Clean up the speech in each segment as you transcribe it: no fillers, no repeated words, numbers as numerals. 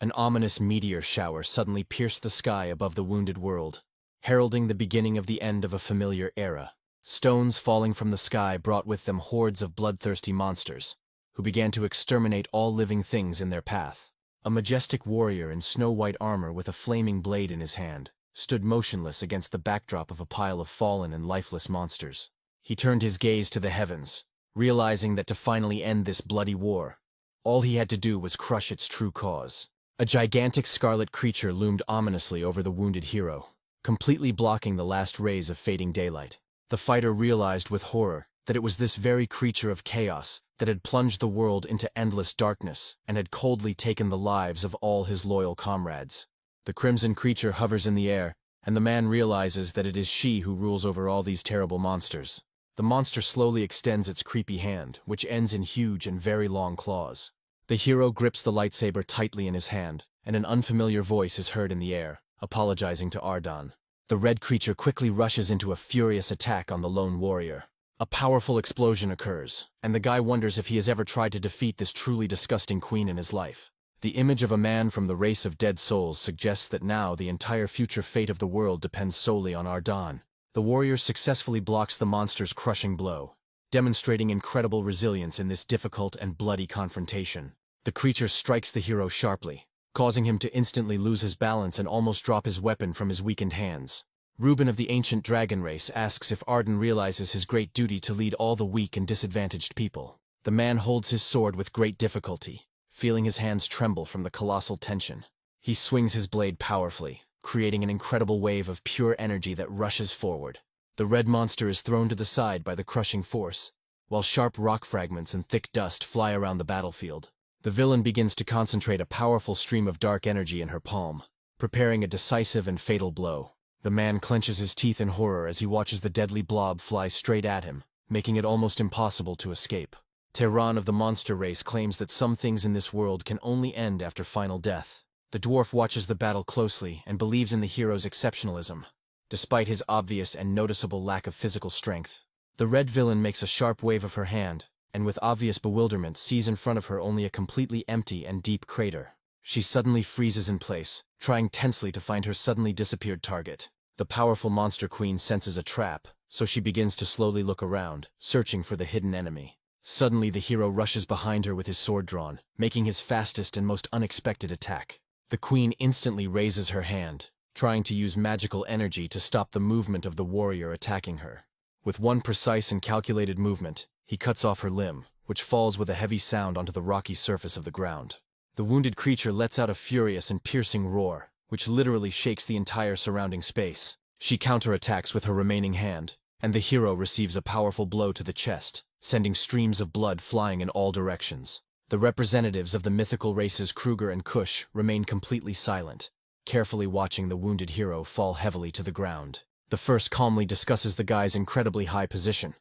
An ominous meteor shower suddenly pierced the sky above the wounded world, heralding the beginning of the end of a familiar era. Stones falling from the sky brought with them hordes of bloodthirsty monsters, who began to exterminate all living things in their path. A majestic warrior in snow-white armor with a flaming blade in his hand stood motionless against the backdrop of a pile of fallen and lifeless monsters. He turned his gaze to the heavens, realizing that to finally end this bloody war, all he had to do was crush its true cause. A gigantic scarlet creature loomed ominously over the wounded hero, completely blocking the last rays of fading daylight. The fighter realized with horror that it was this very creature of chaos that had plunged the world into endless darkness and had coldly taken the lives of all his loyal comrades. The crimson creature hovers in the air, and the man realizes that it is she who rules over all these terrible monsters. The monster slowly extends its creepy hand, which ends in huge and very long claws. The hero grips the lightsaber tightly in his hand, and an unfamiliar voice is heard in the air, apologizing to Ardan. The red creature quickly rushes into a furious attack on the lone warrior. A powerful explosion occurs, and the guy wonders if he has ever tried to defeat this truly disgusting queen in his life. The image of a man from the race of dead souls suggests that now the entire future fate of the world depends solely on Ardan. The warrior successfully blocks the monster's crushing blow, demonstrating incredible resilience in this difficult and bloody confrontation. The creature strikes the hero sharply, causing him to instantly lose his balance and almost drop his weapon from his weakened hands. Reuben of the ancient dragon race asks if Ardan realizes his great duty to lead all the weak and disadvantaged people. The man holds his sword with great difficulty, feeling his hands tremble from the colossal tension. He swings his blade powerfully, creating an incredible wave of pure energy that rushes forward. The red monster is thrown to the side by the crushing force, while sharp rock fragments and thick dust fly around the battlefield. The villain begins to concentrate a powerful stream of dark energy in her palm, preparing a decisive and fatal blow. The man clenches his teeth in horror as he watches the deadly blob fly straight at him, making it almost impossible to escape. Tehran of the monster race claims that some things in this world can only end after final death. The dwarf watches the battle closely and believes in the hero's exceptionalism, despite his obvious and noticeable lack of physical strength. The red villain makes a sharp wave of her hand, and with obvious bewilderment sees in front of her only a completely empty and deep crater. She suddenly freezes in place, trying tensely to find her suddenly disappeared target. The powerful monster queen senses a trap, so she begins to slowly look around, searching for the hidden enemy. Suddenly the hero rushes behind her with his sword drawn, making his fastest and most unexpected attack. The queen instantly raises her hand, trying to use magical energy to stop the movement of the warrior attacking her. With one precise and calculated movement, he cuts off her limb, which falls with a heavy sound onto the rocky surface of the ground. The wounded creature lets out a furious and piercing roar, which literally shakes the entire surrounding space. She counterattacks with her remaining hand, and the hero receives a powerful blow to the chest, sending streams of blood flying in all directions. The representatives of the mythical races Kruger and Kush remain completely silent, carefully watching the wounded hero fall heavily to the ground. The first calmly discusses the guy's incredibly high position.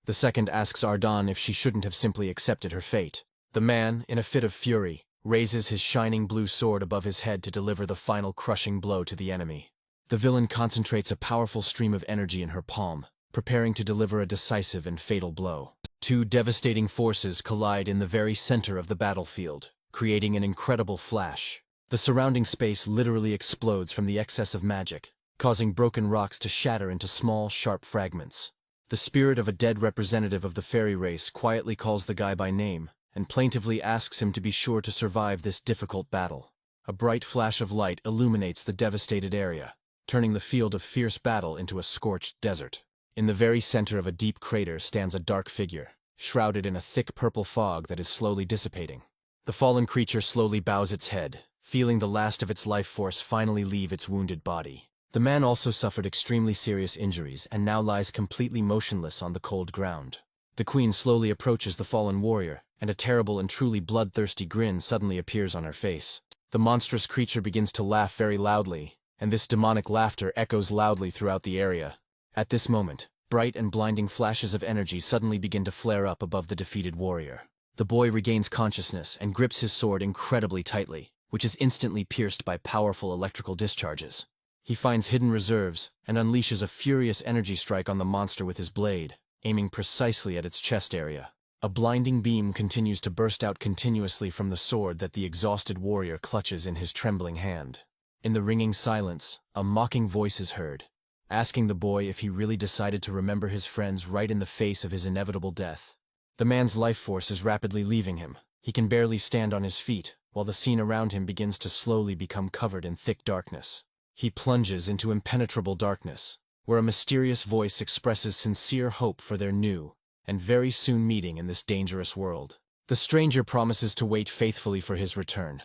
The second asks Ardan if she shouldn't have simply accepted her fate. The man, in a fit of fury, raises his shining blue sword above his head to deliver the final crushing blow to the enemy. The villain concentrates a powerful stream of energy in her palm, preparing to deliver a decisive and fatal blow. Two devastating forces collide in the very center of the battlefield, creating an incredible flash. The surrounding space literally explodes from the excess of magic, causing broken rocks to shatter into small, sharp fragments. The spirit of a dead representative of the fairy race quietly calls the guy by name, and plaintively asks him to be sure to survive this difficult battle. A bright flash of light illuminates the devastated area, turning the field of fierce battle into a scorched desert. In the very center of a deep crater stands a dark figure, shrouded in a thick purple fog that is slowly dissipating. The fallen creature slowly bows its head, feeling the last of its life force finally leave its wounded body. The man also suffered extremely serious injuries and now lies completely motionless on the cold ground. The queen slowly approaches the fallen warrior, and a terrible and truly bloodthirsty grin suddenly appears on her face. The monstrous creature begins to laugh very loudly, and this demonic laughter echoes loudly throughout the area. At this moment, bright and blinding flashes of energy suddenly begin to flare up above the defeated warrior. The boy regains consciousness and grips his sword incredibly tightly, which is instantly pierced by powerful electrical discharges. He finds hidden reserves and unleashes a furious energy strike on the monster with his blade, aiming precisely at its chest area. A blinding beam continues to burst out continuously from the sword that the exhausted warrior clutches in his trembling hand. In the ringing silence, a mocking voice is heard, asking the boy if he really decided to remember his friends right in the face of his inevitable death. The man's life force is rapidly leaving him. He can barely stand on his feet, while the scene around him begins to slowly become covered in thick darkness. He plunges into impenetrable darkness, where a mysterious voice expresses sincere hope for their new and very soon meeting in this dangerous world. The stranger promises to wait faithfully for his return,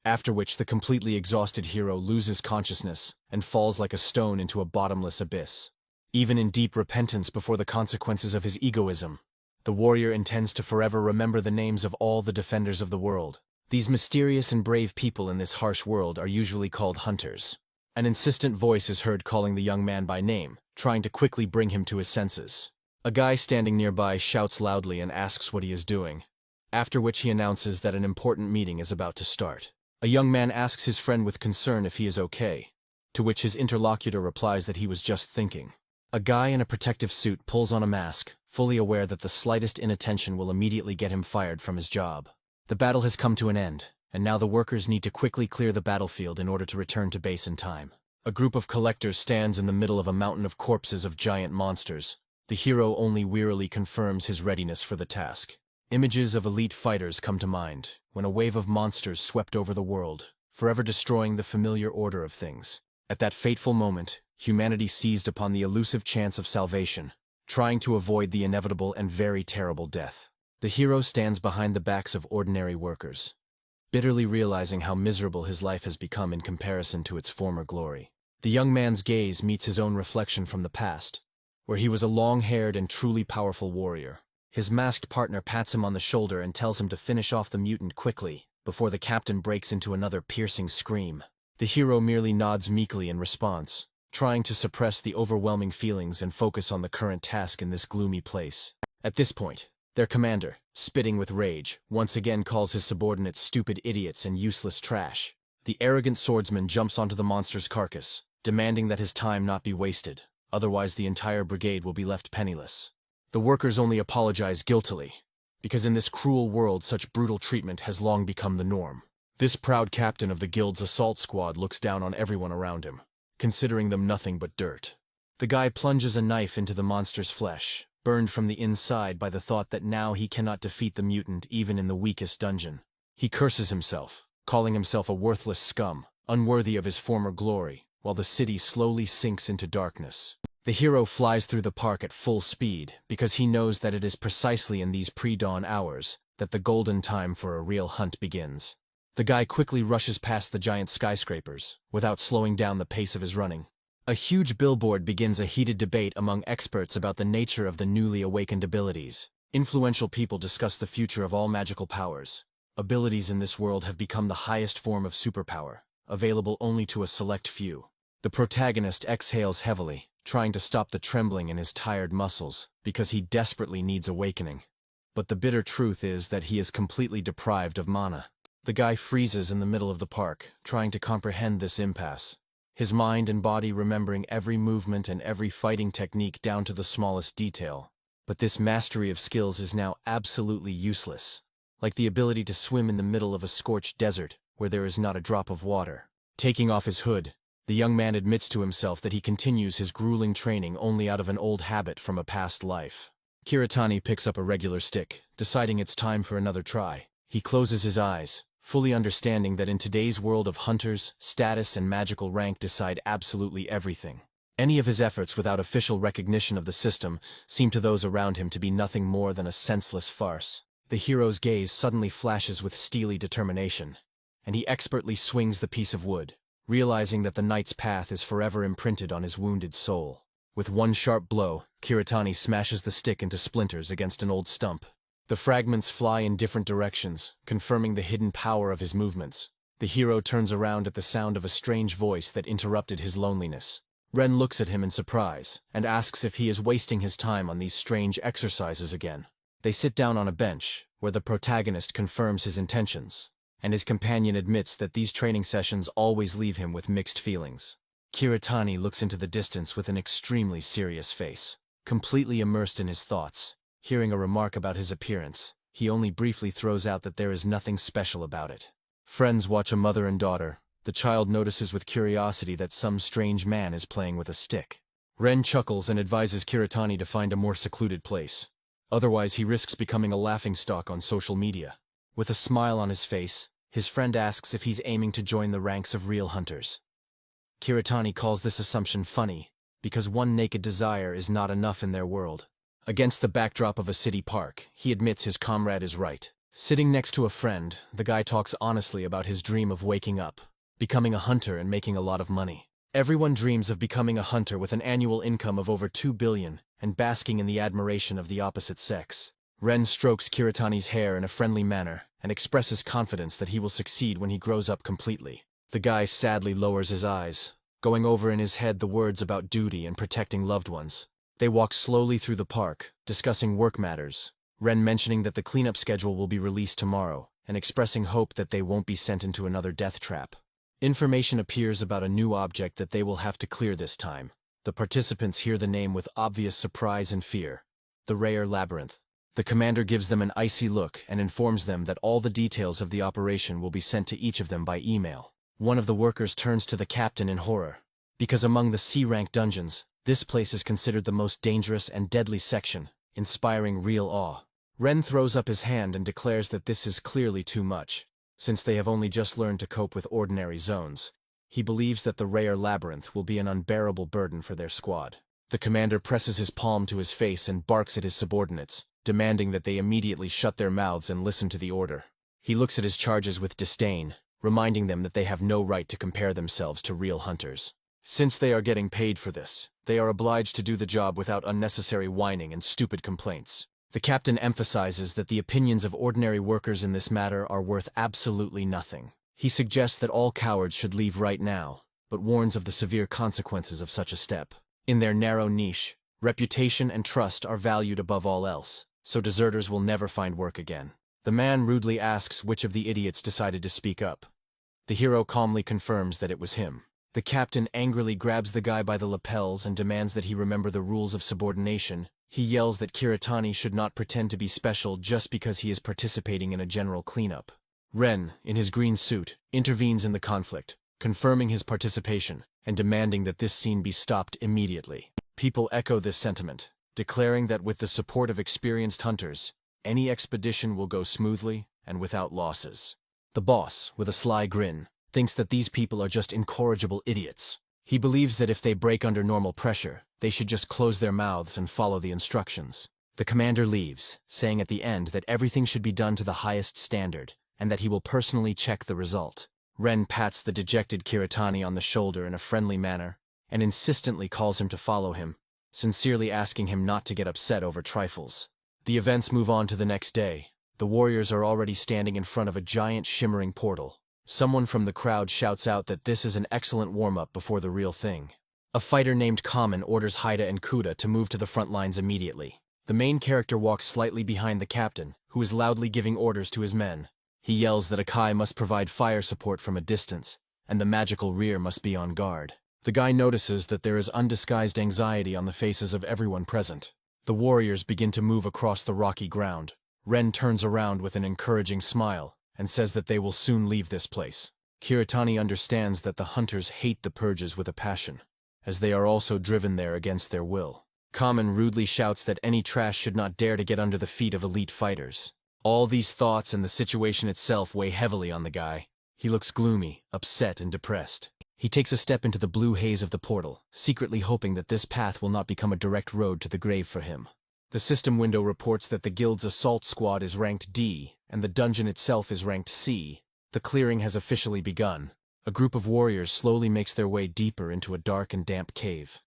after which the completely exhausted hero loses consciousness and falls like a stone into a bottomless abyss. Even in deep repentance before the consequences of his egoism, the warrior intends to forever remember the names of all the defenders of the world. These mysterious and brave people in this harsh world are usually called hunters. An insistent voice is heard calling the young man by name, trying to quickly bring him to his senses. A guy standing nearby shouts loudly and asks what he is doing, after which he announces that an important meeting is about to start. A young man asks his friend with concern if he is okay, to which his interlocutor replies that he was just thinking. A guy in a protective suit pulls on a mask, fully aware that the slightest inattention will immediately get him fired from his job. The battle has come to an end, and now the workers need to quickly clear the battlefield in order to return to base in time. A group of collectors stands in the middle of a mountain of corpses of giant monsters. The hero only wearily confirms his readiness for the task. Images of elite fighters come to mind when a wave of monsters swept over the world, forever destroying the familiar order of things. At that fateful moment, humanity seized upon the elusive chance of salvation, trying to avoid the inevitable and very terrible death. The hero stands behind the backs of ordinary workers, bitterly realizing how miserable his life has become in comparison to its former glory. The young man's gaze meets his own reflection from the past, where he was a long-haired and truly powerful warrior. His masked partner pats him on the shoulder and tells him to finish off the mutant quickly, before the captain breaks into another piercing scream. The hero merely nods meekly in response, trying to suppress the overwhelming feelings and focus on the current task in this gloomy place. At this point, their commander, spitting with rage, once again calls his subordinates stupid idiots and useless trash. The arrogant swordsman jumps onto the monster's carcass, demanding that his time not be wasted. Otherwise the entire brigade will be left penniless. The workers only apologize guiltily, because in this cruel world such brutal treatment has long become the norm. This proud captain of the guild's assault squad looks down on everyone around him, considering them nothing but dirt. The guy plunges a knife into the monster's flesh, burned from the inside by the thought that now he cannot defeat the mutant even in the weakest dungeon. He curses himself, calling himself a worthless scum, unworthy of his former glory, while the city slowly sinks into darkness. The hero flies through the park at full speed because he knows that it is precisely in these pre-dawn hours that the golden time for a real hunt begins. The guy quickly rushes past the giant skyscrapers, without slowing down the pace of his running. A huge billboard begins a heated debate among experts about the nature of the newly awakened abilities. Influential people discuss the future of all magical powers. Abilities in this world have become the highest form of superpower, available only to a select few. The protagonist exhales heavily, trying to stop the trembling in his tired muscles, because he desperately needs awakening. But the bitter truth is that he is completely deprived of mana. The guy freezes in the middle of the park, trying to comprehend this impasse, his mind and body remembering every movement and every fighting technique down to the smallest detail. But this mastery of skills is now absolutely useless, like the ability to swim in the middle of a scorched desert where there is not a drop of water. Taking off his hood, the young man admits to himself that he continues his grueling training only out of an old habit from a past life. Kiritani picks up a regular stick, deciding it's time for another try. He closes his eyes, fully understanding that in today's world of hunters, status and magical rank decide absolutely everything. Any of his efforts without official recognition of the system seem to those around him to be nothing more than a senseless farce. The hero's gaze suddenly flashes with steely determination, and he expertly swings the piece of wood, realizing that the knight's path is forever imprinted on his wounded soul. With one sharp blow, Kiritani smashes the stick into splinters against an old stump. The fragments fly in different directions, confirming the hidden power of his movements. The hero turns around at the sound of a strange voice that interrupted his loneliness. Ren looks at him in surprise, and asks if he is wasting his time on these strange exercises again. They sit down on a bench, where the protagonist confirms his intentions, and his companion admits that these training sessions always leave him with mixed feelings. Kiritani looks into the distance with an extremely serious face. Completely immersed in his thoughts, Hearing a remark about his appearance, he only briefly throws out that there is nothing special about it. Friends watch a mother and daughter. The child notices with curiosity that some strange man is playing with a stick. Ren chuckles and advises Kiritani to find a more secluded place. Otherwise, he risks becoming a laughingstock on social media. With a smile on his face, his friend asks if he's aiming to join the ranks of real hunters. Kiritani calls this assumption funny, because one naked desire is not enough in their world. Against the backdrop of a city park, he admits his comrade is right. Sitting next to a friend, the guy talks honestly about his dream of waking up, becoming a hunter and making a lot of money. Everyone dreams of becoming a hunter with an annual income of over 2 billion and basking in the admiration of the opposite sex. Ren strokes Kiritani's hair in a friendly manner and expresses confidence that he will succeed when he grows up completely. The guy sadly lowers his eyes, going over in his head the words about duty and protecting loved ones. They walk slowly through the park, discussing work matters, Ren mentioning that the cleanup schedule will be released tomorrow, and expressing hope that they won't be sent into another death trap. Information appears about a new object that they will have to clear this time. The participants hear the name with obvious surprise and fear: the rare labyrinth. The commander gives them an icy look and informs them that all the details of the operation will be sent to each of them by email. One of the workers turns to the captain in horror, because among the C-rank dungeons, this place is considered the most dangerous and deadly section, inspiring real awe. Ren throws up his hand and declares that this is clearly too much, since they have only just learned to cope with ordinary zones. He believes that the rare labyrinth will be an unbearable burden for their squad. The commander presses his palm to his face and barks at his subordinates, demanding that they immediately shut their mouths and listen to the order. He looks at his charges with disdain, reminding them that they have no right to compare themselves to real hunters. Since they are getting paid for this, they are obliged to do the job without unnecessary whining and stupid complaints. The captain emphasizes that the opinions of ordinary workers in this matter are worth absolutely nothing. He suggests that all cowards should leave right now, but warns of the severe consequences of such a step. In their narrow niche, reputation and trust are valued above all else, so deserters will never find work again. The man rudely asks which of the idiots decided to speak up. The hero calmly confirms that it was him. The captain angrily grabs the guy by the lapels and demands that he remember the rules of subordination. He yells that Kiritani should not pretend to be special just because he is participating in a general cleanup. Ren, in his green suit, intervenes in the conflict, confirming his participation and demanding that this scene be stopped immediately. People echo this sentiment, declaring that with the support of experienced hunters, any expedition will go smoothly and without losses. The boss, with a sly grin, thinks that these people are just incorrigible idiots. He believes that if they break under normal pressure, they should just close their mouths and follow the instructions. The commander leaves, saying at the end that everything should be done to the highest standard, and that he will personally check the result. Ren pats the dejected Kiritani on the shoulder in a friendly manner, and insistently calls him to follow him, sincerely asking him not to get upset over trifles. The events move on to the next day. The warriors are already standing in front of a giant shimmering portal. Someone from the crowd shouts out that this is an excellent warm-up before the real thing. A fighter named Kamen orders Haida and Kuda to move to the front lines immediately. The main character walks slightly behind the captain, who is loudly giving orders to his men. He yells that Akai must provide fire support from a distance, and the magical rear must be on guard. The guy notices that there is undisguised anxiety on the faces of everyone present. The warriors begin to move across the rocky ground. Ren turns around with an encouraging smile and says that they will soon leave this place. Kiritani understands that the hunters hate the purges with a passion, as they are also driven there against their will. Kamen rudely shouts that any trash should not dare to get under the feet of elite fighters. All these thoughts and the situation itself weigh heavily on the guy. He looks gloomy, upset, and depressed. He takes a step into the blue haze of the portal, secretly hoping that this path will not become a direct road to the grave for him. The system window reports that the guild's assault squad is ranked D, and the dungeon itself is ranked C. The clearing has officially begun. A group of warriors slowly makes their way deeper into a dark and damp cave.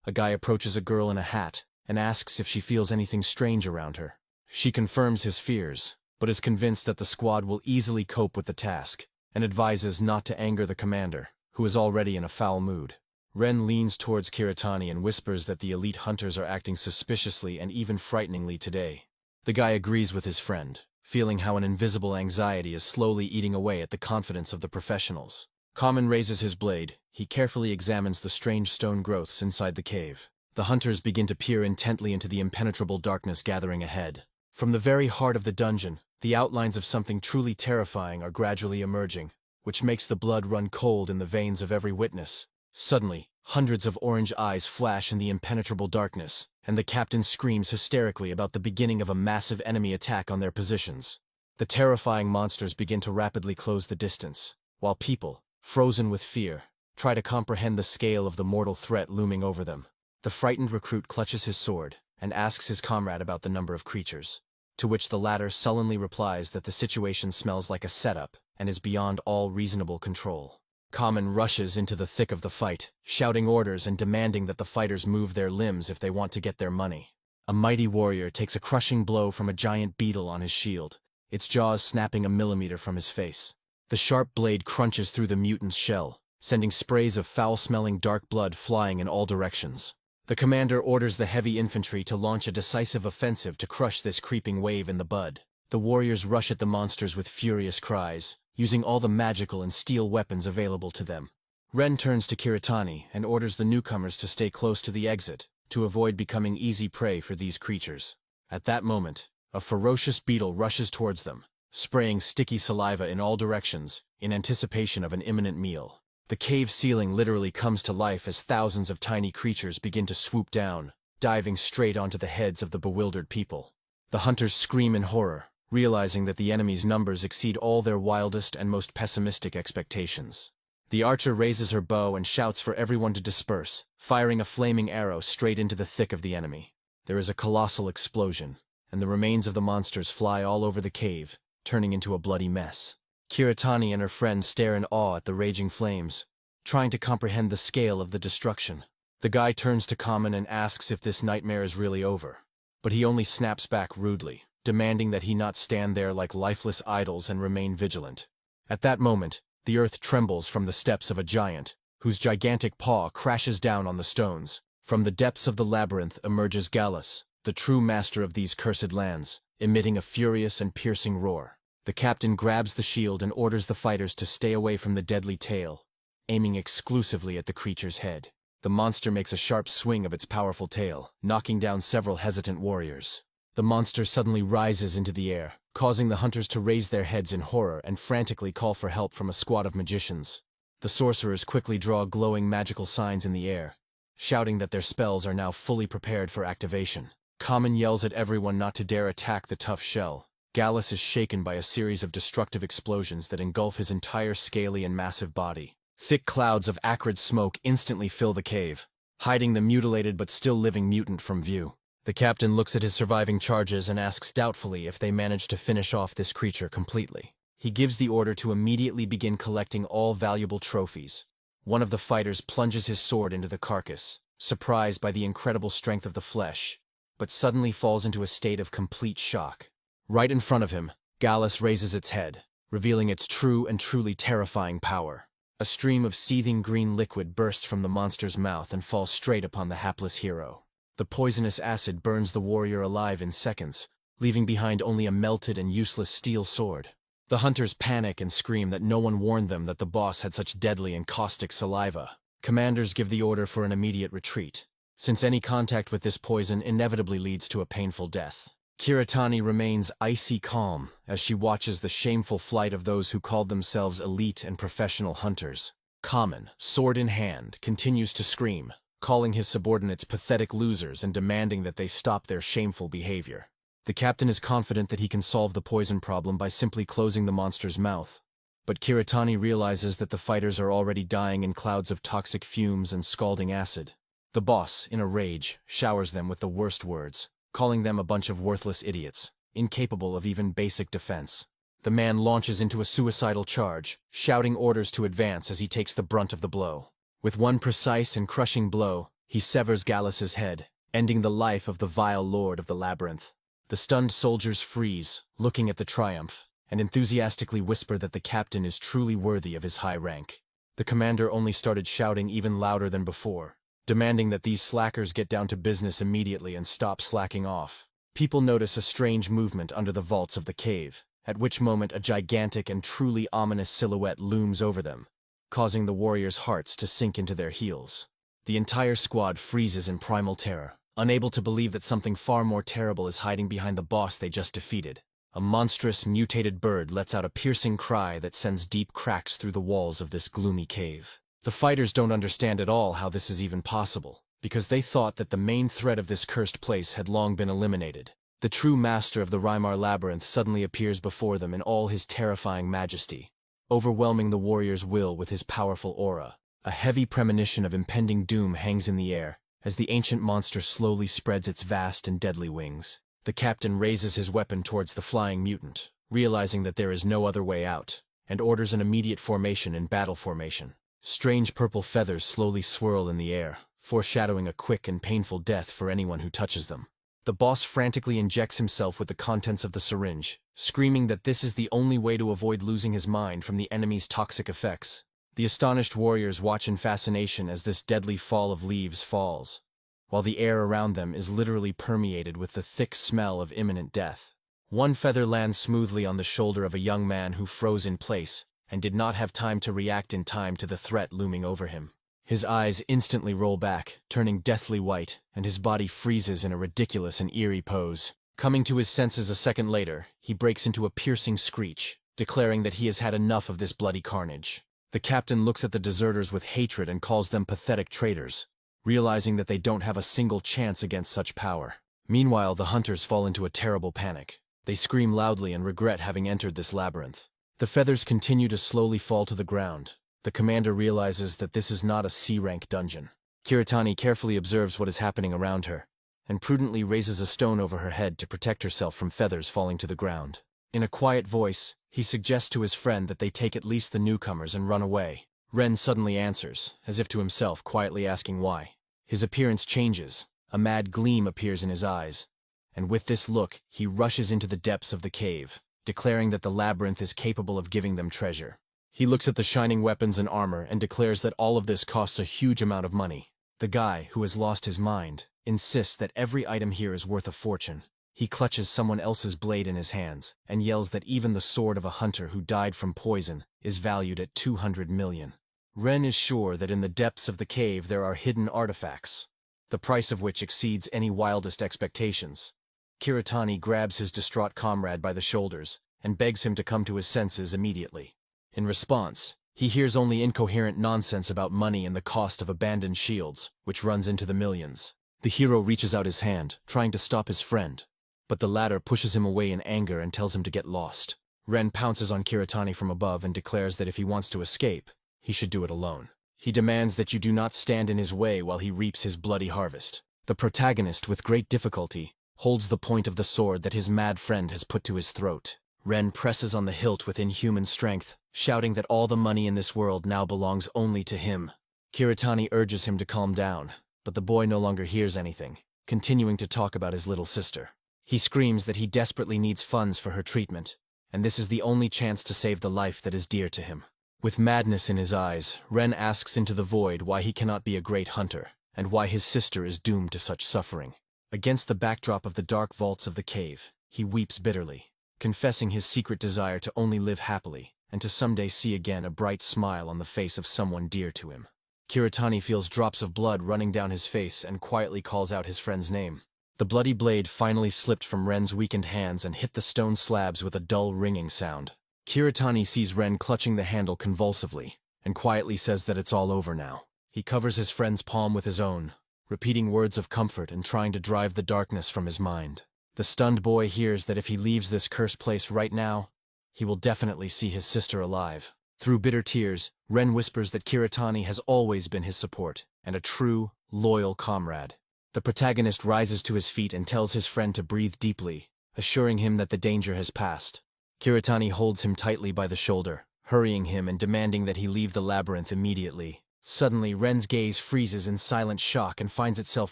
A guy approaches a girl in a hat and asks if she feels anything strange around her. She confirms his fears, but is convinced that the squad will easily cope with the task, and advises not to anger the commander, who is already in a foul mood. Ren leans towards Kiritani and whispers that the elite hunters are acting suspiciously and even frighteningly today. The guy agrees with his friend, feeling how an invisible anxiety is slowly eating away at the confidence of the professionals. Kamen raises his blade. He carefully examines the strange stone growths inside the cave. The hunters begin to peer intently into the impenetrable darkness gathering ahead. From the very heart of the dungeon, the outlines of something truly terrifying are gradually emerging, which makes the blood run cold in the veins of every witness. Suddenly, hundreds of orange eyes flash in the impenetrable darkness, and the captain screams hysterically about the beginning of a massive enemy attack on their positions. The terrifying monsters begin to rapidly close the distance, while people, frozen with fear, try to comprehend the scale of the mortal threat looming over them. The frightened recruit clutches his sword and asks his comrade about the number of creatures, to which the latter sullenly replies that the situation smells like a setup and is beyond all reasonable control. Kamen rushes into the thick of the fight, shouting orders and demanding that the fighters move their limbs if they want to get their money. A mighty warrior takes a crushing blow from a giant beetle on his shield, its jaws snapping a millimeter from his face. The sharp blade crunches through the mutant's shell, sending sprays of foul-smelling dark blood flying in all directions. The commander orders the heavy infantry to launch a decisive offensive to crush this creeping wave in the bud. The warriors rush at the monsters with furious cries, using all the magical and steel weapons available to them. Ren turns to Kiritani and orders the newcomers to stay close to the exit, to avoid becoming easy prey for these creatures. At that moment, a ferocious beetle rushes towards them, spraying sticky saliva in all directions, in anticipation of an imminent meal. The cave ceiling literally comes to life as thousands of tiny creatures begin to swoop down, diving straight onto the heads of the bewildered people. The hunters scream in horror, realizing that the enemy's numbers exceed all their wildest and most pessimistic expectations. The archer raises her bow and shouts for everyone to disperse, firing a flaming arrow straight into the thick of the enemy. There is a colossal explosion, and the remains of the monsters fly all over the cave, turning into a bloody mess. Kiritani and her friend stare in awe at the raging flames, trying to comprehend the scale of the destruction. The guy turns to Kamen and asks if this nightmare is really over, but he only snaps back rudely, demanding that he not stand there like lifeless idols and remain vigilant. At that moment, the earth trembles from the steps of a giant, whose gigantic paw crashes down on the stones. From the depths of the labyrinth emerges Gallus, the true master of these cursed lands, emitting a furious and piercing roar. The captain grabs the shield and orders the fighters to stay away from the deadly tail, aiming exclusively at the creature's head. The monster makes a sharp swing of its powerful tail, knocking down several hesitant warriors. The monster suddenly rises into the air, causing the hunters to raise their heads in horror and frantically call for help from a squad of magicians. The sorcerers quickly draw glowing magical signs in the air, shouting that their spells are now fully prepared for activation. Kamen yells at everyone not to dare attack the tough shell. Gallus is shaken by a series of destructive explosions that engulf his entire scaly and massive body. Thick clouds of acrid smoke instantly fill the cave, hiding the mutilated but still living mutant from view. The captain looks at his surviving charges and asks doubtfully if they manage to finish off this creature completely. He gives the order to immediately begin collecting all valuable trophies. One of the fighters plunges his sword into the carcass, surprised by the incredible strength of the flesh, but suddenly falls into a state of complete shock. Right in front of him, Gallus raises its head, revealing its true and truly terrifying power. A stream of seething green liquid bursts from the monster's mouth and falls straight upon the hapless hero. The poisonous acid burns the warrior alive in seconds, leaving behind only a melted and useless steel sword. The hunters panic and scream that no one warned them that the boss had such deadly and caustic saliva. Commanders give the order for an immediate retreat, since any contact with this poison inevitably leads to a painful death. Kiritani remains icy calm as she watches the shameful flight of those who called themselves elite and professional hunters. Kamen, sword in hand, continues to scream, calling his subordinates pathetic losers and demanding that they stop their shameful behavior. The captain is confident that he can solve the poison problem by simply closing the monster's mouth. But Kiritani realizes that the fighters are already dying in clouds of toxic fumes and scalding acid. The boss, in a rage, showers them with the worst words, calling them a bunch of worthless idiots, incapable of even basic defense. The man launches into a suicidal charge, shouting orders to advance as he takes the brunt of the blow. With one precise and crushing blow, he severs Gallus's head, ending the life of the vile lord of the labyrinth. The stunned soldiers freeze, looking at the triumph, and enthusiastically whisper that the captain is truly worthy of his high rank. The commander only started shouting even louder than before, demanding that these slackers get down to business immediately and stop slacking off. People notice a strange movement under the vaults of the cave, at which moment a gigantic and truly ominous silhouette looms over them, causing the warriors' hearts to sink into their heels. The entire squad freezes in primal terror, unable to believe that something far more terrible is hiding behind the boss they just defeated. A monstrous, mutated bird lets out a piercing cry that sends deep cracks through the walls of this gloomy cave. The fighters don't understand at all how this is even possible, because they thought that the main threat of this cursed place had long been eliminated. The true master of the Rymar labyrinth suddenly appears before them in all his terrifying majesty, overwhelming the warrior's will with his powerful aura. A heavy premonition of impending doom hangs in the air, as the ancient monster slowly spreads its vast and deadly wings. The captain raises his weapon towards the flying mutant, realizing that there is no other way out, and orders an immediate formation in battle formation. Strange purple feathers slowly swirl in the air, foreshadowing a quick and painful death for anyone who touches them. The boss frantically injects himself with the contents of the syringe, screaming that this is the only way to avoid losing his mind from the enemy's toxic effects. The astonished warriors watch in fascination as this deadly fall of leaves falls, while the air around them is literally permeated with the thick smell of imminent death. One feather lands smoothly on the shoulder of a young man who froze in place and did not have time to react in time to the threat looming over him. His eyes instantly roll back, turning deathly white, and his body freezes in a ridiculous and eerie pose. Coming to his senses a second later, he breaks into a piercing screech, declaring that he has had enough of this bloody carnage. The captain looks at the deserters with hatred and calls them pathetic traitors, realizing that they don't have a single chance against such power. Meanwhile, the hunters fall into a terrible panic. They scream loudly and regret having entered this labyrinth. The feathers continue to slowly fall to the ground. The commander realizes that this is not a C-rank dungeon. Kiritani carefully observes what is happening around her, and prudently raises a stone over her head to protect herself from feathers falling to the ground. In a quiet voice, he suggests to his friend that they take at least the newcomers and run away. Ren suddenly answers, as if to himself, quietly asking why. His appearance changes, a mad gleam appears in his eyes, and with this look, he rushes into the depths of the cave, declaring that the labyrinth is capable of giving them treasure. He looks at the shining weapons and armor and declares that all of this costs a huge amount of money. The guy, who has lost his mind, insists that every item here is worth a fortune. He clutches someone else's blade in his hands and yells that even the sword of a hunter who died from poison is valued at 200 million. Ren is sure that in the depths of the cave there are hidden artifacts, the price of which exceeds any wildest expectations. Kiritani grabs his distraught comrade by the shoulders and begs him to come to his senses immediately. In response, he hears only incoherent nonsense about money and the cost of abandoned shields, which runs into the millions. The hero reaches out his hand, trying to stop his friend, but the latter pushes him away in anger and tells him to get lost. Ren pounces on Kiritani from above and declares that if he wants to escape, he should do it alone. He demands that you do not stand in his way while he reaps his bloody harvest. The protagonist, with great difficulty, holds the point of the sword that his mad friend has put to his throat. Ren presses on the hilt with inhuman strength, shouting that all the money in this world now belongs only to him. Kiritani urges him to calm down, but the boy no longer hears anything, continuing to talk about his little sister. He screams that he desperately needs funds for her treatment, and this is the only chance to save the life that is dear to him. With madness in his eyes, Ren asks into the void why he cannot be a great hunter, and why his sister is doomed to such suffering. Against the backdrop of the dark vaults of the cave, he weeps bitterly, confessing his secret desire to only live happily, and to someday see again a bright smile on the face of someone dear to him. Kiritani feels drops of blood running down his face and quietly calls out his friend's name. The bloody blade finally slipped from Ren's weakened hands and hit the stone slabs with a dull ringing sound. Kiritani sees Ren clutching the handle convulsively, and quietly says that it's all over now. He covers his friend's palm with his own, repeating words of comfort and trying to drive the darkness from his mind. The stunned boy hears that if he leaves this cursed place right now, he will definitely see his sister alive. Through bitter tears, Ren whispers that Kiritani has always been his support, and a true, loyal comrade. The protagonist rises to his feet and tells his friend to breathe deeply, assuring him that the danger has passed. Kiritani holds him tightly by the shoulder, hurrying him and demanding that he leave the labyrinth immediately. Suddenly, Ren's gaze freezes in silent shock and finds itself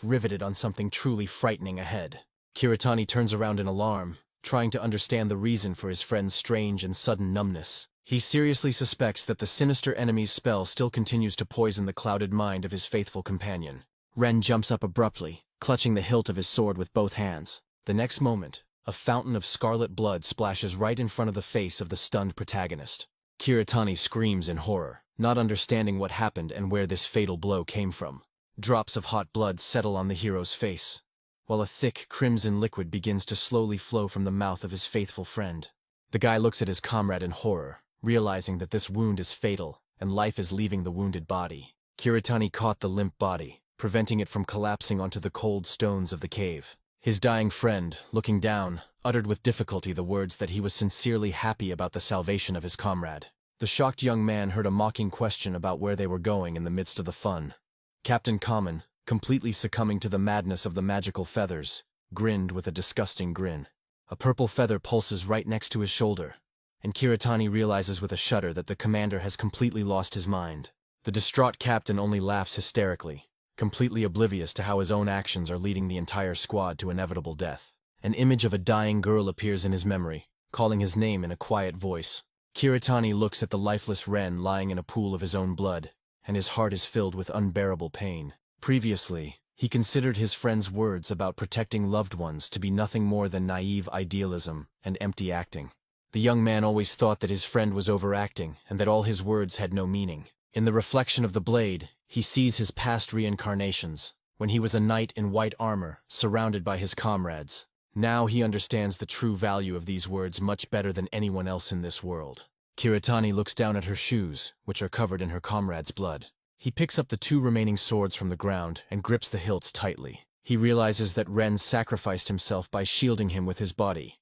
riveted on something truly frightening ahead. Kiritani turns around in alarm, trying to understand the reason for his friend's strange and sudden numbness. He seriously suspects that the sinister enemy's spell still continues to poison the clouded mind of his faithful companion. Ren jumps up abruptly, clutching the hilt of his sword with both hands. The next moment, a fountain of scarlet blood splashes right in front of the face of the stunned protagonist. Kiritani screams in horror, not understanding what happened and where this fatal blow came from. Drops of hot blood settle on the hero's face, while a thick, crimson liquid begins to slowly flow from the mouth of his faithful friend. The guy looks at his comrade in horror, realizing that this wound is fatal, and life is leaving the wounded body. Kiritani caught the limp body, preventing it from collapsing onto the cold stones of the cave. His dying friend, looking down, uttered with difficulty the words that he was sincerely happy about the salvation of his comrade. The shocked young man heard a mocking question about where they were going in the midst of the fun. Captain Common, completely succumbing to the madness of the magical feathers, grinned with a disgusting grin. A purple feather pulses right next to his shoulder, and Kiritani realizes with a shudder that the commander has completely lost his mind. The distraught captain only laughs hysterically, completely oblivious to how his own actions are leading the entire squad to inevitable death. An image of a dying girl appears in his memory, calling his name in a quiet voice. Kiritani looks at the lifeless Ren lying in a pool of his own blood, and his heart is filled with unbearable pain. Previously, he considered his friend's words about protecting loved ones to be nothing more than naive idealism and empty acting. The young man always thought that his friend was overacting and that all his words had no meaning. In the reflection of the blade, he sees his past reincarnations, when he was a knight in white armor, surrounded by his comrades. Now he understands the true value of these words much better than anyone else in this world. Kiritani looks down at her shoes, which are covered in her comrade's blood. He picks up the 2 remaining swords from the ground and grips the hilts tightly. He realizes that Ren sacrificed himself by shielding him with his body,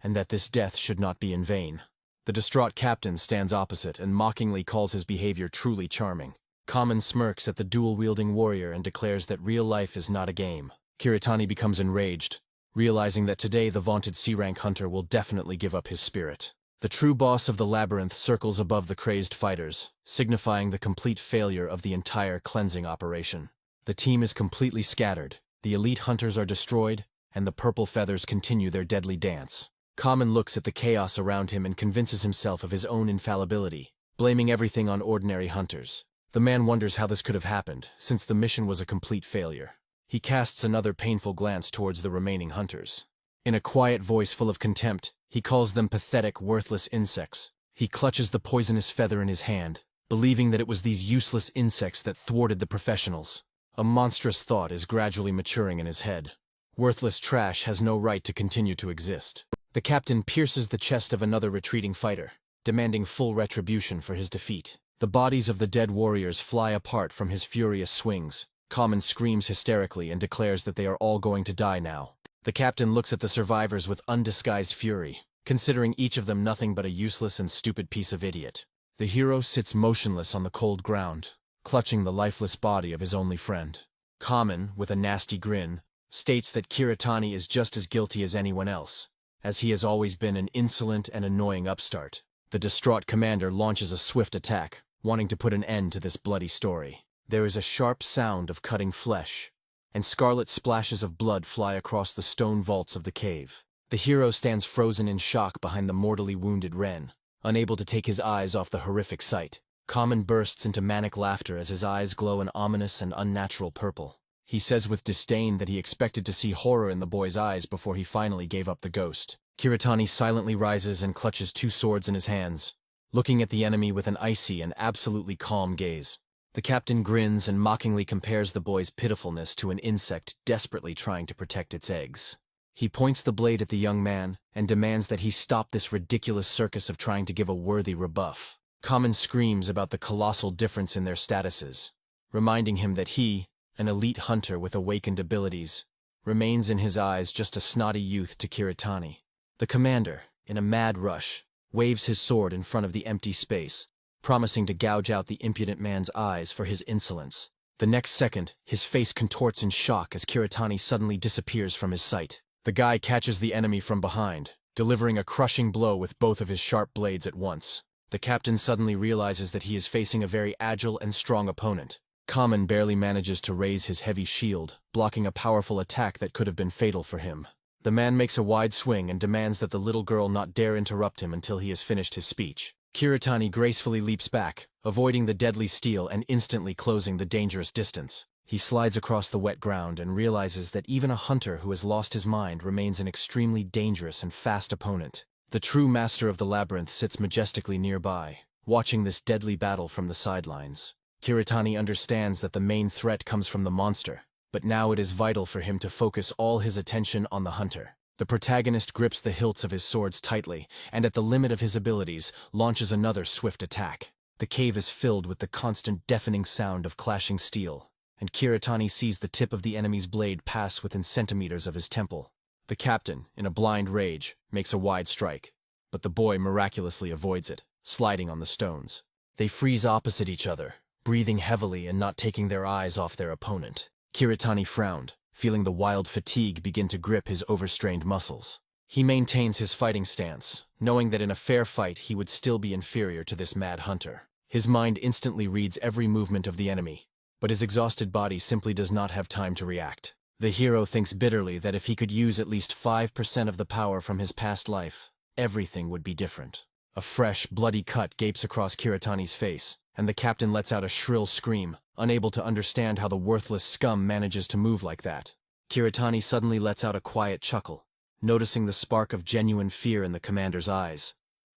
and that this death should not be in vain. The distraught captain stands opposite and mockingly calls his behavior truly charming. Common smirks at the dual-wielding warrior and declares that real life is not a game. Kiritani becomes enraged, realizing that today the vaunted C-rank hunter will definitely give up his spirit. The true boss of the labyrinth circles above the crazed fighters, signifying the complete failure of the entire cleansing operation. The team is completely scattered, the elite hunters are destroyed, and the purple feathers continue their deadly dance. Common looks at the chaos around him and convinces himself of his own infallibility, blaming everything on ordinary hunters. The man wonders how this could have happened, since the mission was a complete failure. He casts another painful glance towards the remaining hunters. In a quiet voice full of contempt, he calls them pathetic, worthless insects. He clutches the poisonous feather in his hand, believing that it was these useless insects that thwarted the professionals. A monstrous thought is gradually maturing in his head. Worthless trash has no right to continue to exist. The captain pierces the chest of another retreating fighter, demanding full retribution for his defeat. The bodies of the dead warriors fly apart from his furious swings. Common screams hysterically and declares that they are all going to die now. The captain looks at the survivors with undisguised fury, considering each of them nothing but a useless and stupid piece of idiot. The hero sits motionless on the cold ground, clutching the lifeless body of his only friend. Common, with a nasty grin, states that Kiritani is just as guilty as anyone else, as he has always been an insolent and annoying upstart. The distraught commander launches a swift attack, wanting to put an end to this bloody story. There is a sharp sound of cutting flesh, and scarlet splashes of blood fly across the stone vaults of the cave. The hero stands frozen in shock behind the mortally wounded Ren, unable to take his eyes off the horrific sight. Common bursts into manic laughter as his eyes glow an ominous and unnatural purple. He says with disdain that he expected to see horror in the boy's eyes before he finally gave up the ghost. Kiritani silently rises and clutches 2 swords in his hands, looking at the enemy with an icy and absolutely calm gaze. The captain grins and mockingly compares the boy's pitifulness to an insect desperately trying to protect its eggs. He points the blade at the young man and demands that he stop this ridiculous circus of trying to give a worthy rebuff. Common screams about the colossal difference in their statuses, reminding him that he, an elite hunter with awakened abilities, remains in his eyes just a snotty youth to Kiritani. The commander, in a mad rush, waves his sword in front of the empty space, promising to gouge out the impudent man's eyes for his insolence. The next second, his face contorts in shock as Kiritani suddenly disappears from his sight. The guy catches the enemy from behind, delivering a crushing blow with both of his sharp blades at once. The captain suddenly realizes that he is facing a very agile and strong opponent. Common barely manages to raise his heavy shield, blocking a powerful attack that could have been fatal for him. The man makes a wide swing and demands that the little girl not dare interrupt him until he has finished his speech. Kiritani gracefully leaps back, avoiding the deadly steel and instantly closing the dangerous distance. He slides across the wet ground and realizes that even a hunter who has lost his mind remains an extremely dangerous and fast opponent. The true master of the labyrinth sits majestically nearby, watching this deadly battle from the sidelines. Kiritani understands that the main threat comes from the monster, but now it is vital for him to focus all his attention on the hunter. The protagonist grips the hilts of his swords tightly, and at the limit of his abilities, launches another swift attack. The cave is filled with the constant deafening sound of clashing steel, and Kiritani sees the tip of the enemy's blade pass within centimeters of his temple. The captain, in a blind rage, makes a wide strike, but the boy miraculously avoids it, sliding on the stones. They freeze opposite each other, breathing heavily and not taking their eyes off their opponent. Kiritani frowned, feeling the wild fatigue begin to grip his overstrained muscles. He maintains his fighting stance, knowing that in a fair fight he would still be inferior to this mad hunter. His mind instantly reads every movement of the enemy, but his exhausted body simply does not have time to react. The hero thinks bitterly that if he could use at least 5% of the power from his past life, everything would be different. A fresh, bloody cut gapes across Kiritani's face, and the captain lets out a shrill scream, unable to understand how the worthless scum manages to move like that. Kiritani suddenly lets out a quiet chuckle, noticing the spark of genuine fear in the commander's eyes.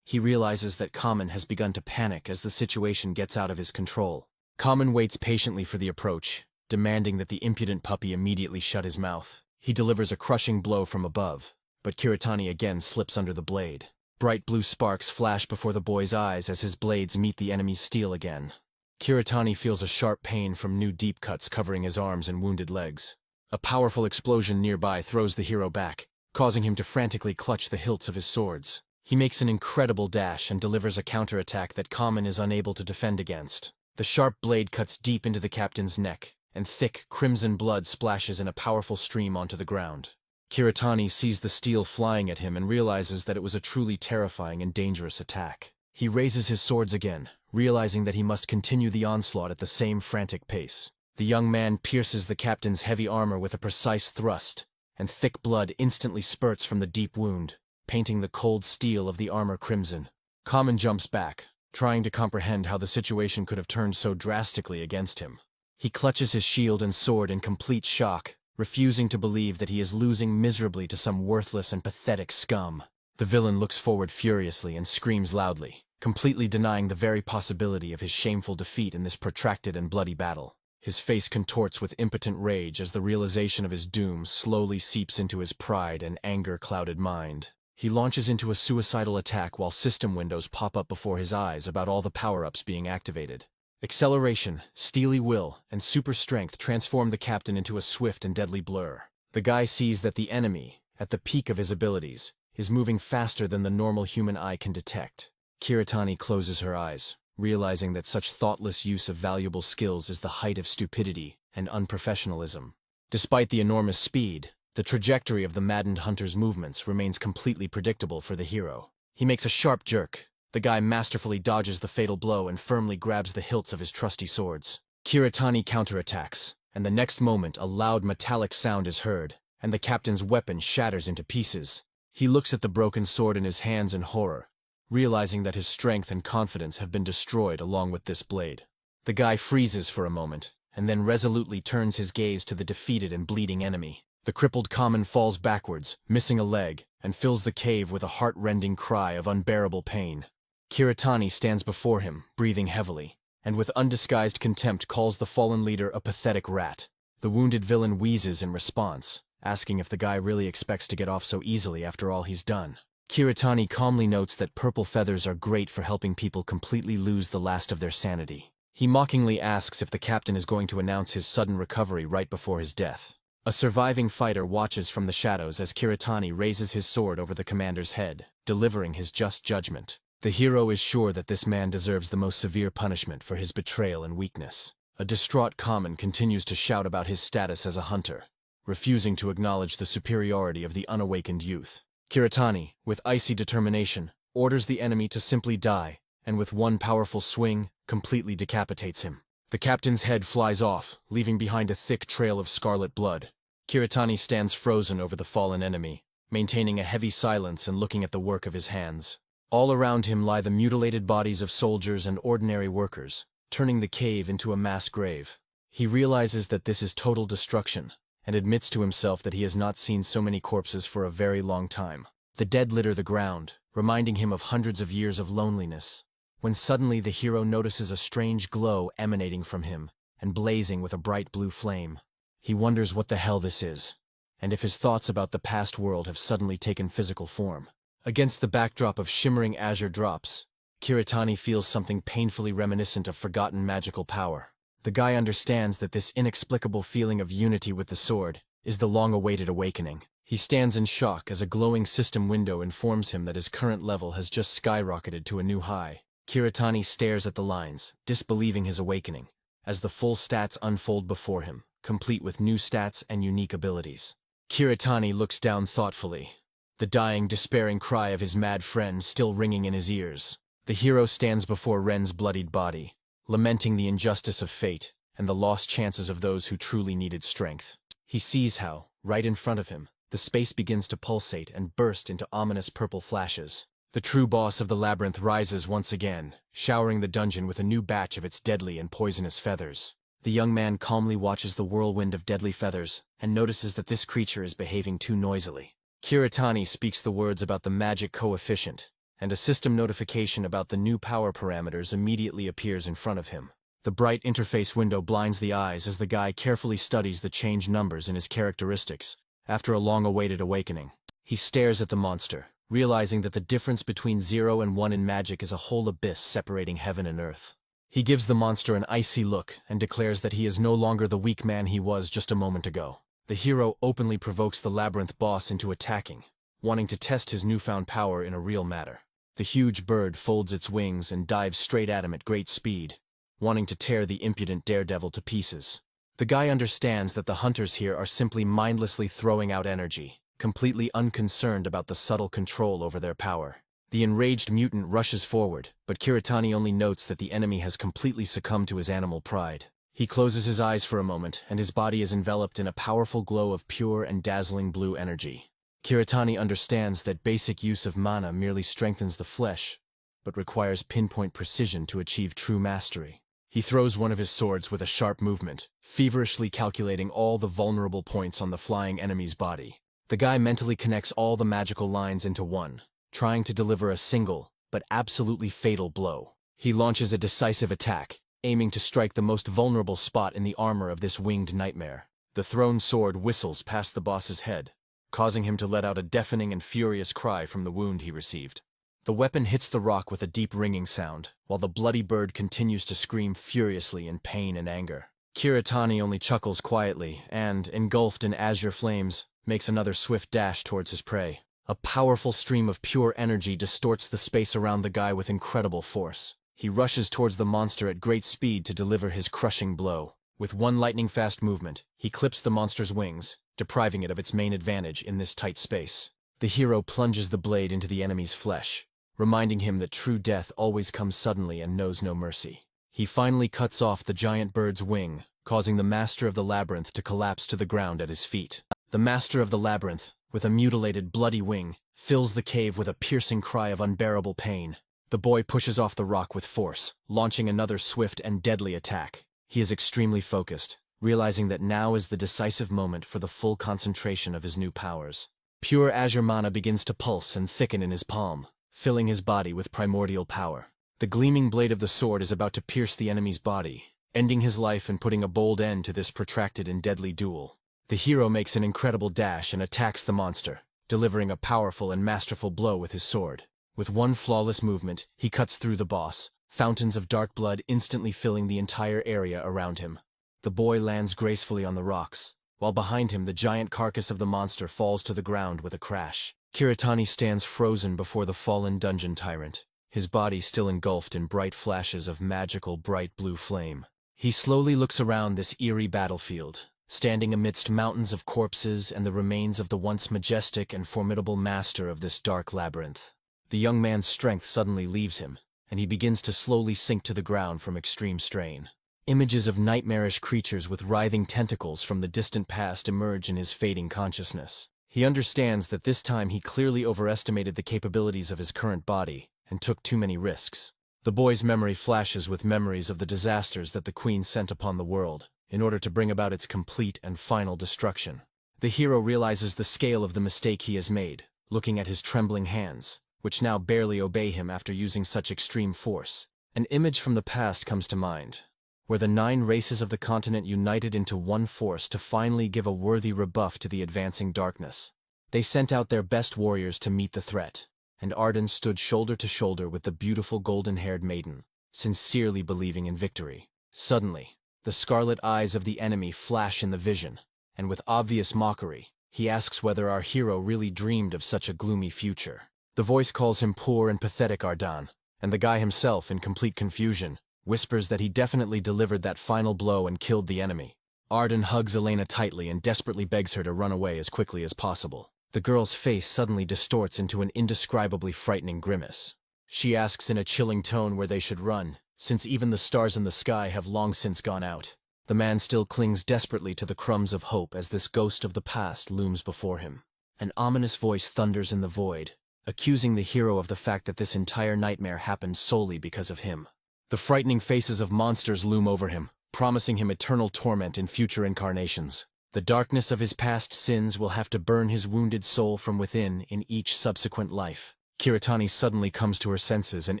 He realizes that Kamen has begun to panic as the situation gets out of his control. Kamen waits patiently for the approach, demanding that the impudent puppy immediately shut his mouth. He delivers a crushing blow from above, but Kiritani again slips under the blade. Bright blue sparks flash before the boy's eyes as his blades meet the enemy's steel again. Kiritani feels a sharp pain from new deep cuts covering his arms and wounded legs. A powerful explosion nearby throws the hero back, causing him to frantically clutch the hilts of his swords. He makes an incredible dash and delivers a counterattack that Kamen is unable to defend against. The sharp blade cuts deep into the captain's neck, and thick, crimson blood splashes in a powerful stream onto the ground. Kiritani sees the steel flying at him and realizes that it was a truly terrifying and dangerous attack. He raises his swords again, realizing that he must continue the onslaught at the same frantic pace. The young man pierces the captain's heavy armor with a precise thrust, and thick blood instantly spurts from the deep wound, painting the cold steel of the armor crimson. Kamen jumps back, trying to comprehend how the situation could have turned so drastically against him. He clutches his shield and sword in complete shock, refusing to believe that he is losing miserably to some worthless and pathetic scum. The villain looks forward furiously and screams loudly, completely denying the very possibility of his shameful defeat in this protracted and bloody battle. His face contorts with impotent rage as the realization of his doom slowly seeps into his pride and anger-clouded mind. He launches into a suicidal attack while system windows pop up before his eyes about all the power-ups being activated. Acceleration, steely will, and super strength transform the captain into a swift and deadly blur. The guy sees that the enemy, at the peak of his abilities, is moving faster than the normal human eye can detect. Kiritani closes her eyes, realizing that such thoughtless use of valuable skills is the height of stupidity and unprofessionalism. Despite the enormous speed, the trajectory of the maddened hunter's movements remains completely predictable for the hero. He makes a sharp jerk. The guy masterfully dodges the fatal blow and firmly grabs the hilts of his trusty swords. Kiritani counterattacks, and the next moment a loud metallic sound is heard, and the captain's weapon shatters into pieces. He looks at the broken sword in his hands in horror, realizing that his strength and confidence have been destroyed along with this blade. The guy freezes for a moment, and then resolutely turns his gaze to the defeated and bleeding enemy. The crippled Kamen falls backwards, missing a leg, and fills the cave with a heart-rending cry of unbearable pain. Kiritani stands before him, breathing heavily, and with undisguised contempt calls the fallen leader a pathetic rat. The wounded villain wheezes in response, asking if the guy really expects to get off so easily after all he's done. Kiritani calmly notes that purple feathers are great for helping people completely lose the last of their sanity. He mockingly asks if the captain is going to announce his sudden recovery right before his death. A surviving fighter watches from the shadows as Kiritani raises his sword over the commander's head, delivering his just judgment. The hero is sure that this man deserves the most severe punishment for his betrayal and weakness. A distraught Kamen continues to shout about his status as a hunter, refusing to acknowledge the superiority of the unawakened youth. Kiritani, with icy determination, orders the enemy to simply die, and with one powerful swing, completely decapitates him. The captain's head flies off, leaving behind a thick trail of scarlet blood. Kiritani stands frozen over the fallen enemy, maintaining a heavy silence and looking at the work of his hands. All around him lie the mutilated bodies of soldiers and ordinary workers, turning the cave into a mass grave. He realizes that this is total destruction, and admits to himself that he has not seen so many corpses for a very long time. The dead litter the ground, reminding him of hundreds of years of loneliness. when suddenly the hero notices a strange glow emanating from him and blazing with a bright blue flame. He wonders what the hell this is, and if his thoughts about the past world have suddenly taken physical form. Against the backdrop of shimmering azure drops, Kiritani feels something painfully reminiscent of forgotten magical power. The guy understands that this inexplicable feeling of unity with the sword is the long-awaited awakening. He stands in shock as a glowing system window informs him that his current level has just skyrocketed to a new high. Kiritani stares at the lines, disbelieving his awakening, as the full stats unfold before him, complete with new stats and unique abilities. Kiritani looks down thoughtfully, the dying, despairing cry of his mad friend still ringing in his ears. The hero stands before Ren's bloodied body, lamenting the injustice of fate and the lost chances of those who truly needed strength. He sees how, right in front of him, the space begins to pulsate and burst into ominous purple flashes. The true boss of the labyrinth rises once again, showering the dungeon with a new batch of its deadly and poisonous feathers. The young man calmly watches the whirlwind of deadly feathers and notices that this creature is behaving too noisily. Kiritani speaks the words about the magic coefficient, and a system notification about the new power parameters immediately appears in front of him. The bright interface window blinds the eyes as the guy carefully studies the changed numbers in his characteristics. After a long-awaited awakening, he stares at the monster, realizing that the difference between 0 and 1 in magic is a whole abyss separating heaven and earth. He gives the monster an icy look and declares that he is no longer the weak man he was just a moment ago. The hero openly provokes the labyrinth boss into attacking, wanting to test his newfound power in a real matter. The huge bird folds its wings and dives straight at him at great speed, wanting to tear the impudent daredevil to pieces. The guy understands that the hunters here are simply mindlessly throwing out energy, completely unconcerned about the subtle control over their power. The enraged mutant rushes forward, but Kiritani only notes that the enemy has completely succumbed to his animal pride. He closes his eyes for a moment, and his body is enveloped in a powerful glow of pure and dazzling blue energy. Kiritani understands that basic use of mana merely strengthens the flesh, but requires pinpoint precision to achieve true mastery. He throws one of his swords with a sharp movement, feverishly calculating all the vulnerable points on the flying enemy's body. The guy mentally connects all the magical lines into one, trying to deliver a single, but absolutely fatal blow. He launches a decisive attack, aiming to strike the most vulnerable spot in the armor of this winged nightmare. The thrown sword whistles past the boss's head, causing him to let out a deafening and furious cry from the wound he received. The weapon hits the rock with a deep ringing sound, while the bloody bird continues to scream furiously in pain and anger. Kiritani only chuckles quietly and, engulfed in azure flames, makes another swift dash towards his prey. A powerful stream of pure energy distorts the space around the guy with incredible force. He rushes towards the monster at great speed to deliver his crushing blow. With one lightning-fast movement, he clips the monster's wings, depriving it of its main advantage in this tight space. The hero plunges the blade into the enemy's flesh, reminding him that true death always comes suddenly and knows no mercy. He finally cuts off the giant bird's wing, causing the master of the labyrinth to collapse to the ground at his feet. The master of the labyrinth, with a mutilated, bloody wing, fills the cave with a piercing cry of unbearable pain. The boy pushes off the rock with force, launching another swift and deadly attack. He is extremely focused, realizing that now is the decisive moment for the full concentration of his new powers. Pure azure mana begins to pulse and thicken in his palm, filling his body with primordial power. The gleaming blade of the sword is about to pierce the enemy's body, ending his life and putting a bold end to this protracted and deadly duel. The hero makes an incredible dash and attacks the monster, delivering a powerful and masterful blow with his sword. With one flawless movement, he cuts through the boss, fountains of dark blood instantly filling the entire area around him. The boy lands gracefully on the rocks, while behind him the giant carcass of the monster falls to the ground with a crash. Kiritani stands frozen before the fallen dungeon tyrant, his body still engulfed in bright flashes of magical bright blue flame. He slowly looks around this eerie battlefield, standing amidst mountains of corpses and the remains of the once majestic and formidable master of this dark labyrinth. The young man's strength suddenly leaves him, and he begins to slowly sink to the ground from extreme strain. Images of nightmarish creatures with writhing tentacles from the distant past emerge in his fading consciousness. He understands that this time he clearly overestimated the capabilities of his current body and took too many risks. The boy's memory flashes with memories of the disasters that the Queen sent upon the world in order to bring about its complete and final destruction. The hero realizes the scale of the mistake he has made, looking at his trembling hands, which now barely obey him after using such extreme force. An image from the past comes to mind, where the 9 races of the continent united into one force to finally give a worthy rebuff to the advancing darkness. They sent out their best warriors to meet the threat, and Arden stood shoulder to shoulder with the beautiful golden-haired maiden, sincerely believing in victory. Suddenly, the scarlet eyes of the enemy flash in the vision, and with obvious mockery, he asks whether our hero really dreamed of such a gloomy future. The voice calls him poor and pathetic Ardan, and the guy himself, in complete confusion, whispers that he definitely delivered that final blow and killed the enemy. Arden hugs Elena tightly and desperately begs her to run away as quickly as possible. The girl's face suddenly distorts into an indescribably frightening grimace. She asks in a chilling tone where they should run, since even the stars in the sky have long since gone out. The man still clings desperately to the crumbs of hope as this ghost of the past looms before him. An ominous voice thunders in the void, accusing the hero of the fact that this entire nightmare happened solely because of him. The frightening faces of monsters loom over him, promising him eternal torment in future incarnations. The darkness of his past sins will have to burn his wounded soul from within in each subsequent life. Kiritani suddenly comes to her senses and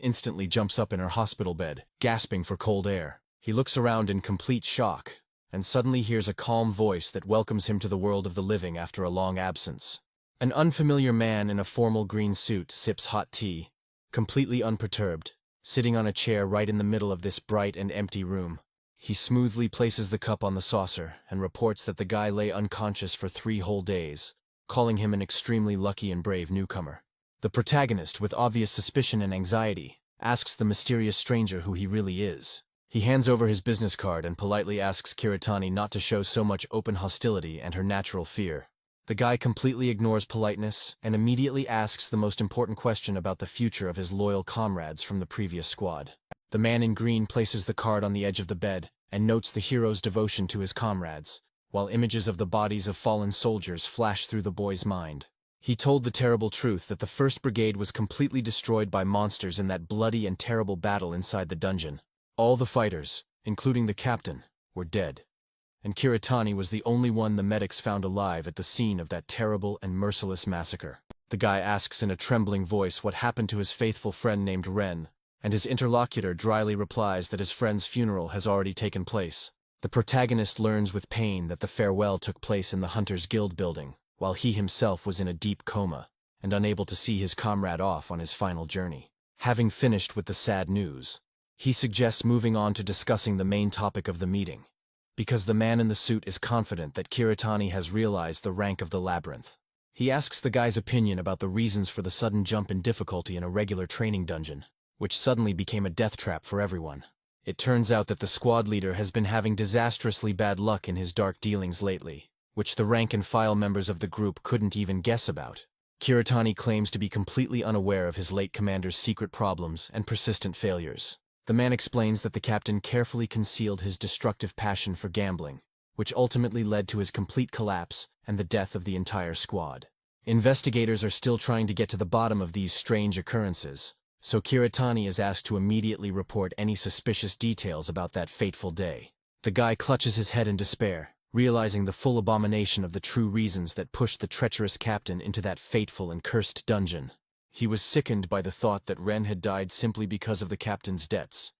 instantly jumps up in her hospital bed, gasping for cold air. He looks around in complete shock, and suddenly hears a calm voice that welcomes him to the world of the living after a long absence. An unfamiliar man in a formal green suit sips hot tea, completely unperturbed, sitting on a chair right in the middle of this bright and empty room. He smoothly places the cup on the saucer and reports that the guy lay unconscious for 3 whole days, calling him an extremely lucky and brave newcomer. The protagonist, with obvious suspicion and anxiety, asks the mysterious stranger who he really is. He hands over his business card and politely asks Kiritani not to show so much open hostility and her natural fear. The guy completely ignores politeness and immediately asks the most important question about the future of his loyal comrades from the previous squad. The man in green places the card on the edge of the bed and notes the hero's devotion to his comrades, while images of the bodies of fallen soldiers flash through the boy's mind. He told the terrible truth that the 1st Brigade was completely destroyed by monsters in that bloody and terrible battle inside the dungeon. All the fighters, including the captain, were dead, and Kiritani was the only one the medics found alive at the scene of that terrible and merciless massacre. The guy asks in a trembling voice what happened to his faithful friend named Ren, and his interlocutor dryly replies that his friend's funeral has already taken place. The protagonist learns with pain that the farewell took place in the Hunters Guild building, while he himself was in a deep coma and unable to see his comrade off on his final journey. Having finished with the sad news, he suggests moving on to discussing the main topic of the meeting, because the man in the suit is confident that Kiritani has realized the rank of the labyrinth. He asks the guy's opinion about the reasons for the sudden jump in difficulty in a regular training dungeon, which suddenly became a death trap for everyone. It turns out that the squad leader has been having disastrously bad luck in his dark dealings lately, which the rank-and-file members of the group couldn't even guess about. Kiritani claims to be completely unaware of his late commander's secret problems and persistent failures. The man explains that the captain carefully concealed his destructive passion for gambling, which ultimately led to his complete collapse and the death of the entire squad. Investigators are still trying to get to the bottom of these strange occurrences, so Kiritani is asked to immediately report any suspicious details about that fateful day. The guy clutches his head in despair, realizing the full abomination of the true reasons that pushed the treacherous captain into that fateful and cursed dungeon. He was sickened by the thought that Ren had died simply because of the captain's debts,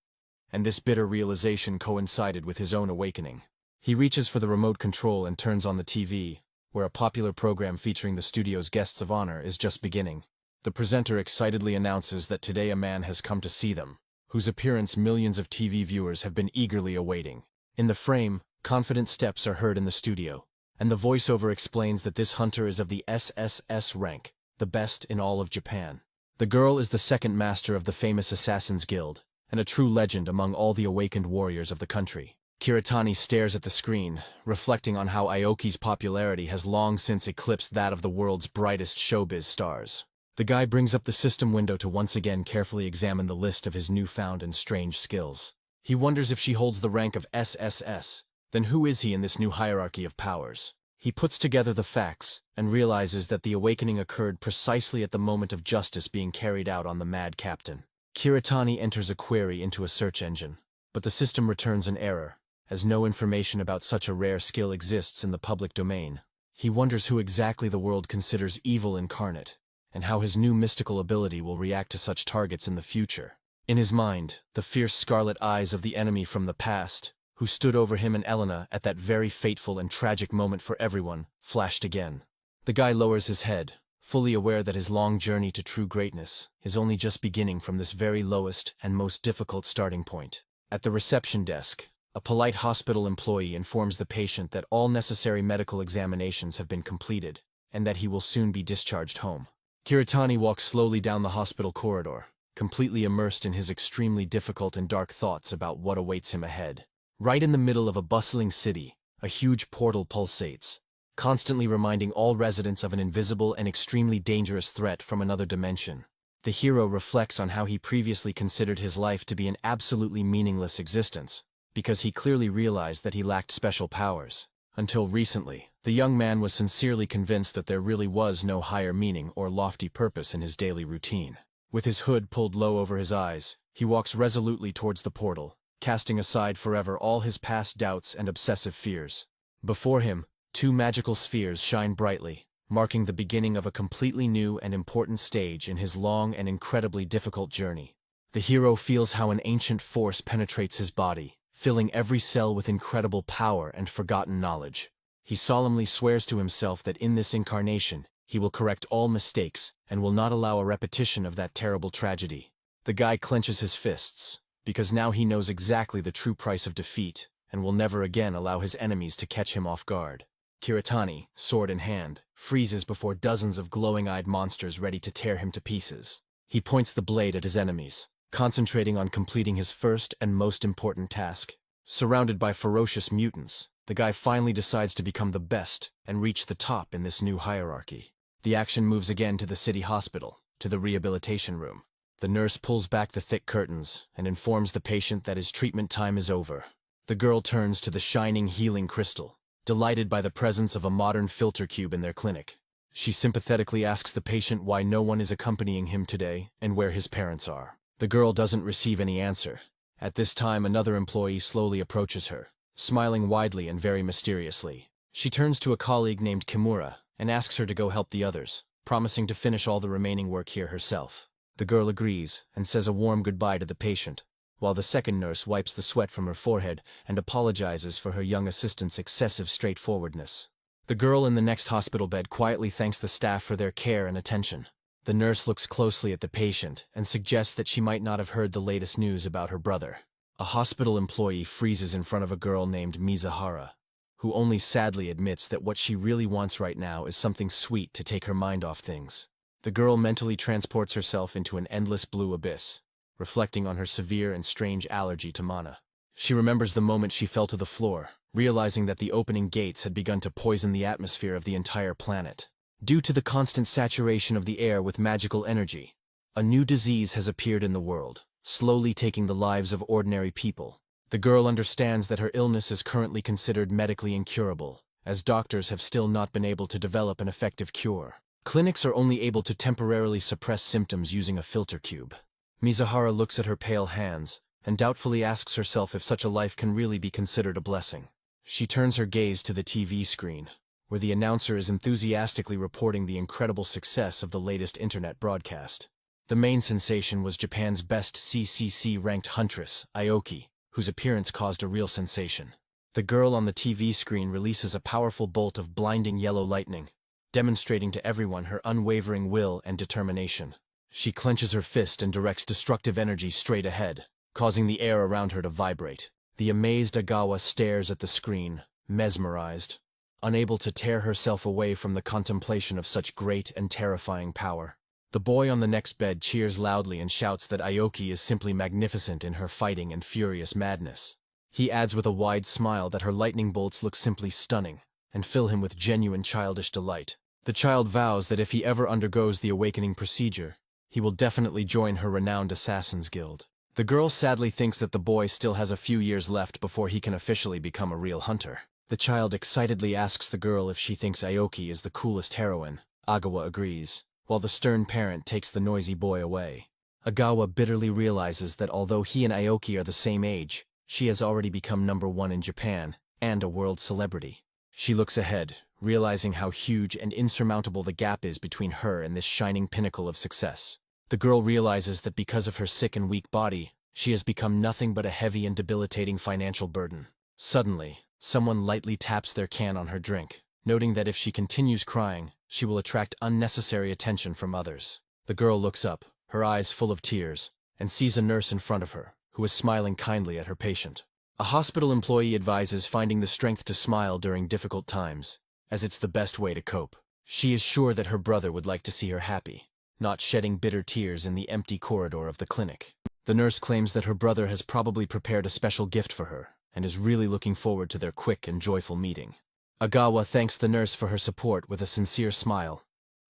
and this bitter realization coincided with his own awakening. He reaches for the remote control and turns on the TV, where a popular program featuring the studio's guests of honor is just beginning. The presenter excitedly announces that today a man has come to see them, whose appearance millions of TV viewers have been eagerly awaiting. In the frame, confident steps are heard in the studio, and the voiceover explains that this hunter is of the SSS rank, the best in all of Japan. The girl is the 2nd master of the famous Assassin's Guild, and a true legend among all the awakened warriors of the country. Kiritani stares at the screen, reflecting on how Aoki's popularity has long since eclipsed that of the world's brightest showbiz stars. The guy brings up the system window to once again carefully examine the list of his newfound and strange skills. He wonders if she holds the rank of SSS, then who is he in this new hierarchy of powers? He puts together the facts and realizes that the awakening occurred precisely at the moment of justice being carried out on the mad captain. Kiritani enters a query into a search engine, but the system returns an error, as no information about such a rare skill exists in the public domain. He wonders who exactly the world considers evil incarnate, and how his new mystical ability will react to such targets in the future. In his mind, the fierce scarlet eyes of the enemy from the past, who stood over him and Elena at that very fateful and tragic moment for everyone, flashed again. The guy lowers his head, fully aware that his long journey to true greatness is only just beginning from this very lowest and most difficult starting point. At the reception desk, a polite hospital employee informs the patient that all necessary medical examinations have been completed, and that he will soon be discharged home. Kiritani walks slowly down the hospital corridor, completely immersed in his extremely difficult and dark thoughts about what awaits him ahead. Right in the middle of a bustling city, a huge portal pulsates, constantly reminding all residents of an invisible and extremely dangerous threat from another dimension. The hero reflects on how he previously considered his life to be an absolutely meaningless existence, because he clearly realized that he lacked special powers. Until recently, the young man was sincerely convinced that there really was no higher meaning or lofty purpose in his daily routine. With his hood pulled low over his eyes, he walks resolutely towards the portal, casting aside forever all his past doubts and obsessive fears. Before him, two magical spheres shine brightly, marking the beginning of a completely new and important stage in his long and incredibly difficult journey. The hero feels how an ancient force penetrates his body, filling every cell with incredible power and forgotten knowledge. He solemnly swears to himself that in this incarnation, he will correct all mistakes and will not allow a repetition of that terrible tragedy. The guy clenches his fists, because now he knows exactly the true price of defeat and will never again allow his enemies to catch him off guard. Kiritani, sword in hand, freezes before dozens of glowing-eyed monsters ready to tear him to pieces. He points the blade at his enemies, concentrating on completing his first and most important task. Surrounded by ferocious mutants, the guy finally decides to become the best and reach the top in this new hierarchy. The action moves again to the city hospital, to the rehabilitation room. The nurse pulls back the thick curtains and informs the patient that his treatment time is over. The girl turns to the shining healing crystal, delighted by the presence of a modern filter cube in their clinic. She sympathetically asks the patient why no one is accompanying him today and where his parents are. The girl doesn't receive any answer. At this time, another employee slowly approaches her, smiling widely and very mysteriously. She turns to a colleague named Kimura and asks her to go help the others, promising to finish all the remaining work here herself. The girl agrees and says a warm goodbye to the patient, while the second nurse wipes the sweat from her forehead and apologizes for her young assistant's excessive straightforwardness. The girl in the next hospital bed quietly thanks the staff for their care and attention. The nurse looks closely at the patient and suggests that she might not have heard the latest news about her brother. A hospital employee freezes in front of a girl named Mizuhara, who only sadly admits that what she really wants right now is something sweet to take her mind off things. The girl mentally transports herself into an endless blue abyss, reflecting on her severe and strange allergy to mana. She remembers the moment she fell to the floor, realizing that the opening gates had begun to poison the atmosphere of the entire planet. Due to the constant saturation of the air with magical energy, a new disease has appeared in the world, slowly taking the lives of ordinary people. The girl understands that her illness is currently considered medically incurable, as doctors have still not been able to develop an effective cure. Clinics are only able to temporarily suppress symptoms using a filter cube. Mizuhara looks at her pale hands and doubtfully asks herself if such a life can really be considered a blessing. She turns her gaze to the TV screen, where the announcer is enthusiastically reporting the incredible success of the latest internet broadcast. The main sensation was Japan's best CCC-ranked huntress, Aoki, whose appearance caused a real sensation. The girl on the TV screen releases a powerful bolt of blinding yellow lightning, demonstrating to everyone her unwavering will and determination. She clenches her fist and directs destructive energy straight ahead, causing the air around her to vibrate. The amazed Agawa stares at the screen, mesmerized, unable to tear herself away from the contemplation of such great and terrifying power. The boy on the next bed cheers loudly and shouts that Aoki is simply magnificent in her fighting and furious madness. He adds with a wide smile that her lightning bolts look simply stunning and fill him with genuine childish delight. The child vows that if he ever undergoes the awakening procedure, he will definitely join her renowned Assassin's Guild. The girl sadly thinks that the boy still has a few years left before he can officially become a real hunter. The child excitedly asks the girl if she thinks Aoki is the coolest heroine. Agawa agrees, while the stern parent takes the noisy boy away. Agawa bitterly realizes that although he and Aoki are the same age, she has already become #1 in Japan and a world celebrity. She looks ahead, realizing how huge and insurmountable the gap is between her and this shining pinnacle of success. The girl realizes that because of her sick and weak body, she has become nothing but a heavy and debilitating financial burden. Suddenly, someone lightly taps their can on her drink, noting that if she continues crying, she will attract unnecessary attention from others. The girl looks up, her eyes full of tears, and sees a nurse in front of her, who is smiling kindly at her patient. A hospital employee advises finding the strength to smile during difficult times, as it's the best way to cope. She is sure that her brother would like to see her happy, not shedding bitter tears in the empty corridor of the clinic. The nurse claims that her brother has probably prepared a special gift for her, and is really looking forward to their quick and joyful meeting. Agawa thanks the nurse for her support with a sincere smile,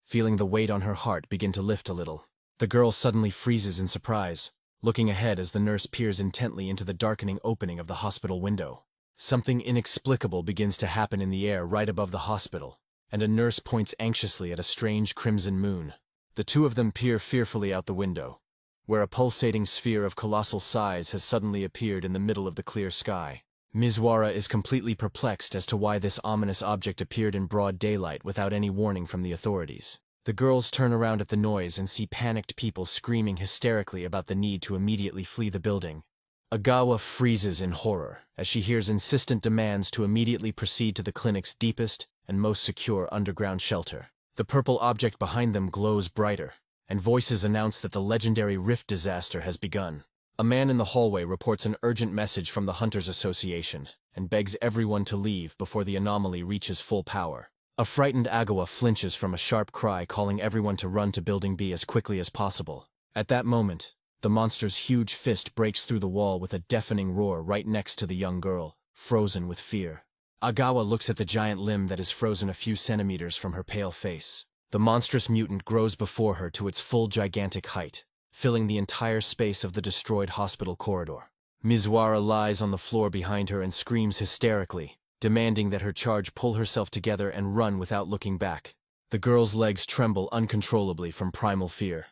feeling the weight on her heart begin to lift a little. The girl suddenly freezes in surprise, looking ahead as the nurse peers intently into the darkening opening of the hospital window. Something inexplicable begins to happen in the air right above the hospital, and a nurse points anxiously at a strange crimson moon. The two of them peer fearfully out the window, where a pulsating sphere of colossal size has suddenly appeared in the middle of the clear sky. Mizwara is completely perplexed as to why this ominous object appeared in broad daylight without any warning from the authorities. The girls turn around at the noise and see panicked people screaming hysterically about the need to immediately flee the building. Agawa freezes in horror as she hears insistent demands to immediately proceed to the clinic's deepest and most secure underground shelter. The purple object behind them glows brighter, and voices announce that the legendary rift disaster has begun. A man in the hallway reports an urgent message from the Hunters Association and begs everyone to leave before the anomaly reaches full power. A frightened Agawa flinches from a sharp cry calling everyone to run to Building B as quickly as possible. At that moment, the monster's huge fist breaks through the wall with a deafening roar right next to the young girl, frozen with fear. Agawa looks at the giant limb that is frozen a few centimeters from her pale face. The monstrous mutant grows before her to its full gigantic height, filling the entire space of the destroyed hospital corridor. Mizwara lies on the floor behind her and screams hysterically, demanding that her charge pull herself together and run without looking back. The girl's legs tremble uncontrollably from primal fear,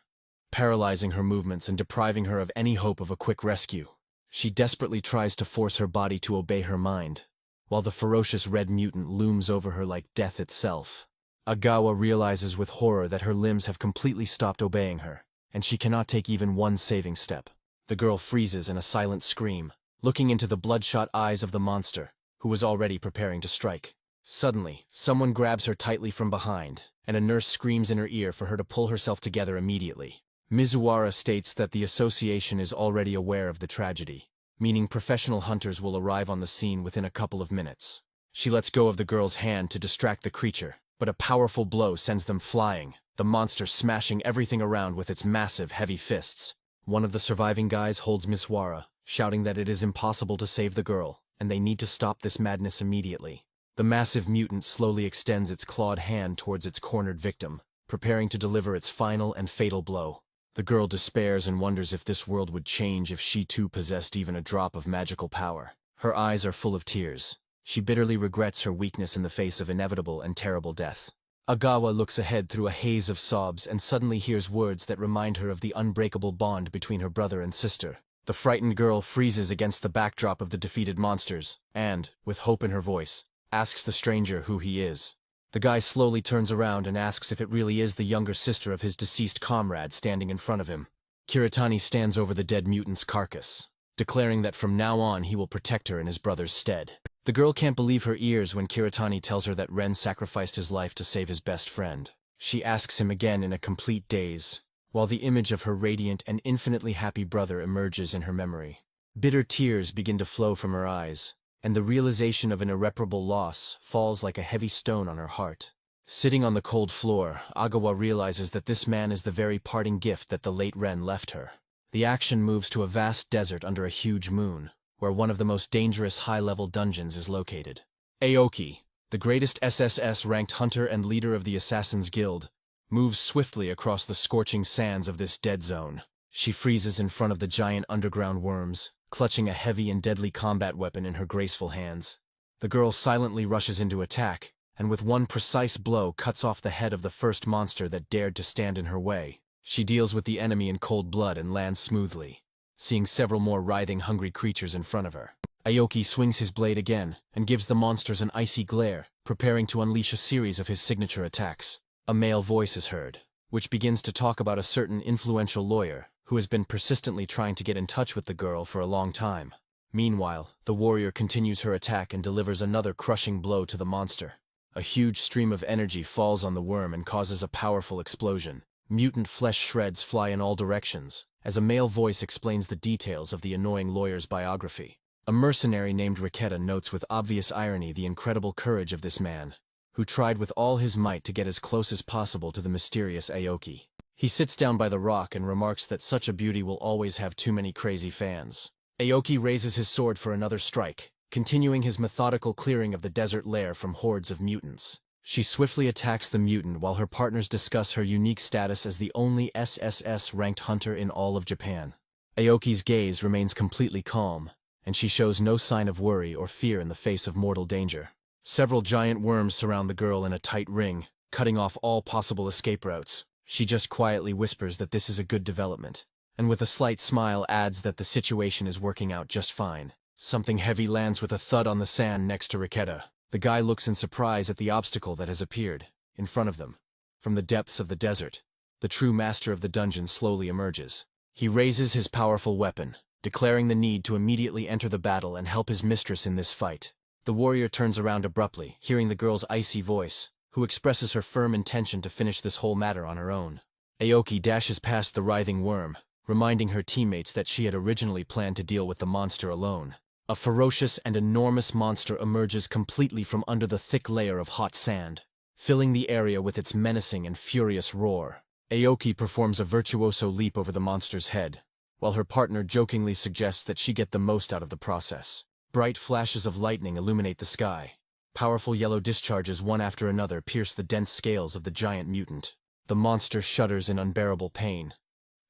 paralyzing her movements and depriving her of any hope of a quick rescue. She desperately tries to force her body to obey her mind, while the ferocious red mutant looms over her like death itself. Agawa realizes with horror that her limbs have completely stopped obeying her, and she cannot take even one saving step. The girl freezes in a silent scream, looking into the bloodshot eyes of the monster, who was already preparing to strike. Suddenly, someone grabs her tightly from behind, and a nurse screams in her ear for her to pull herself together immediately. Mizuwara states that the association is already aware of the tragedy, meaning professional hunters will arrive on the scene within a couple of minutes. She lets go of the girl's hand to distract the creature, but a powerful blow sends them flying, the monster smashing everything around with its massive, heavy fists. One of the surviving guys holds Mizwara, shouting that it is impossible to save the girl, and they need to stop this madness immediately. The massive mutant slowly extends its clawed hand towards its cornered victim, preparing to deliver its final and fatal blow. The girl despairs and wonders if this world would change if she too possessed even a drop of magical power. Her eyes are full of tears. She bitterly regrets her weakness in the face of inevitable and terrible death. Agawa looks ahead through a haze of sobs and suddenly hears words that remind her of the unbreakable bond between her brother and sister. The frightened girl freezes against the backdrop of the defeated monsters and, with hope in her voice, asks the stranger who he is. The guy slowly turns around and asks if it really is the younger sister of his deceased comrade standing in front of him. Kiritani stands over the dead mutant's carcass, declaring that from now on he will protect her in his brother's stead. The girl can't believe her ears when Kiritani tells her that Ren sacrificed his life to save his best friend. She asks him again in a complete daze, while the image of her radiant and infinitely happy brother emerges in her memory. Bitter tears begin to flow from her eyes, and the realization of an irreparable loss falls like a heavy stone on her heart. Sitting on the cold floor, Agawa realizes that this man is the very parting gift that the late Ren left her. The action moves to a vast desert under a huge moon, where one of the most dangerous high-level dungeons is located. Aoki, the greatest SSS-ranked hunter and leader of the Assassin's Guild, moves swiftly across the scorching sands of this dead zone. She freezes in front of the giant underground worms, clutching a heavy and deadly combat weapon in her graceful hands. The girl silently rushes into attack, and with one precise blow cuts off the head of the first monster that dared to stand in her way. She deals with the enemy in cold blood and lands smoothly, seeing several more writhing, hungry creatures in front of her. Aoki swings his blade again and gives the monsters an icy glare, preparing to unleash a series of his signature attacks. A male voice is heard, which begins to talk about a certain influential lawyer who has been persistently trying to get in touch with the girl for a long time. Meanwhile, the warrior continues her attack and delivers another crushing blow to the monster. A huge stream of energy falls on the worm and causes a powerful explosion. Mutant flesh shreds fly in all directions, as a male voice explains the details of the annoying lawyer's biography. A mercenary named Riketa notes with obvious irony the incredible courage of this man, who tried with all his might to get as close as possible to the mysterious Aoki. He sits down by the rock and remarks that such a beauty will always have too many crazy fans. Aoki raises his sword for another strike, continuing his methodical clearing of the desert lair from hordes of mutants. She swiftly attacks the mutant while her partners discuss her unique status as the only SSS-ranked hunter in all of Japan. Aoki's gaze remains completely calm, and she shows no sign of worry or fear in the face of mortal danger. Several giant worms surround the girl in a tight ring, cutting off all possible escape routes. She just quietly whispers that this is a good development, and with a slight smile adds that the situation is working out just fine. Something heavy lands with a thud on the sand next to Riketa. The guy looks in surprise at the obstacle that has appeared in front of them. From the depths of the desert, the true master of the dungeon slowly emerges. He raises his powerful weapon, declaring the need to immediately enter the battle and help his mistress in this fight. The warrior turns around abruptly, hearing the girl's icy voice, who expresses her firm intention to finish this whole matter on her own. Aoki dashes past the writhing worm, reminding her teammates that she had originally planned to deal with the monster alone. A ferocious and enormous monster emerges completely from under the thick layer of hot sand, filling the area with its menacing and furious roar. Aoki performs a virtuoso leap over the monster's head, while her partner jokingly suggests that she get the most out of the process. Bright flashes of lightning illuminate the sky. Powerful yellow discharges one after another pierce the dense scales of the giant mutant. The monster shudders in unbearable pain.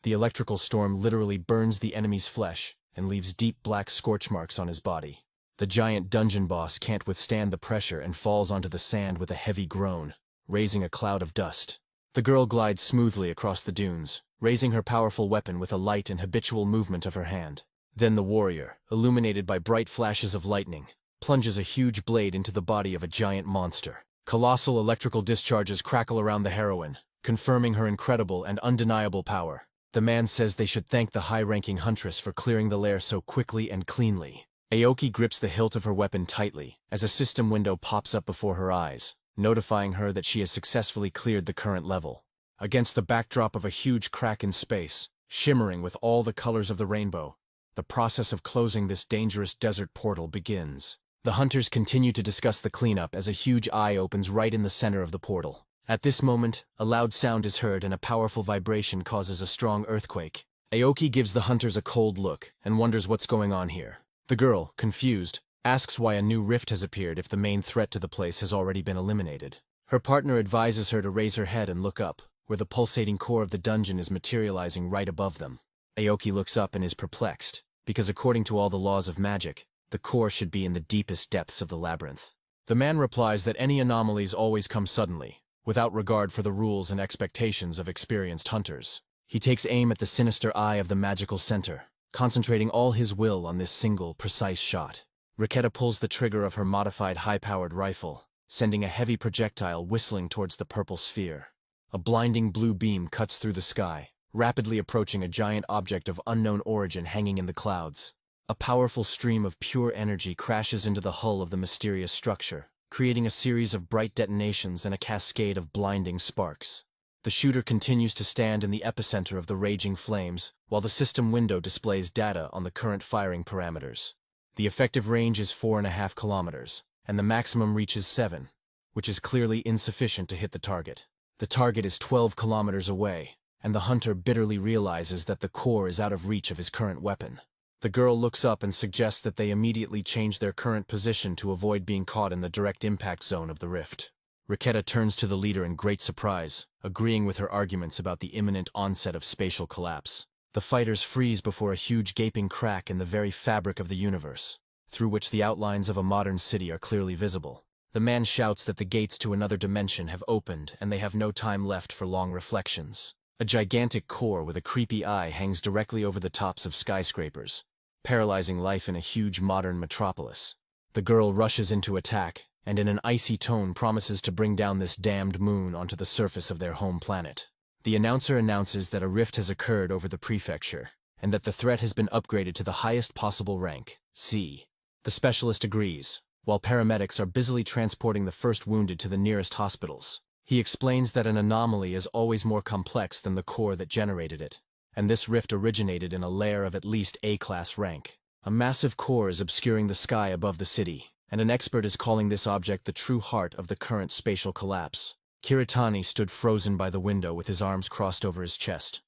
The electrical storm literally burns the enemy's flesh and leaves deep black scorch marks on his body. The giant dungeon boss can't withstand the pressure and falls onto the sand with a heavy groan, raising a cloud of dust. The girl glides smoothly across the dunes, raising her powerful weapon with a light and habitual movement of her hand. Then the warrior, illuminated by bright flashes of lightning, plunges a huge blade into the body of a giant monster. Colossal electrical discharges crackle around the heroine, confirming her incredible and undeniable power. The man says they should thank the high-ranking huntress for clearing the lair so quickly and cleanly. Aoki grips the hilt of her weapon tightly as a system window pops up before her eyes, notifying her that she has successfully cleared the current level. Against the backdrop of a huge crack in space, shimmering with all the colors of the rainbow, the process of closing this dangerous desert portal begins. The hunters continue to discuss the cleanup as a huge eye opens right in the center of the portal. At this moment, a loud sound is heard and a powerful vibration causes a strong earthquake. Aoki gives the hunters a cold look and wonders what's going on here. The girl, confused, asks why a new rift has appeared if the main threat to the place has already been eliminated. Her partner advises her to raise her head and look up, where the pulsating core of the dungeon is materializing right above them. Aoki looks up and is perplexed, because according to all the laws of magic, the core should be in the deepest depths of the labyrinth. The man replies that any anomalies always come suddenly, without regard for the rules and expectations of experienced hunters. He takes aim at the sinister eye of the magical center, concentrating all his will on this single, precise shot. Riketa pulls the trigger of her modified high-powered rifle, sending a heavy projectile whistling towards the purple sphere. A blinding blue beam cuts through the sky, rapidly approaching a giant object of unknown origin hanging in the clouds. A powerful stream of pure energy crashes into the hull of the mysterious structure, creating a series of bright detonations and a cascade of blinding sparks. The shooter continues to stand in the epicenter of the raging flames, while the system window displays data on the current firing parameters. The effective range is 4.5 kilometers, and the maximum reaches 7, which is clearly insufficient to hit the target. The target is 12 kilometers away, and the hunter bitterly realizes that the core is out of reach of his current weapon. The girl looks up and suggests that they immediately change their current position to avoid being caught in the direct impact zone of the rift. Riketa turns to the leader in great surprise, agreeing with her arguments about the imminent onset of spatial collapse. The fighters freeze before a huge gaping crack in the very fabric of the universe, through which the outlines of a modern city are clearly visible. The man shouts that the gates to another dimension have opened and they have no time left for long reflections. A gigantic core with a creepy eye hangs directly over the tops of skyscrapers, paralyzing life in a huge modern metropolis. The girl rushes into attack, and in an icy tone promises to bring down this damned moon onto the surface of their home planet. The announcer announces that a rift has occurred over the prefecture, and that the threat has been upgraded to the highest possible rank, C. The specialist agrees, while paramedics are busily transporting the first wounded to the nearest hospitals. He explains that an anomaly is always more complex than the core that generated it, and this rift originated in a layer of at least A-class rank. A massive core is obscuring the sky above the city, and an expert is calling this object the true heart of the current spatial collapse. Kiritani stood frozen by the window with his arms crossed over his chest,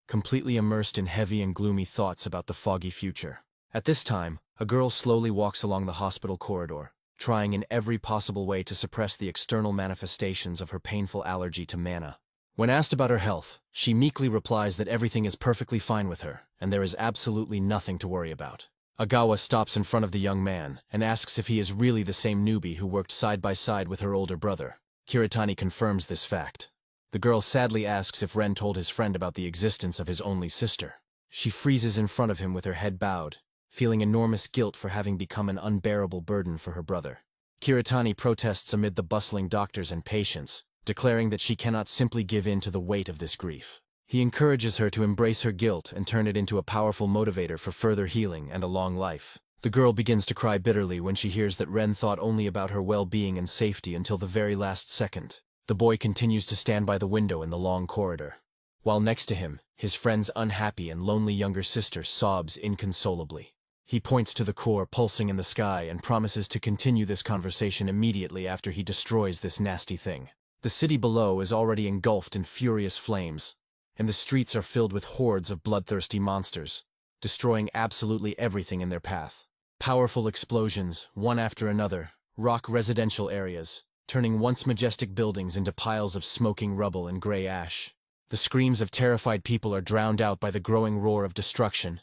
completely immersed in heavy and gloomy thoughts about the foggy future. At this time, a girl slowly walks along the hospital corridor, trying in every possible way to suppress the external manifestations of her painful allergy to mana. When asked about her health, she meekly replies that everything is perfectly fine with her, and there is absolutely nothing to worry about. Agawa stops in front of the young man and asks if he is really the same newbie who worked side by side with her older brother. Kiritani confirms this fact. The girl sadly asks if Ren told his friend about the existence of his only sister. She freezes in front of him with her head bowed, feeling enormous guilt for having become an unbearable burden for her brother. Kiritani protests amid the bustling doctors and patients, declaring that she cannot simply give in to the weight of this grief. He encourages her to embrace her guilt and turn it into a powerful motivator for further healing and a long life. The girl begins to cry bitterly when she hears that Ren thought only about her well-being and safety until the very last second. The boy continues to stand by the window in the long corridor, while next to him, his friend's unhappy and lonely younger sister sobs inconsolably. He points to the core pulsing in the sky and promises to continue this conversation immediately after he destroys this nasty thing. The city below is already engulfed in furious flames, and the streets are filled with hordes of bloodthirsty monsters, destroying absolutely everything in their path. Powerful explosions, one after another, rock residential areas, turning once majestic buildings into piles of smoking rubble and gray ash. The screams of terrified people are drowned out by the growing roar of destruction.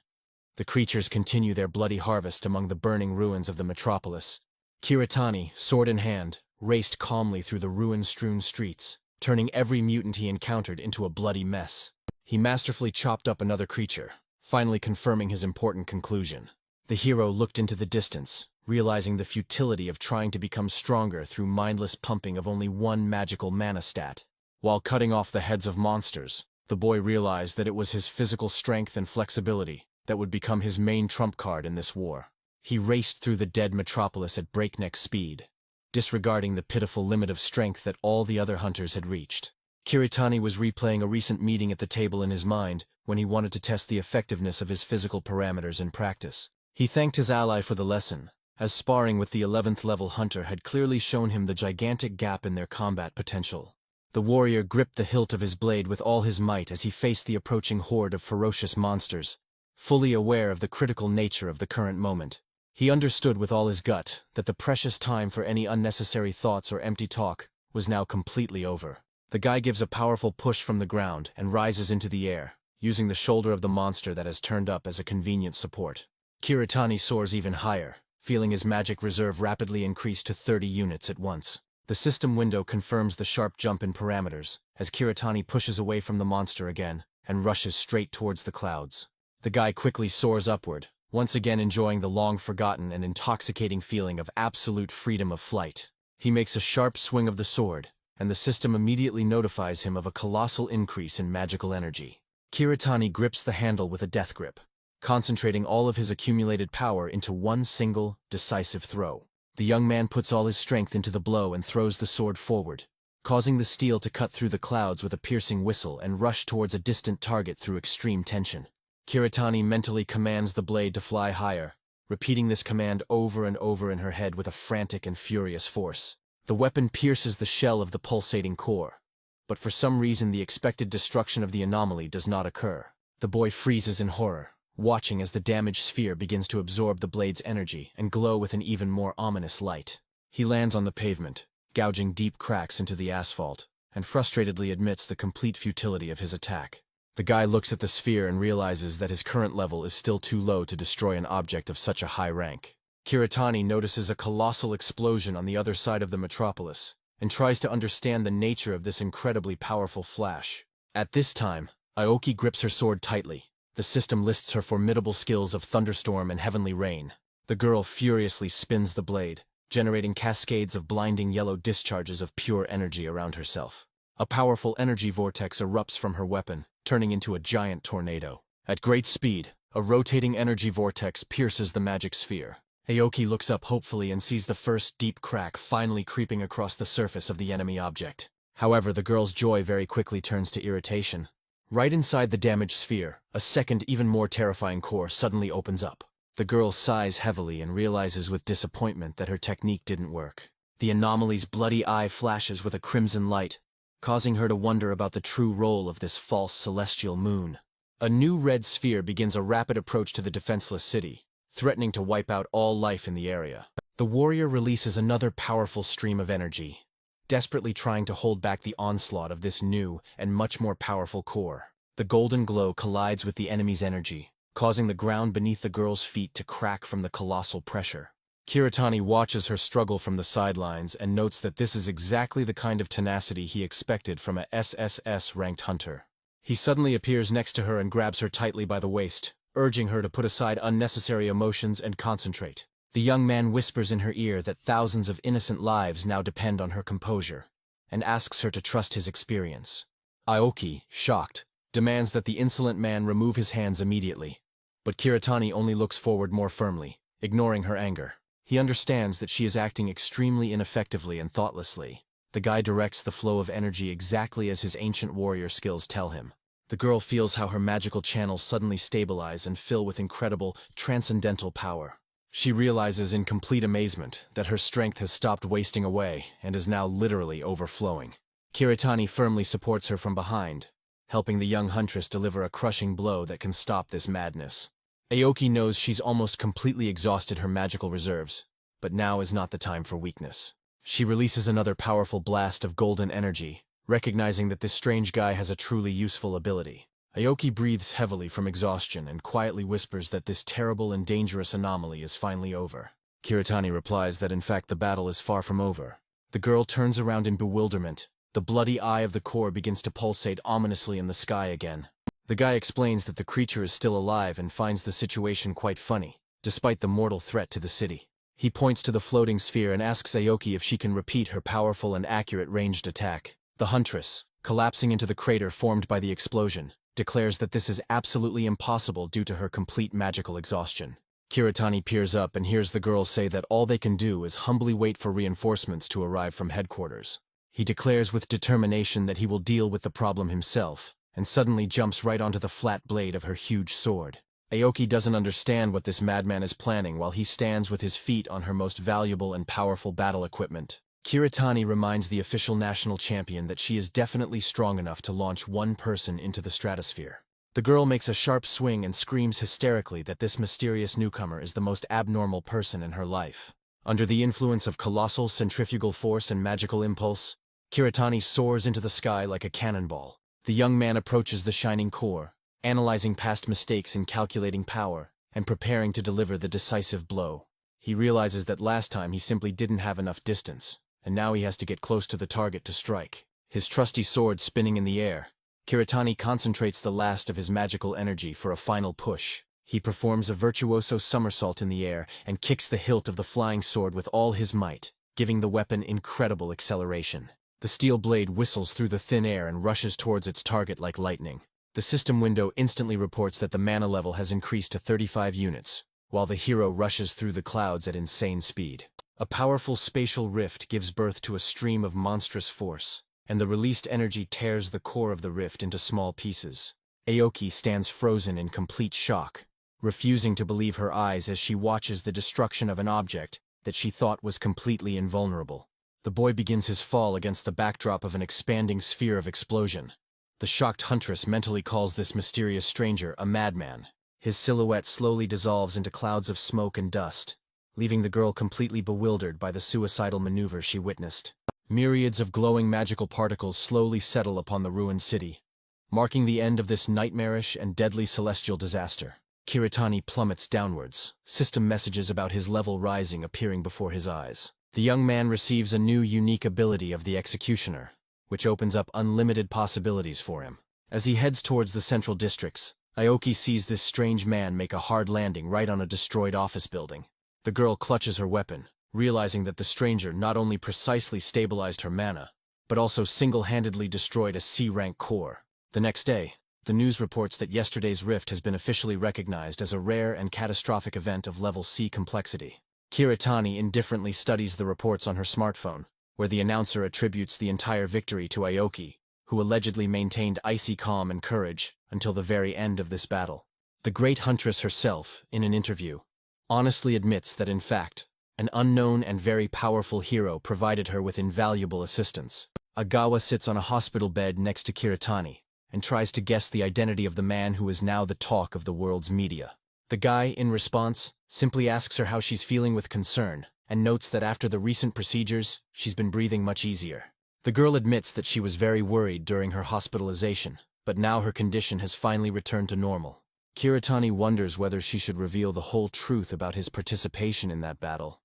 The creatures continue their bloody harvest among the burning ruins of the metropolis. Kiritani, sword in hand, raced calmly through the ruin-strewn streets, turning every mutant he encountered into a bloody mess. He masterfully chopped up another creature, finally confirming his important conclusion. The hero looked into the distance, realizing the futility of trying to become stronger through mindless pumping of only one magical mana stat. While cutting off the heads of monsters, the boy realized that it was his physical strength and flexibility that would become his main trump card in this war. He raced through the dead metropolis at breakneck speed, disregarding the pitiful limit of strength that all the other hunters had reached. Kiritani was replaying a recent meeting at the table in his mind when he wanted to test the effectiveness of his physical parameters in practice. He thanked his ally for the lesson, as sparring with the 11th level hunter had clearly shown him the gigantic gap in their combat potential. The warrior gripped the hilt of his blade with all his might as he faced the approaching horde of ferocious monsters, fully aware of the critical nature of the current moment. He understood with all his gut that the precious time for any unnecessary thoughts or empty talk was now completely over. The guy gives a powerful push from the ground and rises into the air, using the shoulder of the monster that has turned up as a convenient support. Kiritani soars even higher, feeling his magic reserve rapidly increase to 30 units at once. The system window confirms the sharp jump in parameters, as Kiritani pushes away from the monster again and rushes straight towards the clouds. The guy quickly soars upward, once again enjoying the long-forgotten and intoxicating feeling of absolute freedom of flight. He makes a sharp swing of the sword, and the system immediately notifies him of a colossal increase in magical energy. Kiritani grips the handle with a death grip, concentrating all of his accumulated power into one single, decisive throw. The young man puts all his strength into the blow and throws the sword forward, causing the steel to cut through the clouds with a piercing whistle and rush towards a distant target through extreme tension. Kiritani mentally commands the blade to fly higher, repeating this command over and over in her head with a frantic and furious force. The weapon pierces the shell of the pulsating core, but for some reason the expected destruction of the anomaly does not occur. The boy freezes in horror, watching as the damaged sphere begins to absorb the blade's energy and glow with an even more ominous light. He lands on the pavement, gouging deep cracks into the asphalt, and frustratedly admits the complete futility of his attack. The guy looks at the sphere and realizes that his current level is still too low to destroy an object of such a high rank. Kiritani notices a colossal explosion on the other side of the metropolis, and tries to understand the nature of this incredibly powerful flash. At this time, Aoki grips her sword tightly, The system lists her formidable skills of thunderstorm and heavenly rain. The girl furiously spins the blade, generating cascades of blinding yellow discharges of pure energy around herself. A powerful energy vortex erupts from her weapon, turning into a giant tornado. At great speed, a rotating energy vortex pierces the magic sphere. Aoki looks up hopefully and sees the first deep crack finally creeping across the surface of the enemy object. However, the girl's joy very quickly turns to irritation. Right inside the damaged sphere, a second, even more terrifying core suddenly opens up. The girl sighs heavily and realizes with disappointment that her technique didn't work. The anomaly's bloody eye flashes with a crimson light, causing her to wonder about the true role of this false celestial moon. A new red sphere begins a rapid approach to the defenseless city, threatening to wipe out all life in the area. The warrior releases another powerful stream of energy, desperately trying to hold back the onslaught of this new and much more powerful core. The golden glow collides with the enemy's energy, causing the ground beneath the girl's feet to crack from the colossal pressure. Kiritani watches her struggle from the sidelines and notes that this is exactly the kind of tenacity he expected from a SSS-ranked hunter. He suddenly appears next to her and grabs her tightly by the waist, urging her to put aside unnecessary emotions and concentrate. The young man whispers in her ear that thousands of innocent lives now depend on her composure, and asks her to trust his experience. Aoki, shocked, demands that the insolent man remove his hands immediately, but Kiritani only looks forward more firmly, ignoring her anger. He understands that she is acting extremely ineffectively and thoughtlessly. The guy directs the flow of energy exactly as his ancient warrior skills tell him. The girl feels how her magical channels suddenly stabilize and fill with incredible, transcendental power. She realizes in complete amazement that her strength has stopped wasting away and is now literally overflowing. Kiritani firmly supports her from behind, helping the young huntress deliver a crushing blow that can stop this madness. Aoki knows she's almost completely exhausted her magical reserves, but now is not the time for weakness. She releases another powerful blast of golden energy, recognizing that this strange guy has a truly useful ability. Aoki breathes heavily from exhaustion and quietly whispers that this terrible and dangerous anomaly is finally over. Kiritani replies that in fact the battle is far from over. The girl turns around in bewilderment. The bloody eye of the core begins to pulsate ominously in the sky again. The guy explains that the creature is still alive and finds the situation quite funny, despite the mortal threat to the city. He points to the floating sphere and asks Aoki if she can repeat her powerful and accurate ranged attack. The huntress, collapsing into the crater formed by the explosion, declares that this is absolutely impossible due to her complete magical exhaustion. Kiritani peers up and hears the girl say that all they can do is humbly wait for reinforcements to arrive from headquarters. He declares with determination that he will deal with the problem himself, and suddenly jumps right onto the flat blade of her huge sword. Aoki doesn't understand what this madman is planning while he stands with his feet on her most valuable and powerful battle equipment. Kiritani reminds the official national champion that she is definitely strong enough to launch one person into the stratosphere. The girl makes a sharp swing and screams hysterically that this mysterious newcomer is the most abnormal person in her life. Under the influence of colossal centrifugal force and magical impulse, Kiritani soars into the sky like a cannonball. The young man approaches the shining core, analyzing past mistakes in calculating power, and preparing to deliver the decisive blow. He realizes that last time he simply didn't have enough distance, and now he has to get close to the target to strike. His trusty sword spinning in the air, Kiritani concentrates the last of his magical energy for a final push. He performs a virtuoso somersault in the air and kicks the hilt of the flying sword with all his might, giving the weapon incredible acceleration. The steel blade whistles through the thin air and rushes towards its target like lightning. The system window instantly reports that the mana level has increased to 35 units, while the hero rushes through the clouds at insane speed. A powerful spatial rift gives birth to a stream of monstrous force, and the released energy tears the core of the rift into small pieces. Aoki stands frozen in complete shock, refusing to believe her eyes as she watches the destruction of an object that she thought was completely invulnerable. The boy begins his fall against the backdrop of an expanding sphere of explosion. The shocked huntress mentally calls this mysterious stranger a madman. His silhouette slowly dissolves into clouds of smoke and dust, leaving the girl completely bewildered by the suicidal maneuver she witnessed. Myriads of glowing magical particles slowly settle upon the ruined city, marking the end of this nightmarish and deadly celestial disaster. Kiritani plummets downwards, system messages about his level rising appearing before his eyes. The young man receives a new unique ability of the Executioner, which opens up unlimited possibilities for him. As he heads towards the central districts, Aoki sees this strange man make a hard landing right on a destroyed office building. The girl clutches her weapon, realizing that the stranger not only precisely stabilized her mana, but also single-handedly destroyed a C-rank core. The next day, the news reports that yesterday's rift has been officially recognized as a rare and catastrophic event of level C complexity. Kiritani indifferently studies the reports on her smartphone, where the announcer attributes the entire victory to Aoki, who allegedly maintained icy calm and courage until the very end of this battle. The great huntress herself, in an interview, honestly admits that in fact, an unknown and very powerful hero provided her with invaluable assistance. Agawa sits on a hospital bed next to Kiritani and tries to guess the identity of the man who is now the talk of the world's media. The guy, in response, simply asks her how she's feeling with concern and notes that after the recent procedures, she's been breathing much easier. The girl admits that she was very worried during her hospitalization, but now her condition has finally returned to normal. Kiritani wonders whether she should reveal the whole truth about his participation in that battle,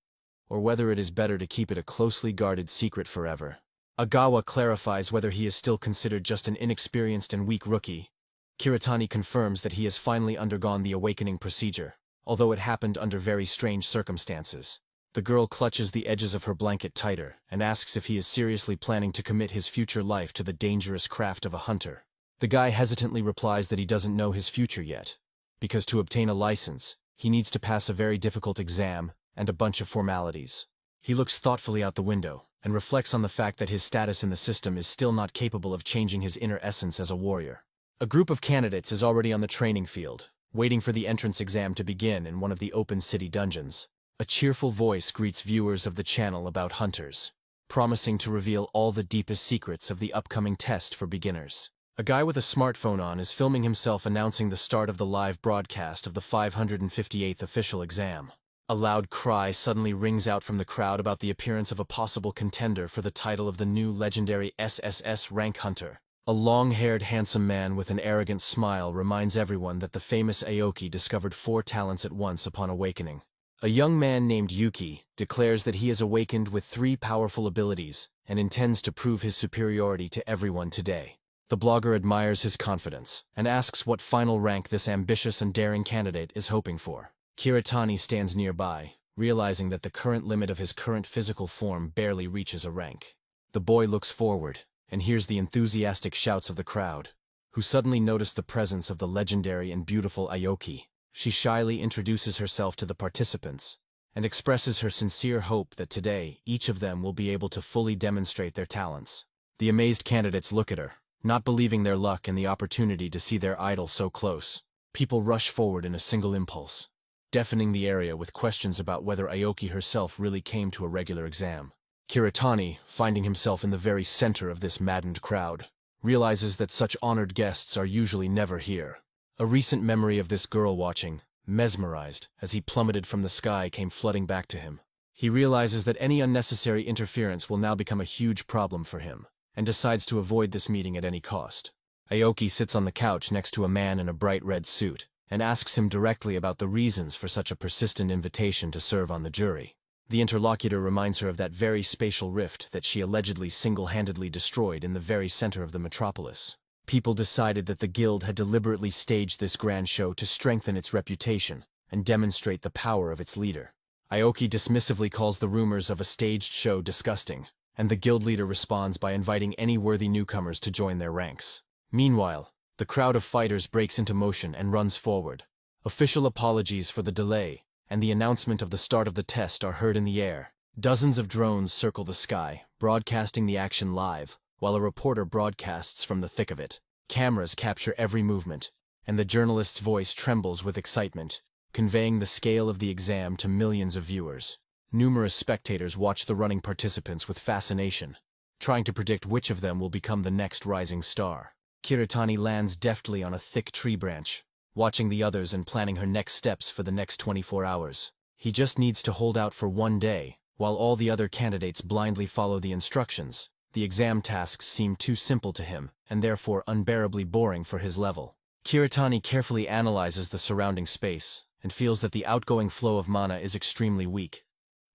or whether it is better to keep it a closely guarded secret forever. Agawa clarifies whether he is still considered just an inexperienced and weak rookie. Kiritani confirms that he has finally undergone the awakening procedure, although it happened under very strange circumstances. The girl clutches the edges of her blanket tighter and asks if he is seriously planning to commit his future life to the dangerous craft of a hunter. The guy hesitantly replies that he doesn't know his future yet, because to obtain a license, he needs to pass a very difficult exam and a bunch of formalities. He looks thoughtfully out the window and reflects on the fact that his status in the system is still not capable of changing his inner essence as a warrior. A group of candidates is already on the training field, waiting for the entrance exam to begin in one of the open city dungeons. A cheerful voice greets viewers of the channel about hunters, promising to reveal all the deepest secrets of the upcoming test for beginners. A guy with a smartphone on is filming himself announcing the start of the live broadcast of the 558th official exam. A loud cry suddenly rings out from the crowd about the appearance of a possible contender for the title of the new legendary SSS rank hunter. A long-haired handsome man with an arrogant smile reminds everyone that the famous Aoki discovered 4 talents at once upon awakening. A young man named Yuki declares that he is awakened with 3 powerful abilities and intends to prove his superiority to everyone today. The blogger admires his confidence and asks what final rank this ambitious and daring candidate is hoping for. Kiritani stands nearby, realizing that the current limit of his current physical form barely reaches a rank. The boy looks forward and hears the enthusiastic shouts of the crowd, who suddenly notice the presence of the legendary and beautiful Aoki. She shyly introduces herself to the participants and expresses her sincere hope that today each of them will be able to fully demonstrate their talents. The amazed candidates look at her, not believing their luck and the opportunity to see their idol so close. People rush forward in a single impulse, deafening the area with questions about whether Aoki herself really came to a regular exam. Kiritani, finding himself in the very center of this maddened crowd, realizes that such honored guests are usually never here. A recent memory of this girl watching, mesmerized, as he plummeted from the sky came flooding back to him. He realizes that any unnecessary interference will now become a huge problem for him, and decides to avoid this meeting at any cost. Aoki sits on the couch next to a man in a bright red suit, and asks him directly about the reasons for such a persistent invitation to serve on the jury. The interlocutor reminds her of that very spatial rift that she allegedly single-handedly destroyed in the very center of the metropolis. People decided that the guild had deliberately staged this grand show to strengthen its reputation and demonstrate the power of its leader. Aoki dismissively calls the rumors of a staged show disgusting, and the guild leader responds by inviting any worthy newcomers to join their ranks. Meanwhile, the crowd of fighters breaks into motion and runs forward. Official apologies for the delay and the announcement of the start of the test are heard in the air. Dozens of drones circle the sky, broadcasting the action live, while a reporter broadcasts from the thick of it. Cameras capture every movement, and the journalist's voice trembles with excitement, conveying the scale of the exam to millions of viewers. Numerous spectators watch the running participants with fascination, trying to predict which of them will become the next rising star. Kiritani lands deftly on a thick tree branch, watching the others and planning her next steps for the next 24 hours. He just needs to hold out for one day, while all the other candidates blindly follow the instructions. The exam tasks seem too simple to him, and therefore unbearably boring for his level. Kiritani carefully analyzes the surrounding space, and feels that the outgoing flow of mana is extremely weak.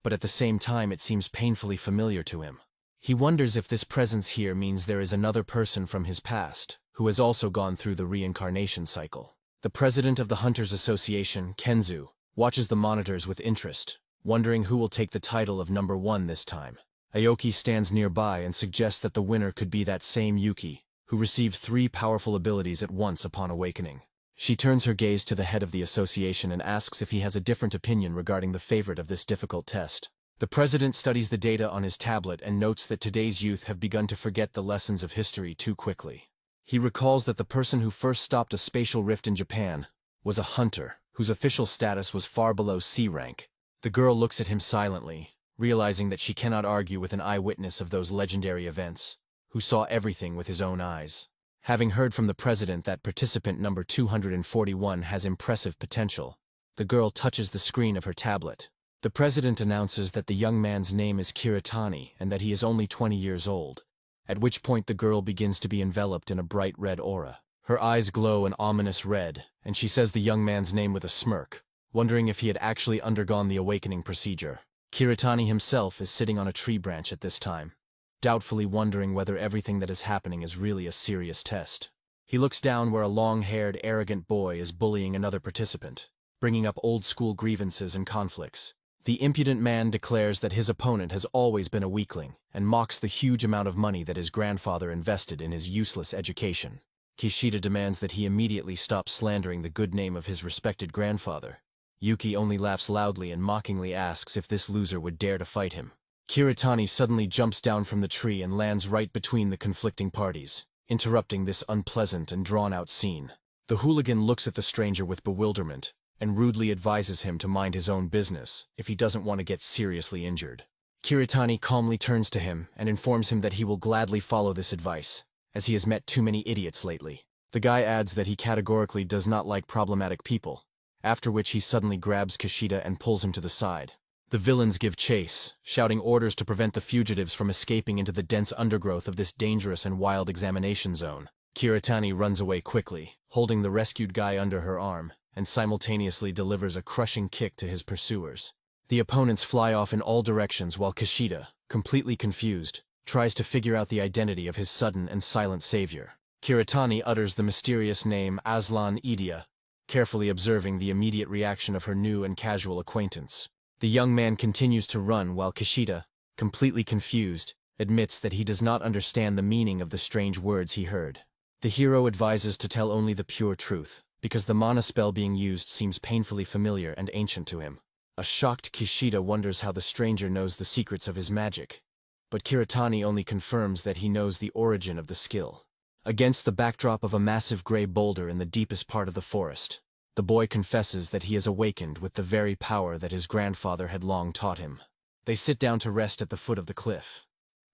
But at the same time it seems painfully familiar to him. He wonders if this presence here means there is another person from his past, who has also gone through the reincarnation cycle. The president of the Hunters Association, Kenzu, watches the monitors with interest, wondering who will take the title of number 1 this time. Aoki stands nearby and suggests that the winner could be that same Yuki, who received 3 powerful abilities at once upon awakening. She turns her gaze to the head of the association and asks if he has a different opinion regarding the favorite of this difficult test. The president studies the data on his tablet and notes that today's youth have begun to forget the lessons of history too quickly. He recalls that the person who first stopped a spatial rift in Japan was a hunter, whose official status was far below C rank. The girl looks at him silently, realizing that she cannot argue with an eyewitness of those legendary events, who saw everything with his own eyes. Having heard from the president that participant number 241 has impressive potential, the girl touches the screen of her tablet. The president announces that the young man's name is Kiritani and that he is only 20 years old, at which point the girl begins to be enveloped in a bright red aura. Her eyes glow an ominous red, and she says the young man's name with a smirk, wondering if he had actually undergone the awakening procedure. Kiritani himself is sitting on a tree branch at this time, doubtfully wondering whether everything that is happening is really a serious test. He looks down where a long-haired, arrogant boy is bullying another participant, bringing up old-school grievances and conflicts. The impudent man declares that his opponent has always been a weakling, and mocks the huge amount of money that his grandfather invested in his useless education. Kishida demands that he immediately stop slandering the good name of his respected grandfather. Yuki only laughs loudly and mockingly asks if this loser would dare to fight him. Kiritani suddenly jumps down from the tree and lands right between the conflicting parties, interrupting this unpleasant and drawn-out scene. The hooligan looks at the stranger with bewilderment, and rudely advises him to mind his own business if he doesn't want to get seriously injured. Kiritani calmly turns to him and informs him that he will gladly follow this advice, as he has met too many idiots lately. The guy adds that he categorically does not like problematic people, after which he suddenly grabs Kishida and pulls him to the side. The villains give chase, shouting orders to prevent the fugitives from escaping into the dense undergrowth of this dangerous and wild examination zone. Kiritani runs away quickly, holding the rescued guy under her arm, and simultaneously delivers a crushing kick to his pursuers. The opponents fly off in all directions while Kishida, completely confused, tries to figure out the identity of his sudden and silent savior. Kiritani utters the mysterious name Aslan Idia, carefully observing the immediate reaction of her new and casual acquaintance. The young man continues to run while Kishida, completely confused, admits that he does not understand the meaning of the strange words he heard. The hero advises to tell only the pure truth, because the mana spell being used seems painfully familiar and ancient to him. A shocked Kishida wonders how the stranger knows the secrets of his magic, but Kiritani only confirms that he knows the origin of the skill. Against the backdrop of a massive gray boulder in the deepest part of the forest, the boy confesses that he is awakened with the very power that his grandfather had long taught him. They sit down to rest at the foot of the cliff.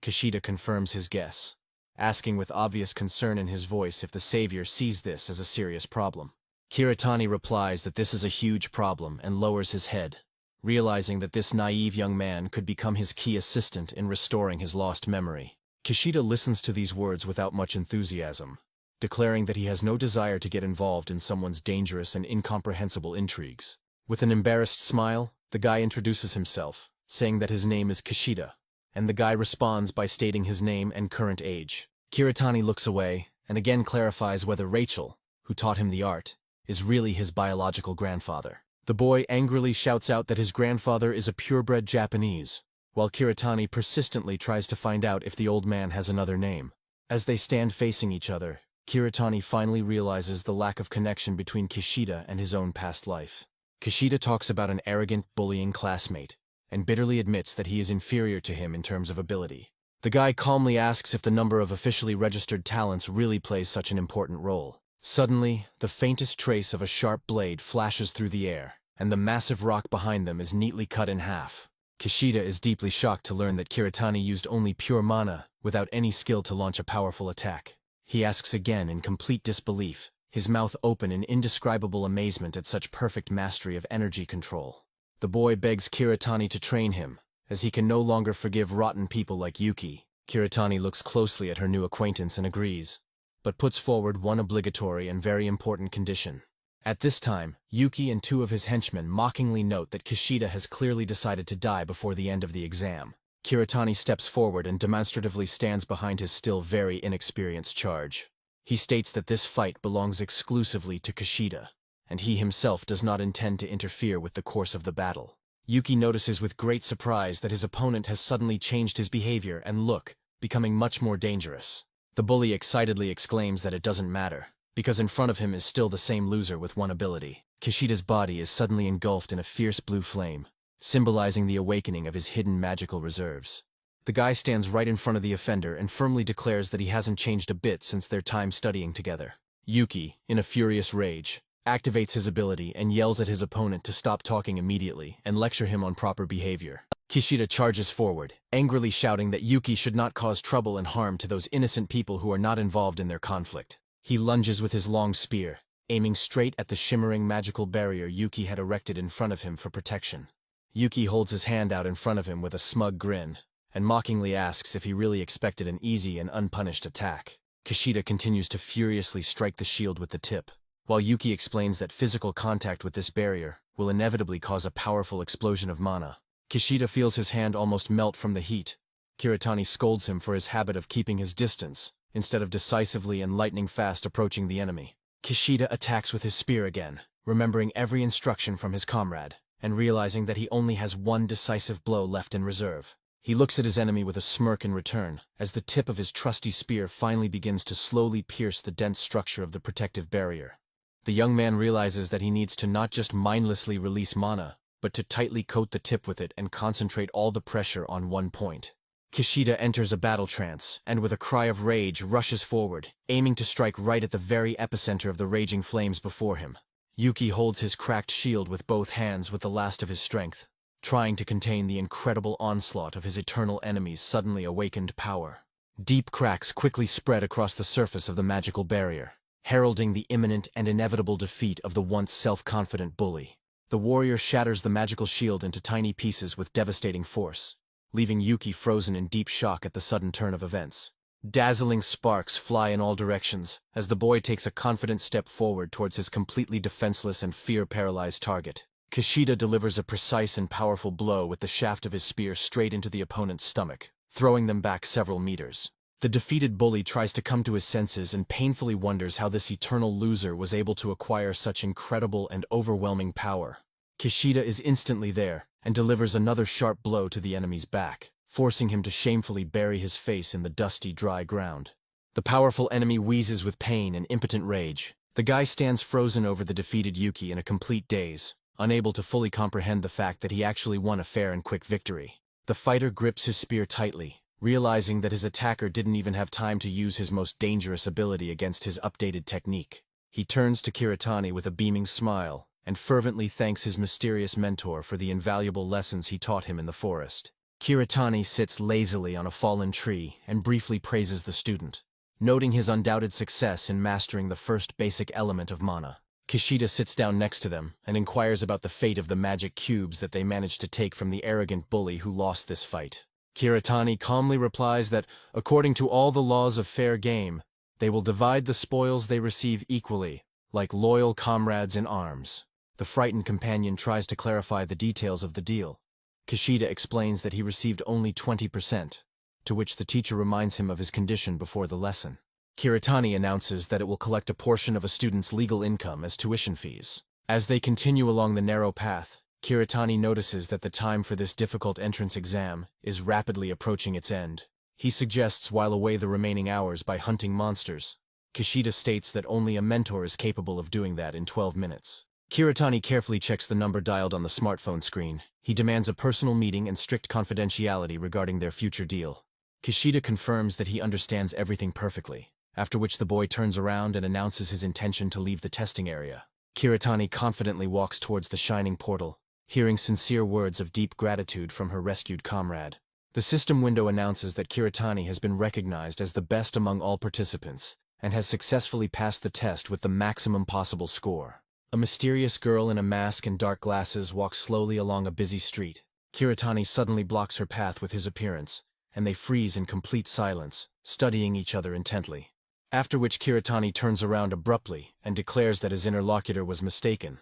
Kishida confirms his guess, asking with obvious concern in his voice if the savior sees this as a serious problem. Kiritani replies that this is a huge problem and lowers his head, realizing that this naive young man could become his key assistant in restoring his lost memory. Kishida listens to these words without much enthusiasm, declaring that he has no desire to get involved in someone's dangerous and incomprehensible intrigues. With an embarrassed smile, the guy introduces himself, saying that his name is Kishida, and the guy responds by stating his name and current age. Kiritani looks away, and again clarifies whether Rachel, who taught him the art, is really his biological grandfather. The boy angrily shouts out that his grandfather is a purebred Japanese, while Kiritani persistently tries to find out if the old man has another name. As they stand facing each other, Kiritani finally realizes the lack of connection between Kishida and his own past life. Kishida talks about an arrogant, bullying classmate, and bitterly admits that he is inferior to him in terms of ability. The guy calmly asks if the number of officially registered talents really plays such an important role. Suddenly, the faintest trace of a sharp blade flashes through the air, and the massive rock behind them is neatly cut in half. Kishida is deeply shocked to learn that Kiritani used only pure mana, without any skill to launch a powerful attack. He asks again in complete disbelief, his mouth open in indescribable amazement at such perfect mastery of energy control. The boy begs Kiritani to train him, as he can no longer forgive rotten people like Yuki. Kiritani looks closely at her new acquaintance and agrees, but puts forward one obligatory and very important condition. At this time, Yuki and 2 of his henchmen mockingly note that Kishida has clearly decided to die before the end of the exam. Kiritani steps forward and demonstratively stands behind his still very inexperienced charge. He states that this fight belongs exclusively to Kishida, and he himself does not intend to interfere with the course of the battle. Yuki notices with great surprise that his opponent has suddenly changed his behavior and look, becoming much more dangerous. The bully excitedly exclaims that it doesn't matter, because in front of him is still the same loser with one ability. Kishida's body is suddenly engulfed in a fierce blue flame, symbolizing the awakening of his hidden magical reserves. The guy stands right in front of the offender and firmly declares that he hasn't changed a bit since their time studying together. Yuki, in a furious rage, activates his ability and yells at his opponent to stop talking immediately and lecture him on proper behavior. Kishida charges forward, angrily shouting that Yuki should not cause trouble and harm to those innocent people who are not involved in their conflict. He lunges with his long spear, aiming straight at the shimmering magical barrier Yuki had erected in front of him for protection. Yuki holds his hand out in front of him with a smug grin, and mockingly asks if he really expected an easy and unpunished attack. Kishida continues to furiously strike the shield with the tip, while Yuki explains that physical contact with this barrier will inevitably cause a powerful explosion of mana. Kishida feels his hand almost melt from the heat. Kiritani scolds him for his habit of keeping his distance, instead of decisively and lightning-fast approaching the enemy. Kishida attacks with his spear again, remembering every instruction from his comrade, and realizing that he only has one decisive blow left in reserve. He looks at his enemy with a smirk in return, as the tip of his trusty spear finally begins to slowly pierce the dense structure of the protective barrier. The young man realizes that he needs to not just mindlessly release mana, but to tightly coat the tip with it and concentrate all the pressure on one point. Kishida enters a battle trance, and with a cry of rage rushes forward, aiming to strike right at the very epicenter of the raging flames before him. Yuki holds his cracked shield with both hands with the last of his strength, trying to contain the incredible onslaught of his eternal enemy's suddenly awakened power. Deep cracks quickly spread across the surface of the magical barrier, heralding the imminent and inevitable defeat of the once self-confident bully. The warrior shatters the magical shield into tiny pieces with devastating force, leaving Yuki frozen in deep shock at the sudden turn of events. Dazzling sparks fly in all directions as the boy takes a confident step forward towards his completely defenseless and fear-paralyzed target. Kishida delivers a precise and powerful blow with the shaft of his spear straight into the opponent's stomach, throwing them back several meters. The defeated bully tries to come to his senses and painfully wonders how this eternal loser was able to acquire such incredible and overwhelming power. Kishida is instantly there and delivers another sharp blow to the enemy's back, forcing him to shamefully bury his face in the dusty, dry ground. The powerful enemy wheezes with pain and impotent rage. The guy stands frozen over the defeated Yuki in a complete daze, unable to fully comprehend the fact that he actually won a fair and quick victory. The fighter grips his spear tightly, realizing that his attacker didn't even have time to use his most dangerous ability against his updated technique. He turns to Kiritani with a beaming smile and fervently thanks his mysterious mentor for the invaluable lessons he taught him in the forest. Kiritani sits lazily on a fallen tree and briefly praises the student, noting his undoubted success in mastering the first basic element of mana. Kishida sits down next to them and inquires about the fate of the magic cubes that they managed to take from the arrogant bully who lost this fight. Kiritani calmly replies that, according to all the laws of fair game, they will divide the spoils they receive equally, like loyal comrades in arms. The frightened companion tries to clarify the details of the deal. Kishida explains that he received only 20%, to which the teacher reminds him of his condition before the lesson. Kiritani announces that it will collect a portion of a student's legal income as tuition fees. As they continue along the narrow path, Kiritani notices that the time for this difficult entrance exam is rapidly approaching its end. He suggests while away the remaining hours by hunting monsters. Kishida states that only a mentor is capable of doing that in 12 minutes. Kiritani carefully checks the number dialed on the smartphone screen. He demands a personal meeting and strict confidentiality regarding their future deal. Kishida confirms that he understands everything perfectly, after which the boy turns around and announces his intention to leave the testing area. Kiritani confidently walks towards the shining portal, hearing sincere words of deep gratitude from her rescued comrade. The system window announces that Kiritani has been recognized as the best among all participants and has successfully passed the test with the maximum possible score. A mysterious girl in a mask and dark glasses walks slowly along a busy street. Kiritani suddenly blocks her path with his appearance, and they freeze in complete silence, studying each other intently. After which Kiritani turns around abruptly and declares that his interlocutor was mistaken.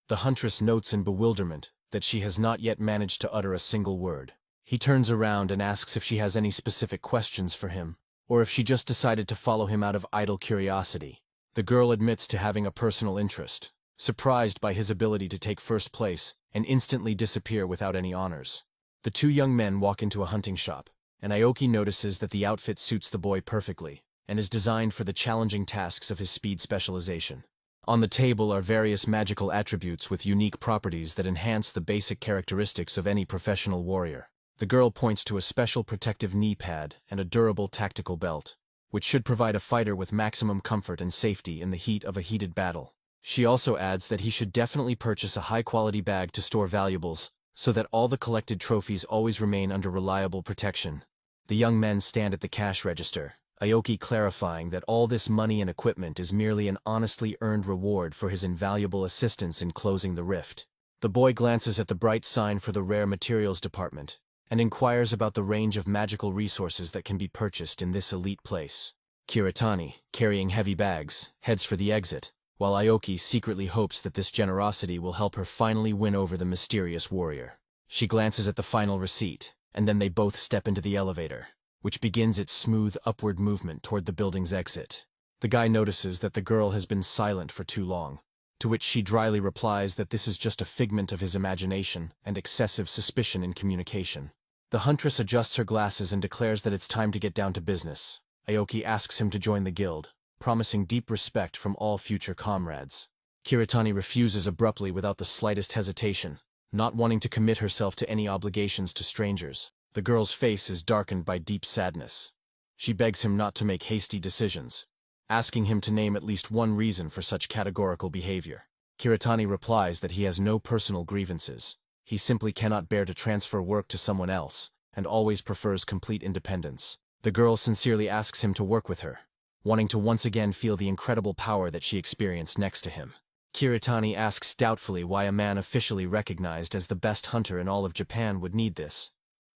The huntress notes in bewilderment that she has not yet managed to utter a single word. He turns around and asks if she has any specific questions for him, or if she just decided to follow him out of idle curiosity. The girl admits to having a personal interest, surprised by his ability to take first place and instantly disappear without any honors. The two young men walk into a hunting shop, and Aoki notices that the outfit suits the boy perfectly and is designed for the challenging tasks of his speed specialization. On the table are various magical attributes with unique properties that enhance the basic characteristics of any professional warrior. The girl points to a special protective knee pad and a durable tactical belt, which should provide a fighter with maximum comfort and safety in the heat of a heated battle. She also adds that he should definitely purchase a high-quality bag to store valuables, so that all the collected trophies always remain under reliable protection. The young men stand at the cash register, Aoki clarifying that all this money and equipment is merely an honestly earned reward for his invaluable assistance in closing the rift. The boy glances at the bright sign for the rare materials department, and inquires about the range of magical resources that can be purchased in this elite place. Kiritani, carrying heavy bags, heads for the exit, while Aoki secretly hopes that this generosity will help her finally win over the mysterious warrior. She glances at the final receipt, and then they both step into the elevator, which begins its smooth upward movement toward the building's exit. The guy notices that the girl has been silent for too long, to which she dryly replies that this is just a figment of his imagination and excessive suspicion in communication. The huntress adjusts her glasses and declares that it's time to get down to business. Aoki asks him to join the guild, promising deep respect from all future comrades. Kiritani refuses abruptly without the slightest hesitation, not wanting to commit herself to any obligations to strangers. The girl's face is darkened by deep sadness. She begs him not to make hasty decisions, asking him to name at least one reason for such categorical behavior. Kiritani replies that he has no personal grievances. He simply cannot bear to transfer work to someone else, and always prefers complete independence. The girl sincerely asks him to work with her, wanting to once again feel the incredible power that she experienced next to him. Kiritani asks doubtfully why a man officially recognized as the best hunter in all of Japan would need this.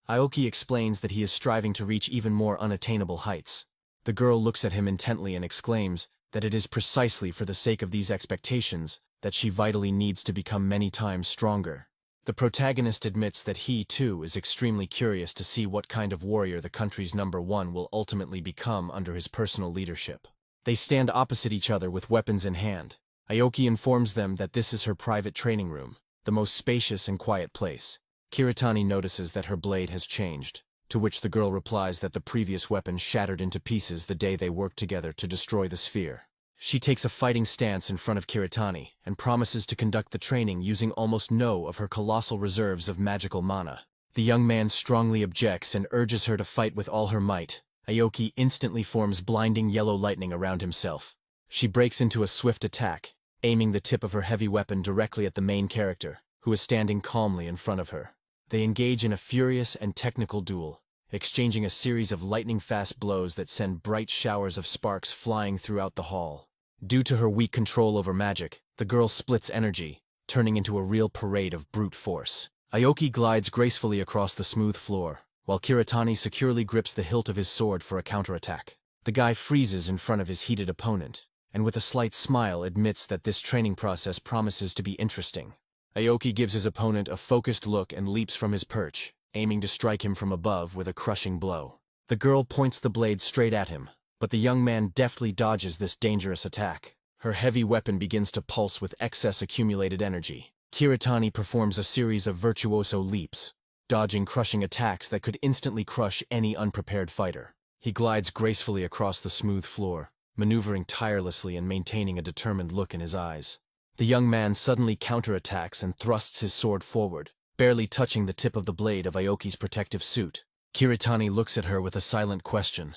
Aoki explains that he is striving to reach even more unattainable heights. The girl looks at him intently and exclaims that it is precisely for the sake of these expectations that she vitally needs to become many times stronger. The protagonist admits that he, too, is extremely curious to see what kind of warrior the country's #1 will ultimately become under his personal leadership. They stand opposite each other with weapons in hand. Aoki informs them that this is her private training room, the most spacious and quiet place. Kiritani notices that her blade has changed, to which the girl replies that the previous weapon shattered into pieces the day they worked together to destroy the sphere. She takes a fighting stance in front of Kiritani and promises to conduct the training using almost no of her colossal reserves of magical mana. The young man strongly objects and urges her to fight with all her might. Aoki instantly forms blinding yellow lightning around himself. She breaks into a swift attack, aiming the tip of her heavy weapon directly at the main character, who is standing calmly in front of her. They engage in a furious and technical duel, exchanging a series of lightning-fast blows that send bright showers of sparks flying throughout the hall. Due to her weak control over magic, the girl splits energy, turning into a real parade of brute force. Aoki glides gracefully across the smooth floor, while Kiritani securely grips the hilt of his sword for a counterattack. The guy freezes in front of his heated opponent, and with a slight smile admits that this training process promises to be interesting. Aoki gives his opponent a focused look and leaps from his perch, aiming to strike him from above with a crushing blow. The girl points the blade straight at him, but the young man deftly dodges this dangerous attack. Her heavy weapon begins to pulse with excess accumulated energy. Kiritani performs a series of virtuoso leaps, dodging crushing attacks that could instantly crush any unprepared fighter. He glides gracefully across the smooth floor, maneuvering tirelessly and maintaining a determined look in his eyes. The young man suddenly counterattacks and thrusts his sword forward, barely touching the tip of the blade of Aoki's protective suit. Kiritani looks at her with a silent question,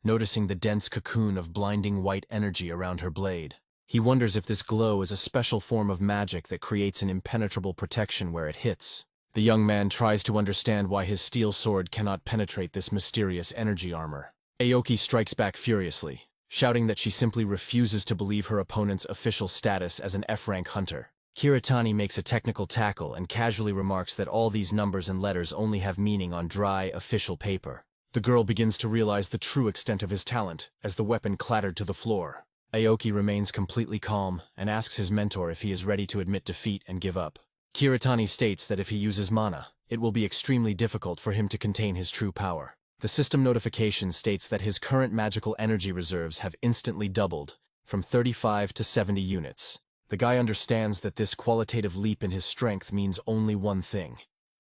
noticing the dense cocoon of blinding white energy around her blade. He wonders if this glow is a special form of magic that creates an impenetrable protection where it hits. The young man tries to understand why his steel sword cannot penetrate this mysterious energy armor. Aoki strikes back furiously, shouting that she simply refuses to believe her opponent's official status as an F-rank hunter. Kiritani makes a technical tackle and casually remarks that all these numbers and letters only have meaning on dry, official paper. The girl begins to realize the true extent of his talent as the weapon clattered to the floor. Aoki remains completely calm and asks his mentor if he is ready to admit defeat and give up. Kiritani states that if he uses mana, it will be extremely difficult for him to contain his true power. The system notification states that his current magical energy reserves have instantly doubled, from 35 to 70 units. The guy understands that this qualitative leap in his strength means only one thing.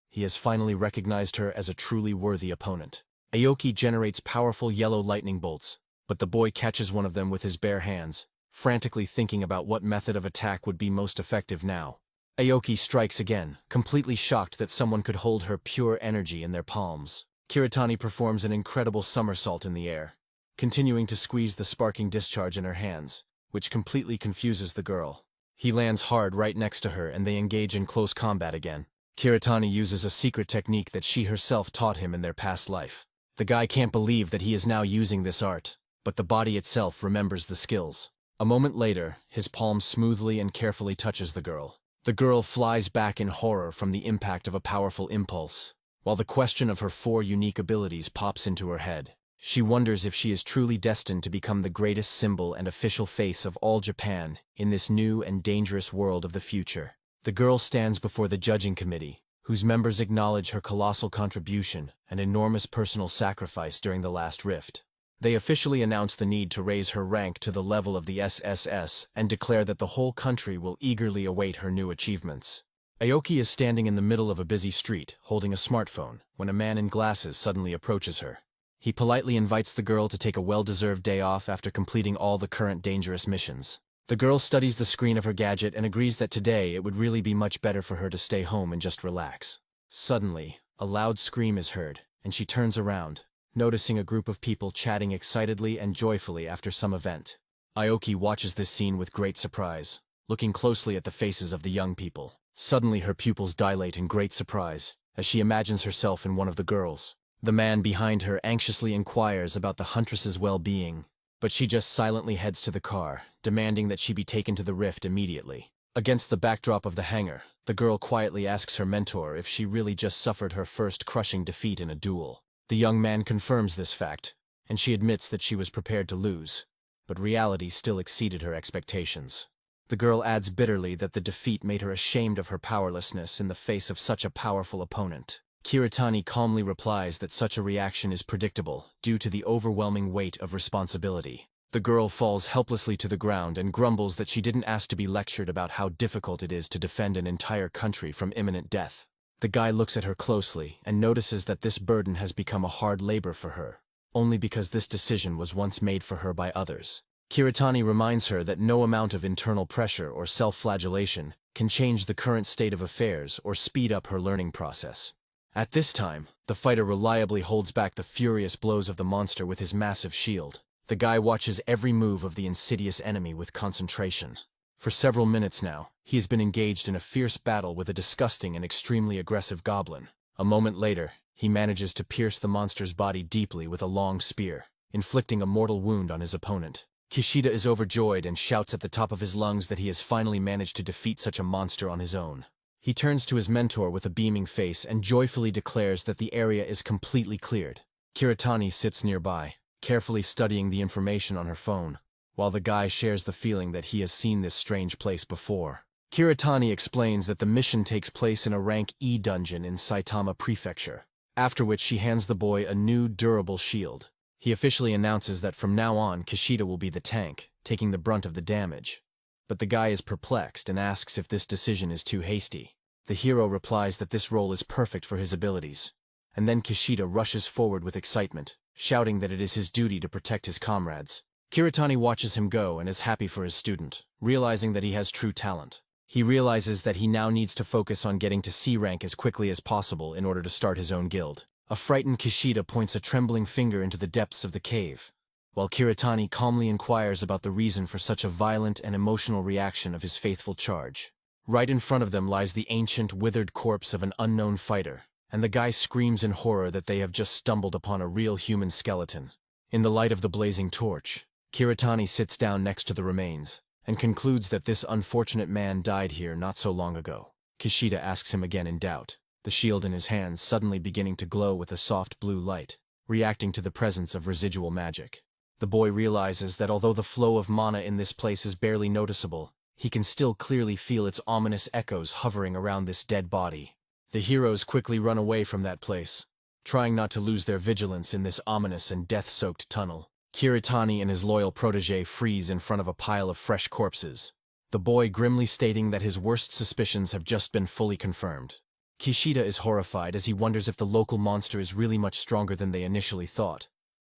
He has finally recognized her as a truly worthy opponent. Aoki generates powerful yellow lightning bolts, but the boy catches one of them with his bare hands, frantically thinking about what method of attack would be most effective now. Aoki strikes again, completely shocked that someone could hold her pure energy in their palms. Kiritani performs an incredible somersault in the air, continuing to squeeze the sparking discharge in her hands, which completely confuses the girl. He lands hard right next to her and they engage in close combat again. Kiritani uses a secret technique that she herself taught him in their past life. The guy can't believe that he is now using this art, but the body itself remembers the skills. A moment later, his palm smoothly and carefully touches the girl. The girl flies back in horror from the impact of a powerful impulse, while the question of her 4 unique abilities pops into her head. She wonders if she is truly destined to become the greatest symbol and official face of all Japan in this new and dangerous world of the future. The girl stands before the judging committee, whose members acknowledge her colossal contribution and enormous personal sacrifice during the last rift. They officially announce the need to raise her rank to the level of the SSS and declare that the whole country will eagerly await her new achievements. Aoki is standing in the middle of a busy street, holding a smartphone, when a man in glasses suddenly approaches her. He politely invites the girl to take a well-deserved day off after completing all the current dangerous missions. The girl studies the screen of her gadget and agrees that today it would really be much better for her to stay home and just relax. Suddenly, a loud scream is heard, and she turns around, noticing a group of people chatting excitedly and joyfully after some event. Aoki watches this scene with great surprise, looking closely at the faces of the young people. Suddenly her pupils dilate in great surprise, as she imagines herself in one of the girls. The man behind her anxiously inquires about the huntress's well-being, but she just silently heads to the car, demanding that she be taken to the rift immediately. Against the backdrop of the hangar, the girl quietly asks her mentor if she really just suffered her first crushing defeat in a duel. The young man confirms this fact, and she admits that she was prepared to lose, but reality still exceeded her expectations. The girl adds bitterly that the defeat made her ashamed of her powerlessness in the face of such a powerful opponent. Kiritani calmly replies that such a reaction is predictable due to the overwhelming weight of responsibility. The girl falls helplessly to the ground and grumbles that she didn't ask to be lectured about how difficult it is to defend an entire country from imminent death. The guy looks at her closely and notices that this burden has become a hard labor for her, only because this decision was once made for her by others. Kiritani reminds her that no amount of internal pressure or self-flagellation can change the current state of affairs or speed up her learning process. At this time, the fighter reliably holds back the furious blows of the monster with his massive shield. The guy watches every move of the insidious enemy with concentration. For several minutes now, he has been engaged in a fierce battle with a disgusting and extremely aggressive goblin. A moment later, he manages to pierce the monster's body deeply with a long spear, inflicting a mortal wound on his opponent. Kishida is overjoyed and shouts at the top of his lungs that he has finally managed to defeat such a monster on his own. He turns to his mentor with a beaming face and joyfully declares that the area is completely cleared. Kiritani sits nearby, carefully studying the information on her phone, while the guy shares the feeling that he has seen this strange place before. Kiritani explains that the mission takes place in a rank E dungeon in Saitama Prefecture, after which she hands the boy a new durable shield. He officially announces that from now on Kishida will be the tank, taking the brunt of the damage. But the guy is perplexed and asks if this decision is too hasty. The hero replies that this role is perfect for his abilities, and then Kishida rushes forward with excitement, shouting that it is his duty to protect his comrades. Kiritani watches him go and is happy for his student, realizing that he has true talent. He realizes that he now needs to focus on getting to C rank as quickly as possible in order to start his own guild. A frightened Kishida points a trembling finger into the depths of the cave, while Kiritani calmly inquires about the reason for such a violent and emotional reaction of his faithful charge. Right in front of them lies the ancient, withered corpse of an unknown fighter, and the guy screams in horror that they have just stumbled upon a real human skeleton. In the light of the blazing torch, Kiritani sits down next to the remains, and concludes that this unfortunate man died here not so long ago. Kishida asks him again in doubt, the shield in his hands suddenly beginning to glow with a soft blue light, reacting to the presence of residual magic. The boy realizes that although the flow of mana in this place is barely noticeable, he can still clearly feel its ominous echoes hovering around this dead body. The heroes quickly run away from that place, trying not to lose their vigilance in this ominous and death-soaked tunnel. Kiritani and his loyal protege freeze in front of a pile of fresh corpses, the boy grimly stating that his worst suspicions have just been fully confirmed. Kishida is horrified as he wonders if the local monster is really much stronger than they initially thought.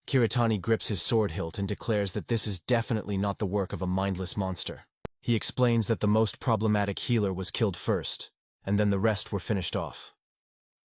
Kiritani grips his sword hilt and declares that this is definitely not the work of a mindless monster. He explains that the most problematic healer was killed first, and then the rest were finished off.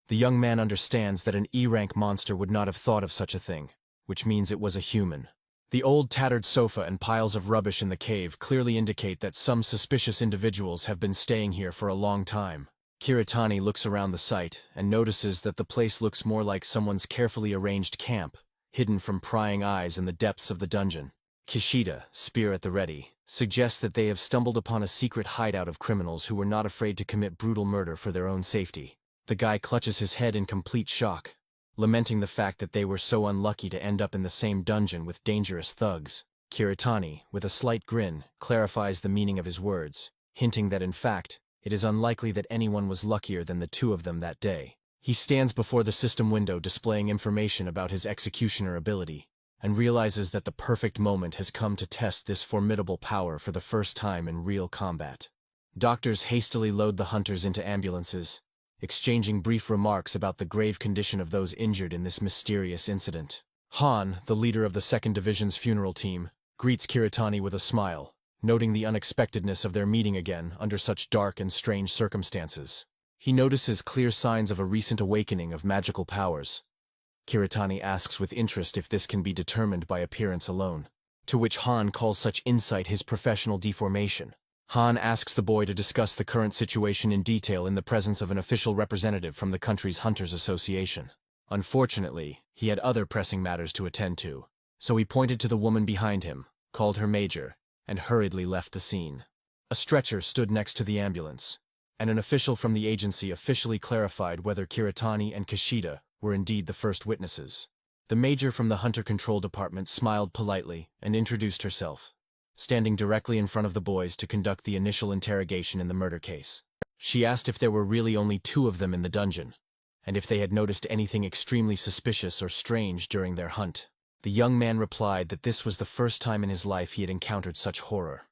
The young man understands that an E-rank monster would not have thought of such a thing, which means it was a human. The old tattered sofa and piles of rubbish in the cave clearly indicate that some suspicious individuals have been staying here for a long time. Kiritani looks around the site and notices that the place looks more like someone's carefully arranged camp, hidden from prying eyes in the depths of the dungeon. Kishida, spear at the ready, suggests that they have stumbled upon a secret hideout of criminals who were not afraid to commit brutal murder for their own safety. The guy clutches his head in complete shock, lamenting the fact that they were so unlucky to end up in the same dungeon with dangerous thugs. Kiritani, with a slight grin, clarifies the meaning of his words, hinting that in fact, it is unlikely that anyone was luckier than the two of them that day. He stands before the system window displaying information about his executioner ability, and realizes that the perfect moment has come to test this formidable power for the first time in real combat. Doctors hastily load the hunters into ambulances, exchanging brief remarks about the grave condition of those injured in this mysterious incident. Han, the leader of the 2nd Division's funeral team, greets Kiritani with a smile, noting the unexpectedness of their meeting again under such dark and strange circumstances. He notices clear signs of a recent awakening of magical powers. Kiritani asks with interest if this can be determined by appearance alone, to which Han calls such insight his professional deformation. Han asks the boy to discuss the current situation in detail in the presence of an official representative from the country's Hunters Association. Unfortunately, he had other pressing matters to attend to, so he pointed to the woman behind him, called her Major, and hurriedly left the scene. A stretcher stood next to the ambulance, and an official from the agency officially clarified whether Kiritani and Kishida were indeed the first witnesses. The Major from the Hunter Control Department smiled politely and introduced herself, standing directly in front of the boys to conduct the initial interrogation in the murder case. She asked if there were really only two of them in the dungeon, and if they had noticed anything extremely suspicious or strange during their hunt. The young man replied that this was the first time in his life he had encountered such horror,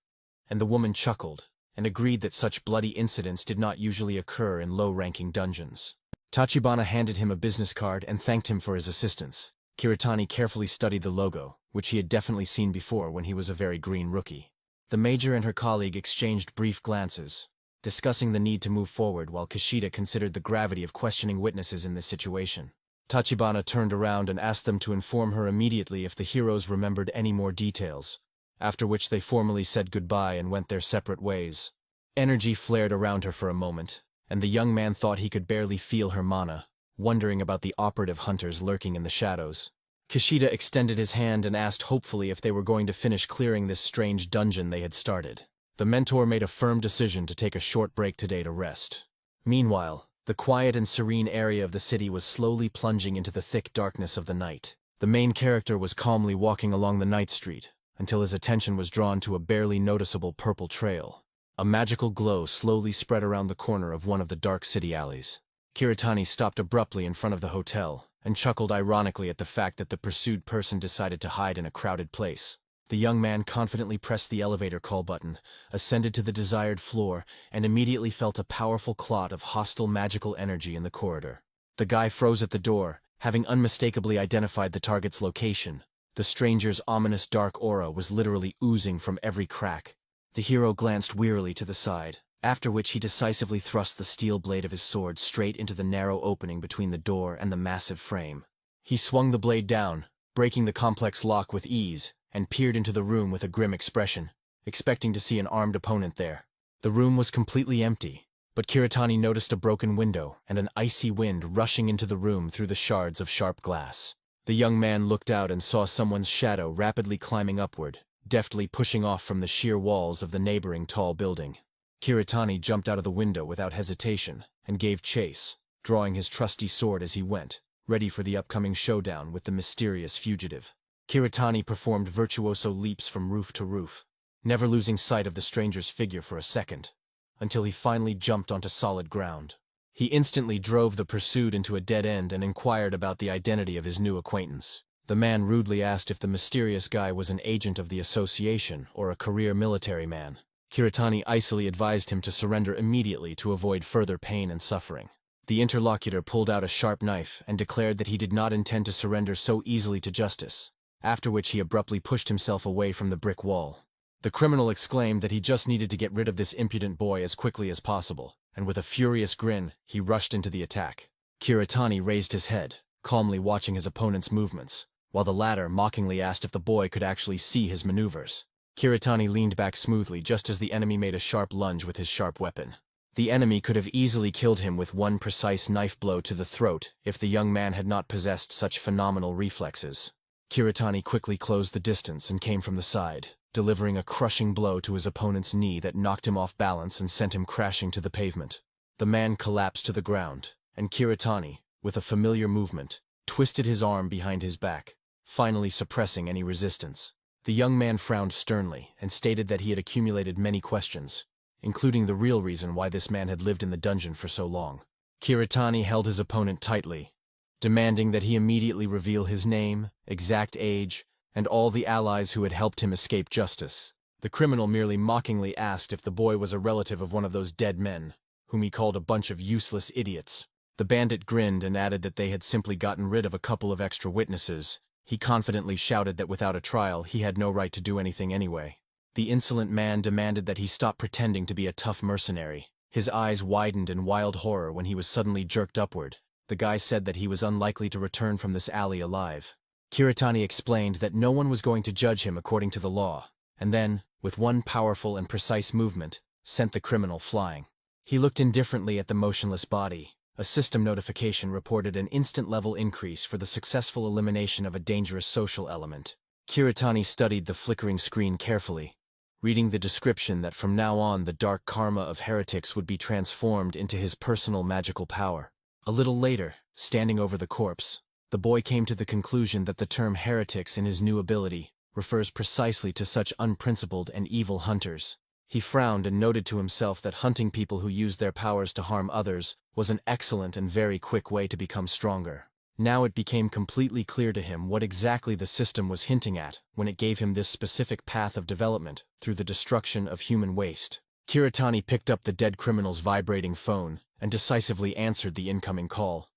and the woman chuckled and agreed that such bloody incidents did not usually occur in low-ranking dungeons. Tachibana handed him a business card and thanked him for his assistance. Kiritani carefully studied the logo, which he had definitely seen before when he was a very green rookie. The Major and her colleague exchanged brief glances, discussing the need to move forward while Kishida considered the gravity of questioning witnesses in this situation. Tachibana turned around and asked them to inform her immediately if the heroes remembered any more details, after which they formally said goodbye and went their separate ways. Energy flared around her for a moment, and the young man thought he could barely feel her mana, wondering about the operative hunters lurking in the shadows. Kishida extended his hand and asked hopefully if they were going to finish clearing this strange dungeon they had started. The mentor made a firm decision to take a short break today to rest. Meanwhile, the quiet and serene area of the city was slowly plunging into the thick darkness of the night. The main character was calmly walking along the night street, until his attention was drawn to a barely noticeable purple trail. A magical glow slowly spread around the corner of one of the dark city alleys. Kiritani stopped abruptly in front of the hotel, and chuckled ironically at the fact that the pursued person decided to hide in a crowded place. The young man confidently pressed the elevator call button, ascended to the desired floor, and immediately felt a powerful clot of hostile magical energy in the corridor. The guy froze at the door, having unmistakably identified the target's location. The stranger's ominous dark aura was literally oozing from every crack. The hero glanced wearily to the side, after which he decisively thrust the steel blade of his sword straight into the narrow opening between the door and the massive frame. He swung the blade down, breaking the complex lock with ease, and peered into the room with a grim expression, expecting to see an armed opponent there. The room was completely empty, but Kiritani noticed a broken window and an icy wind rushing into the room through the shards of sharp glass. The young man looked out and saw someone's shadow rapidly climbing upward, deftly pushing off from the sheer walls of the neighboring tall building. Kiritani jumped out of the window without hesitation and gave chase, drawing his trusty sword as he went, ready for the upcoming showdown with the mysterious fugitive. Kiritani performed virtuoso leaps from roof to roof, never losing sight of the stranger's figure for a second, until he finally jumped onto solid ground. He instantly drove the pursued into a dead end and inquired about the identity of his new acquaintance. The man rudely asked if the mysterious guy was an agent of the association or a career military man. Kiritani icily advised him to surrender immediately to avoid further pain and suffering. The interlocutor pulled out a sharp knife and declared that he did not intend to surrender so easily to justice, after which he abruptly pushed himself away from the brick wall. The criminal exclaimed that he just needed to get rid of this impudent boy as quickly as possible, and with a furious grin, he rushed into the attack. Kiritani raised his head, calmly watching his opponent's movements, while the latter mockingly asked if the boy could actually see his maneuvers. Kiritani leaned back smoothly just as the enemy made a sharp lunge with his sharp weapon. The enemy could have easily killed him with one precise knife blow to the throat if the young man had not possessed such phenomenal reflexes. Kiritani quickly closed the distance and came from the side, delivering a crushing blow to his opponent's knee that knocked him off balance and sent him crashing to the pavement. The man collapsed to the ground, and Kiritani, with a familiar movement, twisted his arm behind his back, finally suppressing any resistance. The young man frowned sternly and stated that he had accumulated many questions, including the real reason why this man had lived in the dungeon for so long. Kiritani held his opponent tightly, demanding that he immediately reveal his name, exact age, and all the allies who had helped him escape justice. The criminal merely mockingly asked if the boy was a relative of one of those dead men, whom he called a bunch of useless idiots. The bandit grinned and added that they had simply gotten rid of a couple of extra witnesses. He confidently shouted that without a trial he had no right to do anything anyway. The insolent man demanded that he stop pretending to be a tough mercenary. His eyes widened in wild horror when he was suddenly jerked upward. The guy said that he was unlikely to return from this alley alive. Kiritani explained that no one was going to judge him according to the law, and then, with one powerful and precise movement, sent the criminal flying. He looked indifferently at the motionless body. A system notification reported an instant-level increase for the successful elimination of a dangerous social element. Kiritani studied the flickering screen carefully, reading the description that from now on the dark karma of heretics would be transformed into his personal magical power. A little later, standing over the corpse, the boy came to the conclusion that the term heretics in his new ability refers precisely to such unprincipled and evil hunters. He frowned and noted to himself that hunting people who used their powers to harm others was an excellent and very quick way to become stronger. Now it became completely clear to him what exactly the system was hinting at when it gave him this specific path of development through the destruction of human waste. Kiritani picked up the dead criminal's vibrating phone and decisively answered the incoming call,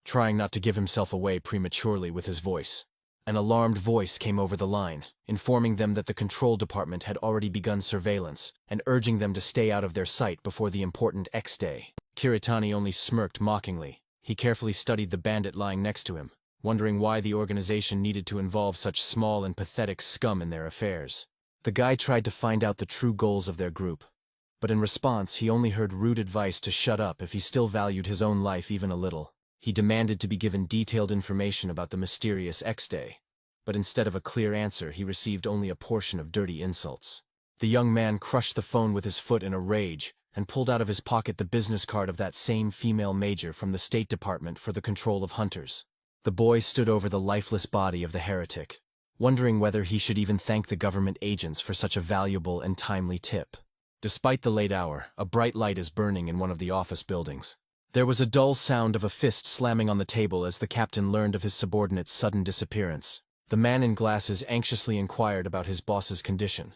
trying not to give himself away prematurely with his voice. An alarmed voice came over the line, informing them that the control department had already begun surveillance and urging them to stay out of their sight before the important X day. Kiritani only smirked mockingly. He carefully studied the bandit lying next to him, wondering why the organization needed to involve such small and pathetic scum in their affairs. The guy tried to find out the true goals of their group, but in response he only heard rude advice to shut up if he still valued his own life even a little. He demanded to be given detailed information about the mysterious X-Day, but instead of a clear answer he received only a portion of dirty insults. The young man crushed the phone with his foot in a rage and pulled out of his pocket the business card of that same female major from the State Department for the Control of Hunters. The boy stood over the lifeless body of the heretic, wondering whether he should even thank the government agents for such a valuable and timely tip. Despite the late hour, a bright light is burning in one of the office buildings. There was a dull sound of a fist slamming on the table as the captain learned of his subordinate's sudden disappearance. The man in glasses anxiously inquired about his boss's condition,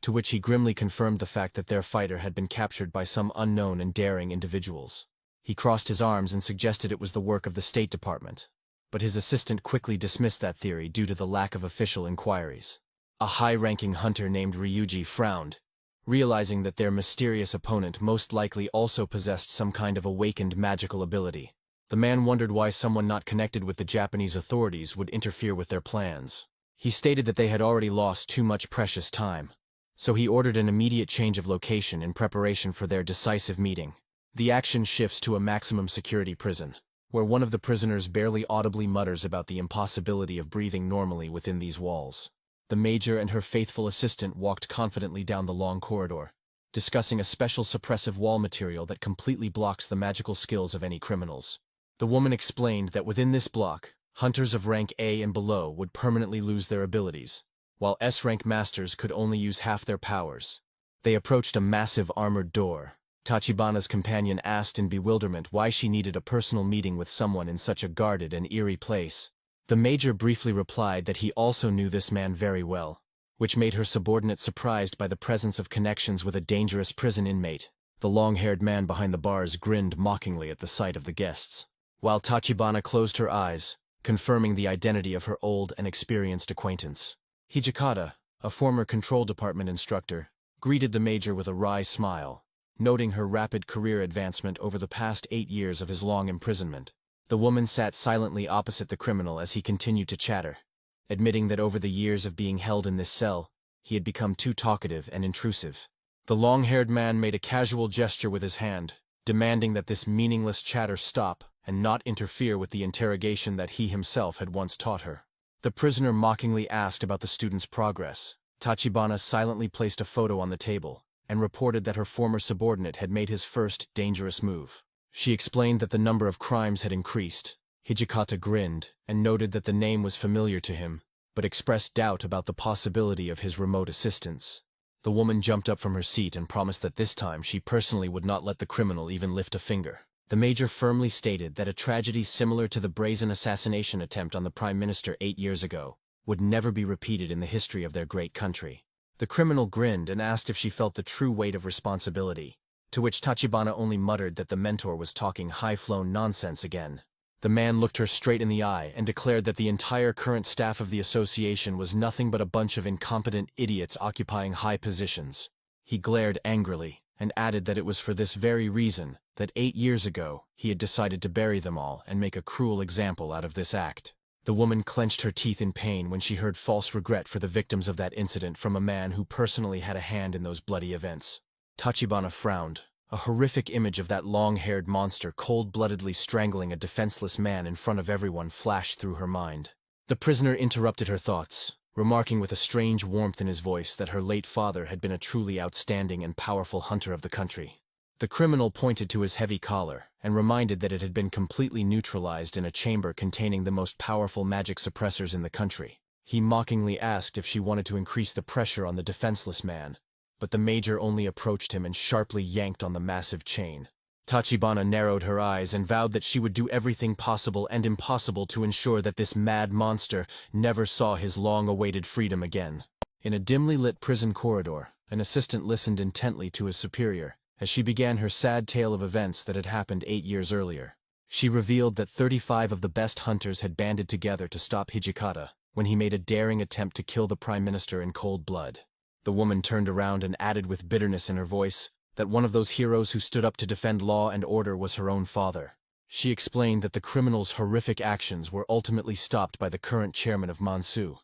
to which he grimly confirmed the fact that their fighter had been captured by some unknown and daring individuals. He crossed his arms and suggested it was the work of the State Department, but his assistant quickly dismissed that theory due to the lack of official inquiries. A high-ranking hunter named Ryuji frowned, realizing that their mysterious opponent most likely also possessed some kind of awakened magical ability. The man wondered why someone not connected with the Japanese authorities would interfere with their plans. He stated that they had already lost too much precious time, so he ordered an immediate change of location in preparation for their decisive meeting. The action shifts to a maximum security prison, where one of the prisoners barely audibly mutters about the impossibility of breathing normally within these walls. The major and her faithful assistant walked confidently down the long corridor, discussing a special suppressive wall material that completely blocks the magical skills of any criminals. The woman explained that within this block, hunters of rank A and below would permanently lose their abilities, while S-rank masters could only use half their powers. They approached a massive armored door. Tachibana's companion asked in bewilderment why she needed a personal meeting with someone in such a guarded and eerie place. The major briefly replied that he also knew this man very well, which made her subordinate surprised by the presence of connections with a dangerous prison inmate. The long-haired man behind the bars grinned mockingly at the sight of the guests, while Tachibana closed her eyes, confirming the identity of her old and experienced acquaintance. Hijikata, a former control department instructor, greeted the major with a wry smile, noting her rapid career advancement over the past 8 years of his long imprisonment. The woman sat silently opposite the criminal as he continued to chatter, admitting that over the years of being held in this cell, he had become too talkative and intrusive. The long-haired man made a casual gesture with his hand, demanding that this meaningless chatter stop and not interfere with the interrogation that he himself had once taught her. The prisoner mockingly asked about the student's progress. Tachibana silently placed a photo on the table and reported that her former subordinate had made his first dangerous move. She explained that the number of crimes had increased. Hijikata grinned and noted that the name was familiar to him, but expressed doubt about the possibility of his remote assistance. The woman jumped up from her seat and promised that this time she personally would not let the criminal even lift a finger. The major firmly stated that a tragedy similar to the brazen assassination attempt on the Prime Minister 8 years ago would never be repeated in the history of their great country. The criminal grinned and asked if she felt the true weight of responsibility, to which Tachibana only muttered that the mentor was talking high-flown nonsense again. The man looked her straight in the eye and declared that the entire current staff of the association was nothing but a bunch of incompetent idiots occupying high positions. He glared angrily and added that it was for this very reason that 8 years ago he had decided to bury them all and make a cruel example out of this act. The woman clenched her teeth in pain when she heard false regret for the victims of that incident from a man who personally had a hand in those bloody events. Tachibana frowned. A horrific image of that long-haired monster cold-bloodedly strangling a defenseless man in front of everyone flashed through her mind. The prisoner interrupted her thoughts, remarking with a strange warmth in his voice that her late father had been a truly outstanding and powerful hunter of the country. The criminal pointed to his heavy collar and reminded that it had been completely neutralized in a chamber containing the most powerful magic suppressors in the country. He mockingly asked if she wanted to increase the pressure on the defenseless man, but the major only approached him and sharply yanked on the massive chain. Tachibana narrowed her eyes and vowed that she would do everything possible and impossible to ensure that this mad monster never saw his long-awaited freedom again. In a dimly lit prison corridor, an assistant listened intently to his superior as she began her sad tale of events that had happened 8 years earlier. She revealed that 35 of the best hunters had banded together to stop Hijikata when he made a daring attempt to kill the Prime Minister in cold blood. The woman turned around and added with bitterness in her voice that one of those heroes who stood up to defend law and order was her own father. She explained that the criminal's horrific actions were ultimately stopped by the current chairman of Mansu,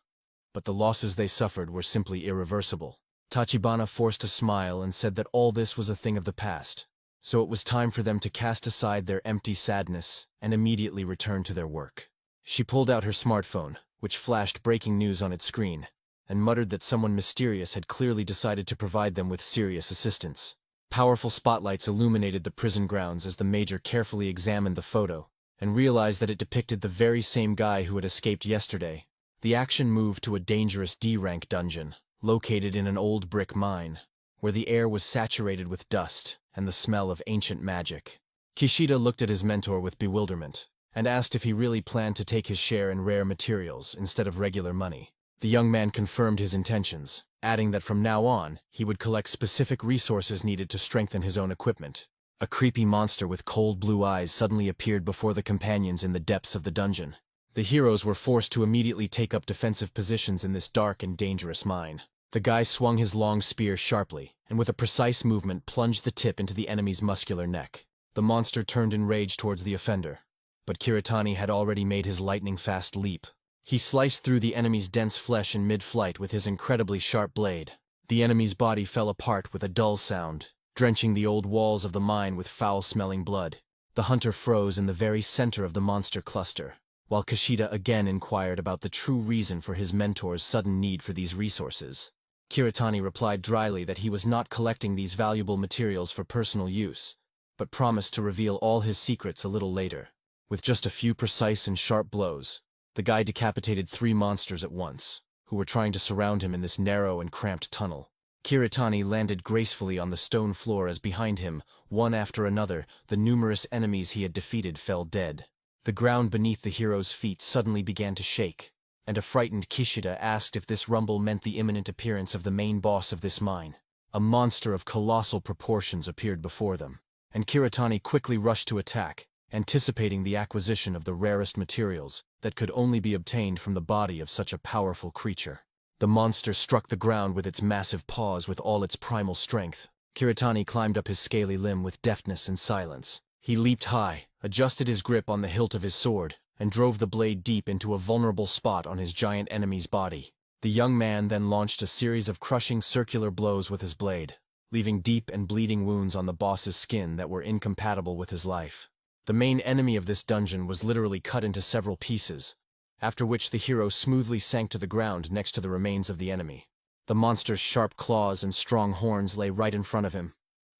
but the losses they suffered were simply irreversible. Tachibana forced a smile and said that all this was a thing of the past, so it was time for them to cast aside their empty sadness and immediately return to their work. She pulled out her smartphone, which flashed breaking news on its screen, and muttered that someone mysterious had clearly decided to provide them with serious assistance. Powerful spotlights illuminated the prison grounds as the major carefully examined the photo and realized that it depicted the very same guy who had escaped yesterday. The action moved to a dangerous D-rank dungeon, located in an old brick mine, where the air was saturated with dust and the smell of ancient magic. Kishida looked at his mentor with bewilderment and asked if he really planned to take his share in rare materials instead of regular money. The young man confirmed his intentions, adding that from now on, he would collect specific resources needed to strengthen his own equipment. A creepy monster with cold blue eyes suddenly appeared before the companions in the depths of the dungeon. The heroes were forced to immediately take up defensive positions in this dark and dangerous mine. The guy swung his long spear sharply, and with a precise movement plunged the tip into the enemy's muscular neck. The monster turned in rage towards the offender, but Kiritani had already made his lightning-fast leap. He sliced through the enemy's dense flesh in mid-flight with his incredibly sharp blade. The enemy's body fell apart with a dull sound, drenching the old walls of the mine with foul-smelling blood. The hunter froze in the very center of the monster cluster, while Kishida again inquired about the true reason for his mentor's sudden need for these resources. Kiritani replied dryly that he was not collecting these valuable materials for personal use, but promised to reveal all his secrets a little later. With just a few precise and sharp blows, the guy decapitated 3 monsters at once, who were trying to surround him in this narrow and cramped tunnel. Kiritani landed gracefully on the stone floor as behind him, one after another, the numerous enemies he had defeated fell dead. The ground beneath the hero's feet suddenly began to shake, and a frightened Kishida asked if this rumble meant the imminent appearance of the main boss of this mine. A monster of colossal proportions appeared before them, and Kiritani quickly rushed to attack, anticipating the acquisition of the rarest materials that could only be obtained from the body of such a powerful creature. The monster struck the ground with its massive paws with all its primal strength. Kiritani climbed up his scaly limb with deftness and silence. He leaped high, adjusted his grip on the hilt of his sword, and drove the blade deep into a vulnerable spot on his giant enemy's body. The young man then launched a series of crushing circular blows with his blade, leaving deep and bleeding wounds on the boss's skin that were incompatible with his life. The main enemy of this dungeon was literally cut into several pieces, after which the hero smoothly sank to the ground next to the remains of the enemy. The monster's sharp claws and strong horns lay right in front of him.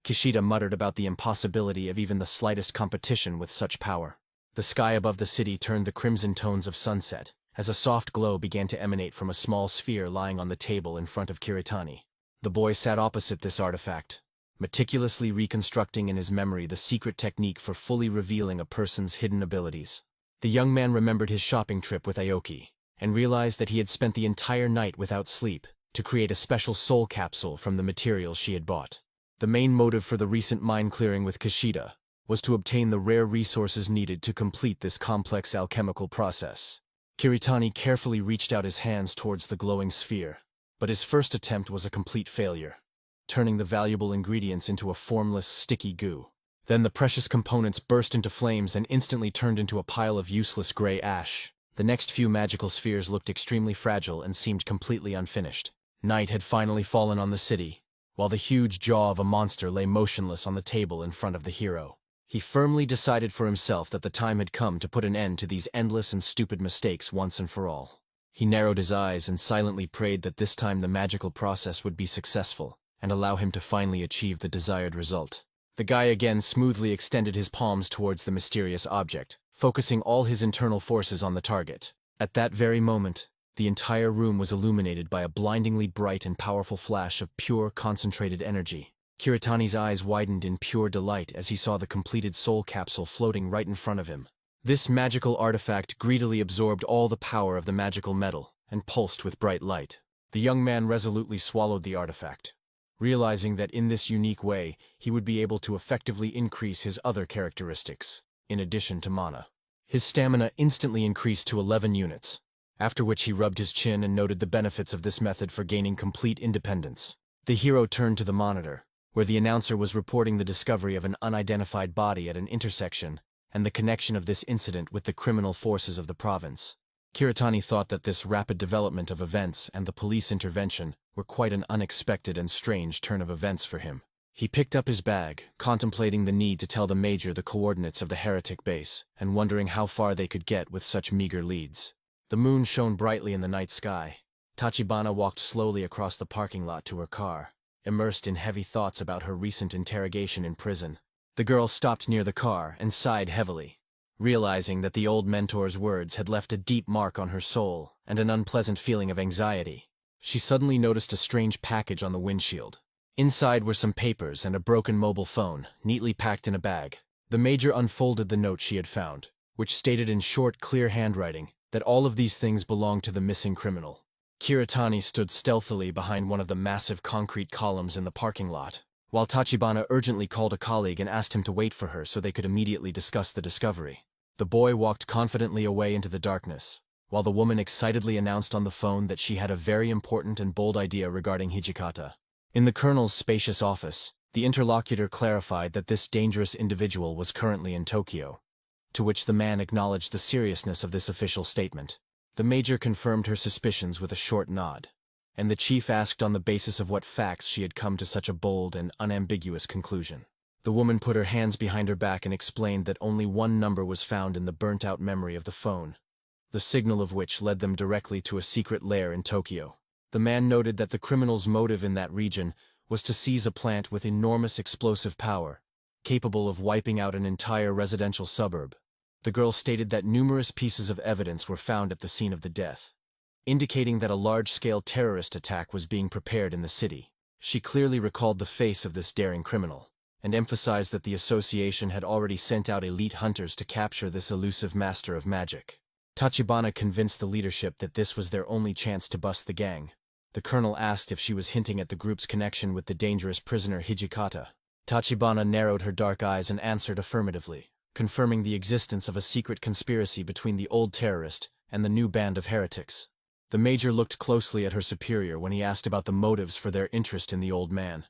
Kishida muttered about the impossibility of even the slightest competition with such power. The sky above the city turned the crimson tones of sunset, as a soft glow began to emanate from a small sphere lying on the table in front of Kiritani. The boy sat opposite this artifact, meticulously reconstructing in his memory the secret technique for fully revealing a person's hidden abilities. The young man remembered his shopping trip with Aoki, and realized that he had spent the entire night without sleep to create a special soul capsule from the materials she had bought. The main motive for the recent mine clearing with Kishida was to obtain the rare resources needed to complete this complex alchemical process. Kiritani carefully reached out his hands towards the glowing sphere, but his first attempt was a complete failure, turning the valuable ingredients into a formless, sticky goo. Then the precious components burst into flames and instantly turned into a pile of useless gray ash. The next few magical spheres looked extremely fragile and seemed completely unfinished. Night had finally fallen on the city, while the huge jaw of a monster lay motionless on the table in front of the hero. He firmly decided for himself that the time had come to put an end to these endless and stupid mistakes once and for all. He narrowed his eyes and silently prayed that this time the magical process would be successful and allow him to finally achieve the desired result. The guy again smoothly extended his palms towards the mysterious object, focusing all his internal forces on the target. At that very moment, the entire room was illuminated by a blindingly bright and powerful flash of pure, concentrated energy. Kiritani's eyes widened in pure delight as he saw the completed soul capsule floating right in front of him. This magical artifact greedily absorbed all the power of the magical metal and pulsed with bright light. The young man resolutely swallowed the artifact, realizing that in this unique way he would be able to effectively increase his other characteristics, in addition to mana. His stamina instantly increased to 11 units, after which he rubbed his chin and noted the benefits of this method for gaining complete independence. The hero turned to the monitor, where the announcer was reporting the discovery of an unidentified body at an intersection and the connection of this incident with the criminal forces of the province. Kiritani thought that this rapid development of events and the police intervention were quite an unexpected and strange turn of events for him. He picked up his bag, contemplating the need to tell the major the coordinates of the heretic base and wondering how far they could get with such meager leads. The moon shone brightly in the night sky. Tachibana walked slowly across the parking lot to her car, immersed in heavy thoughts about her recent interrogation in prison. The girl stopped near the car and sighed heavily, realizing that the old mentor's words had left a deep mark on her soul and an unpleasant feeling of anxiety. She suddenly noticed a strange package on the windshield. Inside were some papers and a broken mobile phone, neatly packed in a bag. The major unfolded the note she had found, which stated in short, clear handwriting that all of these things belonged to the missing criminal. Kiritani stood stealthily behind one of the massive concrete columns in the parking lot, while Tachibana urgently called a colleague and asked him to wait for her so they could immediately discuss the discovery. The boy walked confidently away into the darkness, while the woman excitedly announced on the phone that she had a very important and bold idea regarding Hijikata. In the colonel's spacious office, the interlocutor clarified that this dangerous individual was currently in Tokyo, to which the man acknowledged the seriousness of this official statement. The major confirmed her suspicions with a short nod, and the chief asked on the basis of what facts she had come to such a bold and unambiguous conclusion. The woman put her hands behind her back and explained that only one number was found in the burnt-out memory of the phone, the signal of which led them directly to a secret lair in Tokyo. The man noted that the criminal's motive in that region was to seize a plant with enormous explosive power, capable of wiping out an entire residential suburb. The girl stated that numerous pieces of evidence were found at the scene of the death, indicating that a large-scale terrorist attack was being prepared in the city. She clearly recalled the face of this daring criminal, and emphasized that the association had already sent out elite hunters to capture this elusive master of magic. Tachibana convinced the leadership that this was their only chance to bust the gang. The colonel asked if she was hinting at the group's connection with the dangerous prisoner Hijikata. Tachibana narrowed her dark eyes and answered affirmatively, confirming the existence of a secret conspiracy between the old terrorist and the new band of heretics. The major looked closely at her superior when he asked about the motives for their interest in the old man,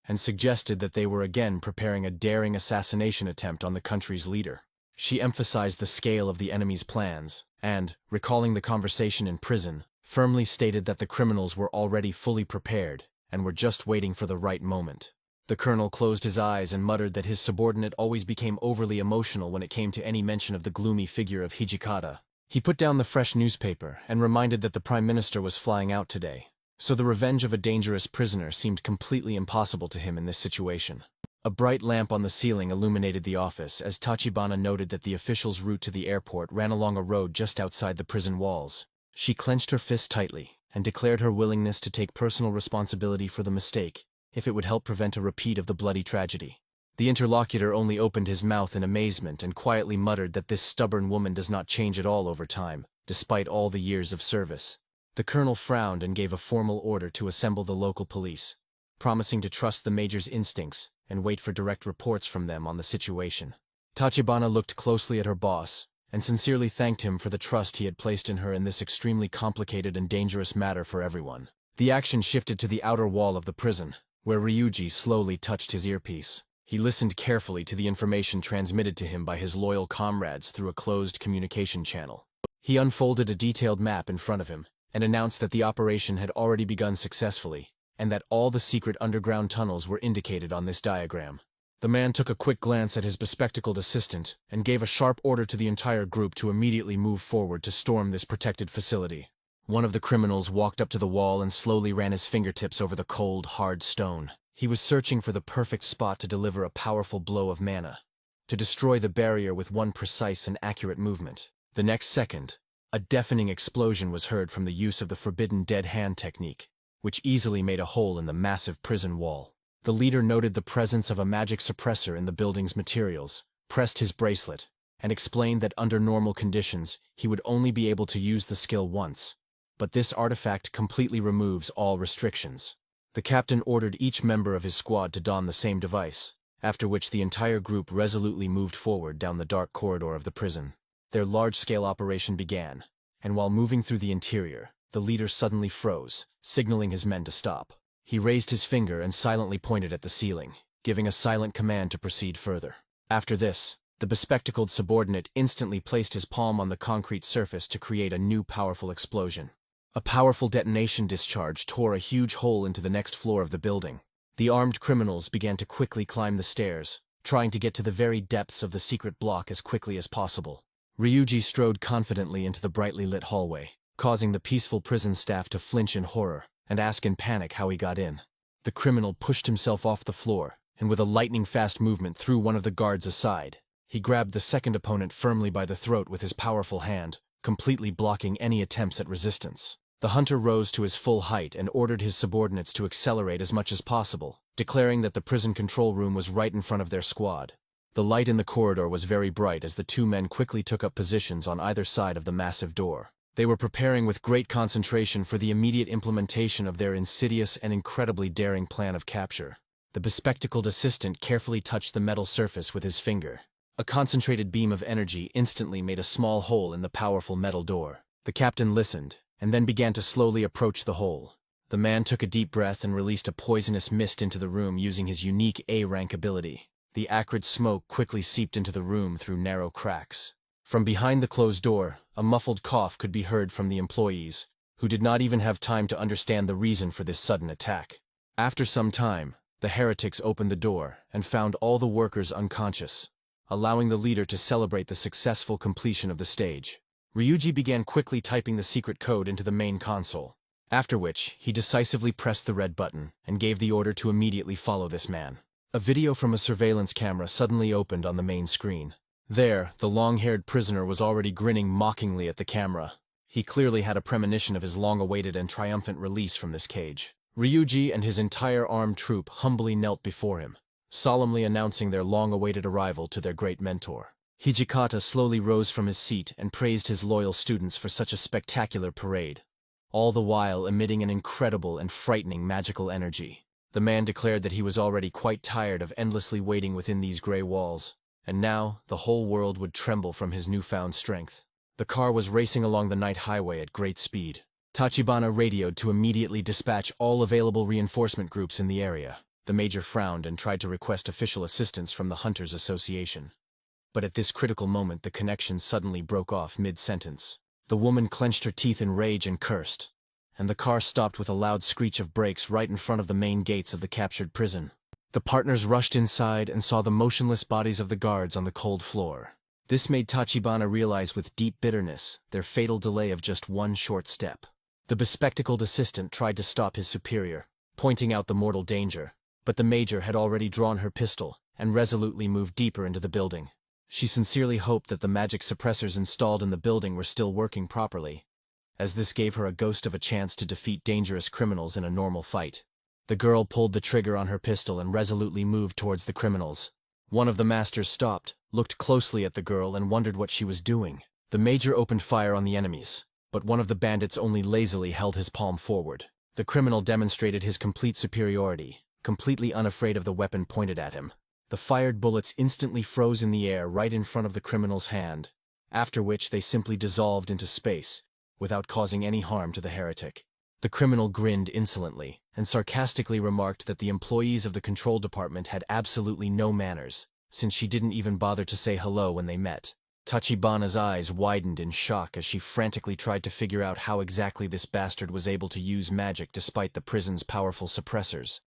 and suggested that they were again preparing a daring assassination attempt on the country's leader. She emphasized the scale of the enemy's plans, and, recalling the conversation in prison, firmly stated that the criminals were already fully prepared and were just waiting for the right moment. The colonel closed his eyes and muttered that his subordinate always became overly emotional when it came to any mention of the gloomy figure of Hijikata. He put down the fresh newspaper and reminded that the Prime Minister was flying out today, so the revenge of a dangerous prisoner seemed completely impossible to him in this situation. A bright lamp on the ceiling illuminated the office as Tachibana noted that the official's route to the airport ran along a road just outside the prison walls. She clenched her fist tightly and declared her willingness to take personal responsibility for the mistake if it would help prevent a repeat of the bloody tragedy. The interlocutor only opened his mouth in amazement and quietly muttered that this stubborn woman does not change at all over time, despite all the years of service. The colonel frowned and gave a formal order to assemble the local police, promising to trust the major's instincts and wait for direct reports from them on the situation. Tachibana looked closely at her boss and sincerely thanked him for the trust he had placed in her in this extremely complicated and dangerous matter for everyone. The action shifted to the outer wall of the prison, where Ryuji slowly touched his earpiece. He listened carefully to the information transmitted to him by his loyal comrades through a closed communication channel. He unfolded a detailed map in front of him and announced that the operation had already begun successfully, and that all the secret underground tunnels were indicated on this diagram. The man took a quick glance at his bespectacled assistant and gave a sharp order to the entire group to immediately move forward to storm this protected facility. One of the criminals walked up to the wall and slowly ran his fingertips over the cold, hard stone. He was searching for the perfect spot to deliver a powerful blow of mana, to destroy the barrier with one precise and accurate movement. The next second, a deafening explosion was heard from the use of the forbidden dead hand technique, which easily made a hole in the massive prison wall. The leader noted the presence of a magic suppressor in the building's materials, pressed his bracelet, and explained that under normal conditions he would only be able to use the skill once, but this artifact completely removes all restrictions. The captain ordered each member of his squad to don the same device, after which the entire group resolutely moved forward down the dark corridor of the prison. Their large-scale operation began, and while moving through the interior, the leader suddenly froze, signaling his men to stop. He raised his finger and silently pointed at the ceiling, giving a silent command to proceed further. After this, the bespectacled subordinate instantly placed his palm on the concrete surface to create a new powerful explosion. A powerful detonation discharge tore a huge hole into the next floor of the building. The armed criminals began to quickly climb the stairs, trying to get to the very depths of the secret block as quickly as possible. Ryuji strode confidently into the brightly lit hallway, causing the peaceful prison staff to flinch in horror and ask in panic how he got in. The criminal pushed himself off the floor, and with a lightning-fast movement threw one of the guards aside. He grabbed the second opponent firmly by the throat with his powerful hand, completely blocking any attempts at resistance. The hunter rose to his full height and ordered his subordinates to accelerate as much as possible, declaring that the prison control room was right in front of their squad. The light in the corridor was very bright as the two men quickly took up positions on either side of the massive door. They were preparing with great concentration for the immediate implementation of their insidious and incredibly daring plan of capture. The bespectacled assistant carefully touched the metal surface with his finger. A concentrated beam of energy instantly made a small hole in the powerful metal door. The captain listened, and then began to slowly approach the hole. The man took a deep breath and released a poisonous mist into the room using his unique A-rank ability. The acrid smoke quickly seeped into the room through narrow cracks. From behind the closed door, a muffled cough could be heard from the employees, who did not even have time to understand the reason for this sudden attack. After some time, the heretics opened the door and found all the workers unconscious, allowing the leader to celebrate the successful completion of the stage. Ryuji began quickly typing the secret code into the main console, after which he decisively pressed the red button and gave the order to immediately follow this man. A video from a surveillance camera suddenly opened on the main screen. There, the long-haired prisoner was already grinning mockingly at the camera. He clearly had a premonition of his long-awaited and triumphant release from this cage. Ryuji and his entire armed troop humbly knelt before him, solemnly announcing their long-awaited arrival to their great mentor. Hijikata slowly rose from his seat and praised his loyal students for such a spectacular parade, all the while emitting an incredible and frightening magical energy. The man declared that he was already quite tired of endlessly waiting within these gray walls, and now the whole world would tremble from his newfound strength. The car was racing along the night highway at great speed. Tachibana radioed to immediately dispatch all available reinforcement groups in the area. The major frowned and tried to request official assistance from the Hunters Association. But at this critical moment the connection suddenly broke off mid-sentence. The woman clenched her teeth in rage and cursed, and the car stopped with a loud screech of brakes right in front of the main gates of the captured prison. The partners rushed inside and saw the motionless bodies of the guards on the cold floor. This made Tachibana realize with deep bitterness their fatal delay of just one short step. The bespectacled assistant tried to stop his superior, pointing out the mortal danger, but the major had already drawn her pistol and resolutely moved deeper into the building. She sincerely hoped that the magic suppressors installed in the building were still working properly, as this gave her a ghost of a chance to defeat dangerous criminals in a normal fight. The girl pulled the trigger on her pistol and resolutely moved towards the criminals. One of the masters stopped, looked closely at the girl and wondered what she was doing. The major opened fire on the enemies, but one of the bandits only lazily held his palm forward. The criminal demonstrated his complete superiority, completely unafraid of the weapon pointed at him. The fired bullets instantly froze in the air right in front of the criminal's hand, after which they simply dissolved into space, without causing any harm to the heretic. The criminal grinned insolently, and sarcastically remarked that the employees of the control department had absolutely no manners, since she didn't even bother to say hello when they met. Tachibana's eyes widened in shock as she frantically tried to figure out how exactly this bastard was able to use magic despite the prison's powerful suppressors.